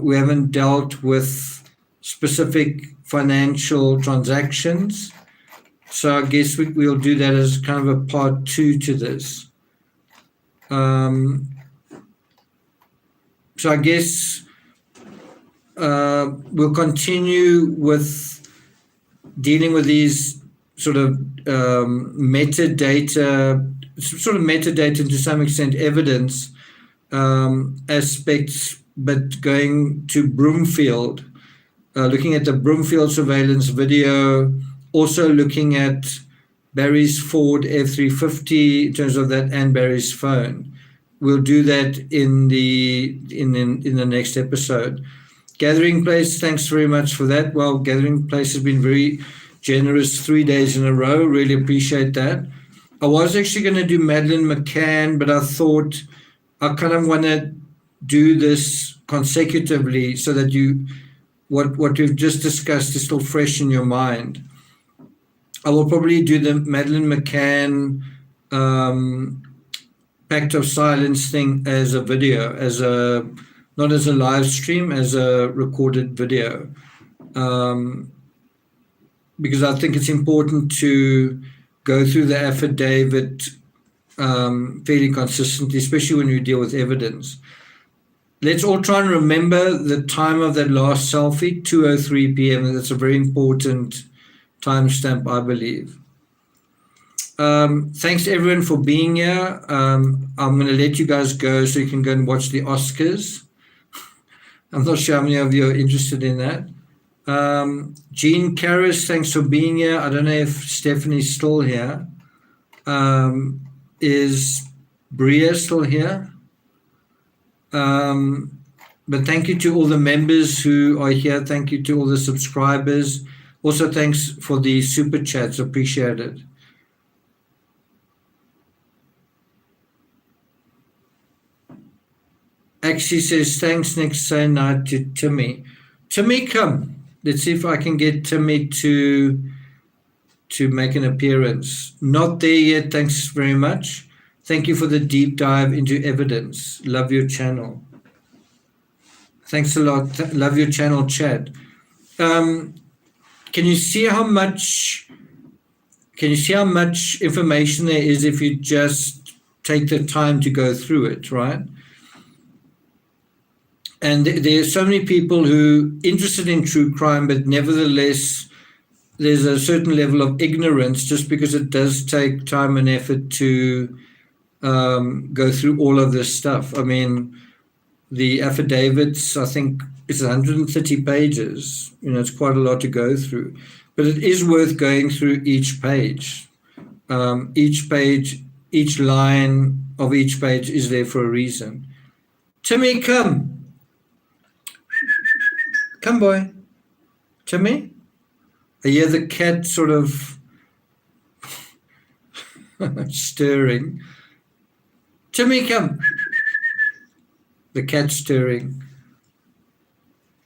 We haven't dealt with specific financial transactions. So I guess we'll do that as kind of a part 2 to this. So I guess we'll continue with dealing with these sort of metadata to some extent evidence aspects, but going to Broomfield, looking at the Broomfield surveillance video, also looking at Barry's Ford F350 in terms of that, and Barry's phone. We'll do that in the next episode. Gathering Place, thanks very much for that. Well, Gathering Place has been very generous 3 days in a row. Really appreciate that. I was actually going to do Madeleine McCann, but I thought I kind of want to do this consecutively so that what we've just discussed is still fresh in your mind. I will probably do the Madeleine McCann Pact of Silence thing as a video, not as a live stream, as a recorded video. Because I think it's important to go through the affidavit fairly consistently, especially when you deal with evidence. Let's all try and remember the time of that last selfie, 2:03 p.m. That's a very important timestamp, I believe. Thanks everyone for being here. I'm going to let you guys go so you can go and watch the Oscars. I'm not sure how many of you are interested in that. Jean Karras, thanks for being here. I don't know if Stephanie's still here. Is Bria still here? But thank you to all the members who are here. Thank you to all the subscribers. Also, thanks for the super chats. Appreciate it. Actually says, thanks, Nick, say night to Timmy. Timmy, come. Let's see if I can get Timmy to make an appearance. Not there yet, thanks very much. Thank you for the deep dive into evidence. Love your channel. Thanks a lot. Love your channel, Chad. Can you see how much information there is if you just take the time to go through it, right? And there are so many people who are interested in true crime, but nevertheless, there's a certain level of ignorance just because it does take time and effort to go through all of this stuff. I mean, the affidavits, I think it's 130 pages. It's quite a lot to go through, but it is worth going through each page. Each line of each page is there for a reason. Timmy, come. Come, boy. Timmy? I hear the cat sort of stirring. Timmy, come. The cat stirring.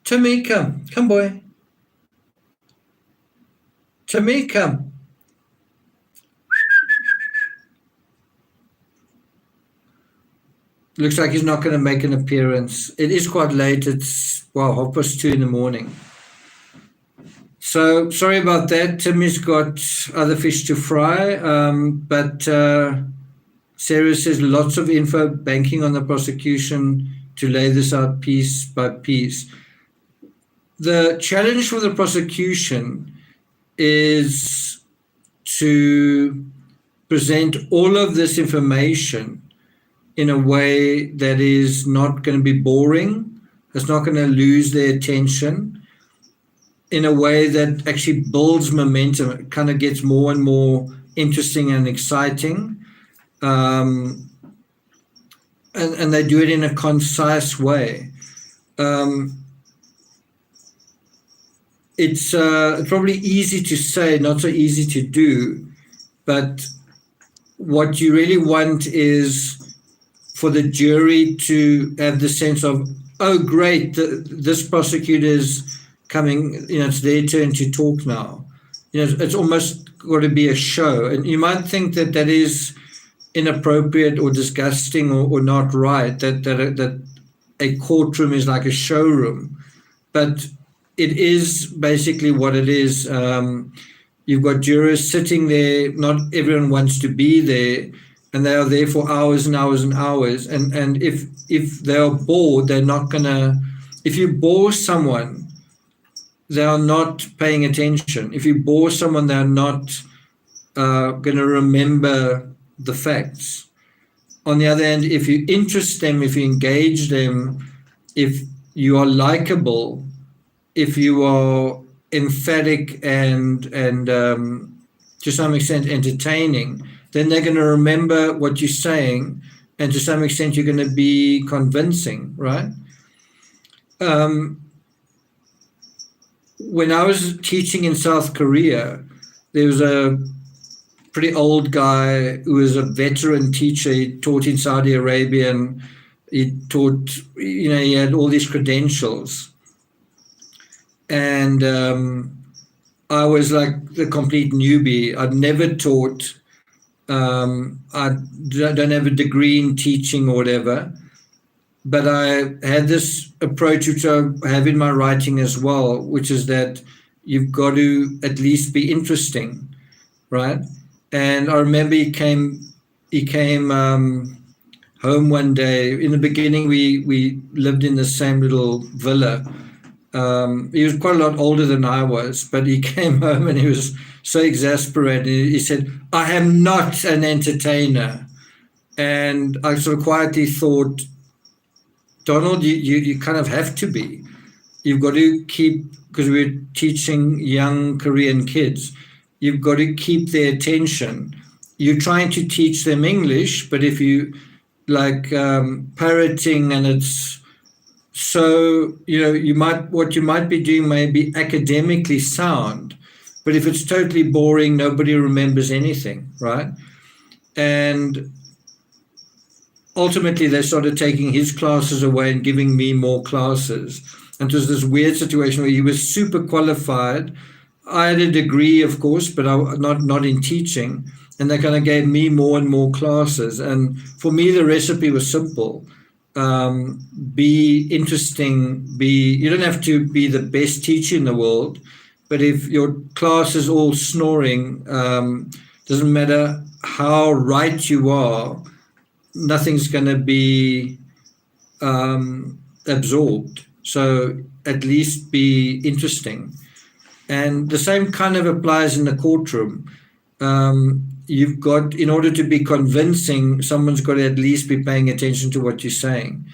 Timmy, come. Come, boy. Timmy, come. Looks like he's not going to make an appearance. It is quite late. It's, 2:30 in the morning. So sorry about that. Timmy's got other fish to fry. But Sarah says lots of info banking on the prosecution to lay this out piece by piece. The challenge for the prosecution is to present all of this information in a way that is not going to be boring, it's not going to lose their attention, in a way that actually builds momentum. It kind of gets more and more interesting and exciting. And they do it in a concise way. It's probably easy to say, not so easy to do, but what you really want is for the jury to have the sense of, oh, great, this prosecutor is coming, it's their turn to talk now. It's almost got to be a show. And you might think that that is inappropriate or disgusting or not right, that a courtroom is like a showroom. But it is basically what it is. You've got jurors sitting there. Not everyone wants to be there, and they are there for hours and hours and hours. And if they are bored, they're not gonna. If you bore someone, they are not paying attention. If you bore someone, they're not going to remember the facts. On the other hand, if you interest them, if you engage them, if you are likable, if you are emphatic and to some extent entertaining, then they're going to remember what you're saying, and to some extent you're going to be convincing, right? When I was teaching in South Korea, there was a pretty old guy who was a veteran teacher. He taught in Saudi Arabia, and he taught, he had all these credentials. And I was like the complete newbie. I'd never taught. I don't have a degree in teaching or whatever. But I had this approach, which I have in my writing as well, which is that you've got to at least be interesting, right? And I remember he came home one day. In the beginning, we lived in the same little villa. He was quite a lot older than I was, but he came home and he was so exasperated. He said, "I am not an entertainer." And I sort of quietly thought, Donald, you kind of have to be. You've got to keep, because we're teaching young Korean kids, you've got to keep their attention. You're trying to teach them English, but if you like parroting and it's so, what you might be doing may be academically sound, but if it's totally boring, nobody remembers anything, right? And ultimately they started taking his classes away and giving me more classes. And it was this weird situation where he was super qualified. I had a degree, of course, but not in teaching. And they kind of gave me more and more classes. And for me, the recipe was simple. Be interesting. You don't have to be the best teacher in the world, but if your class is all snoring, doesn't matter how right you are, nothing's going to be absorbed. So at least be interesting. And the same kind of applies in the courtroom. You've got, in order to be convincing, someone's got to at least be paying attention to what you're saying.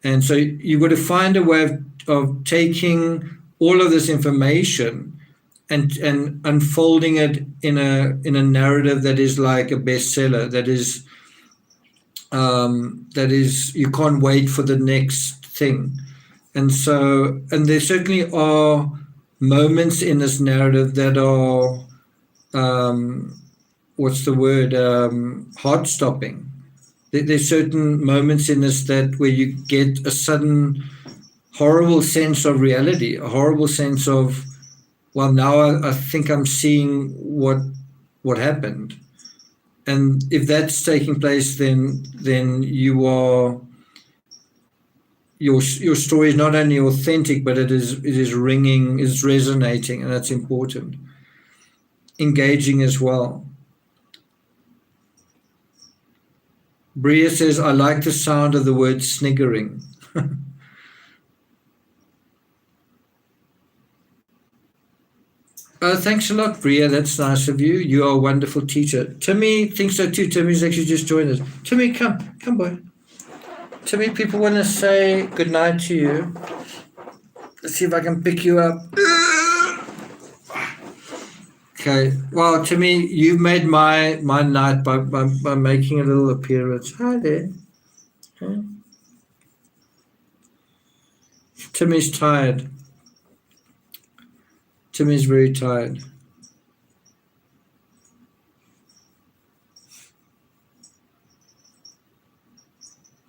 And so you've got to find a way of taking all of this information and unfolding it in a narrative that is like a bestseller, that is you can't wait for the next thing. And so, and there certainly are moments in this narrative that are what's the word, heart stopping. There's certain moments in this that where you get a sudden horrible sense of reality, a horrible sense of, well, now I think I'm seeing what happened. And if that's taking place, then you are, your story is not only authentic, but it is ringing, is resonating, and that's important. Engaging as well. Bria says, I like the sound of the word sniggering. Thanks a lot, Bria. That's nice of you. You are a wonderful teacher. Timmy thinks so too. Timmy's actually just joined us. Timmy, come boy. Timmy, people want to say goodnight to you. Let's see if I can pick you up. Okay. Well, Timmy, you've made my night by making a little appearance. Hi there. Okay. Timmy's tired. Timmy's very tired.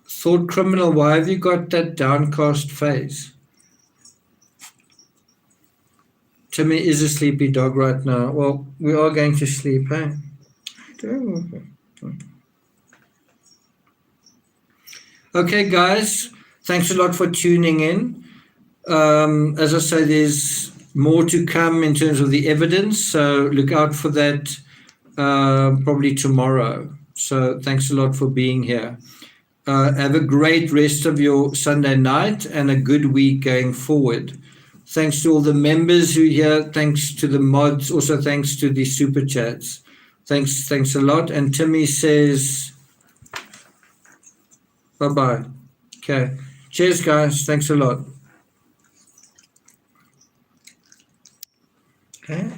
Thought criminal, why have you got that downcast face? Timmy is a sleepy dog right now. Well, we are going to sleep, hey? Okay, guys, thanks a lot for tuning in. As I say, there's more to come in terms of the evidence, so look out for that probably tomorrow. So thanks a lot for being here. Have a great rest of your Sunday night and a good week going forward. Thanks to all the members who are here. Thanks to the mods. Also, thanks to the super chats. Thanks a lot. And Timmy says, bye-bye. Okay. Cheers, guys. Thanks a lot. Okay.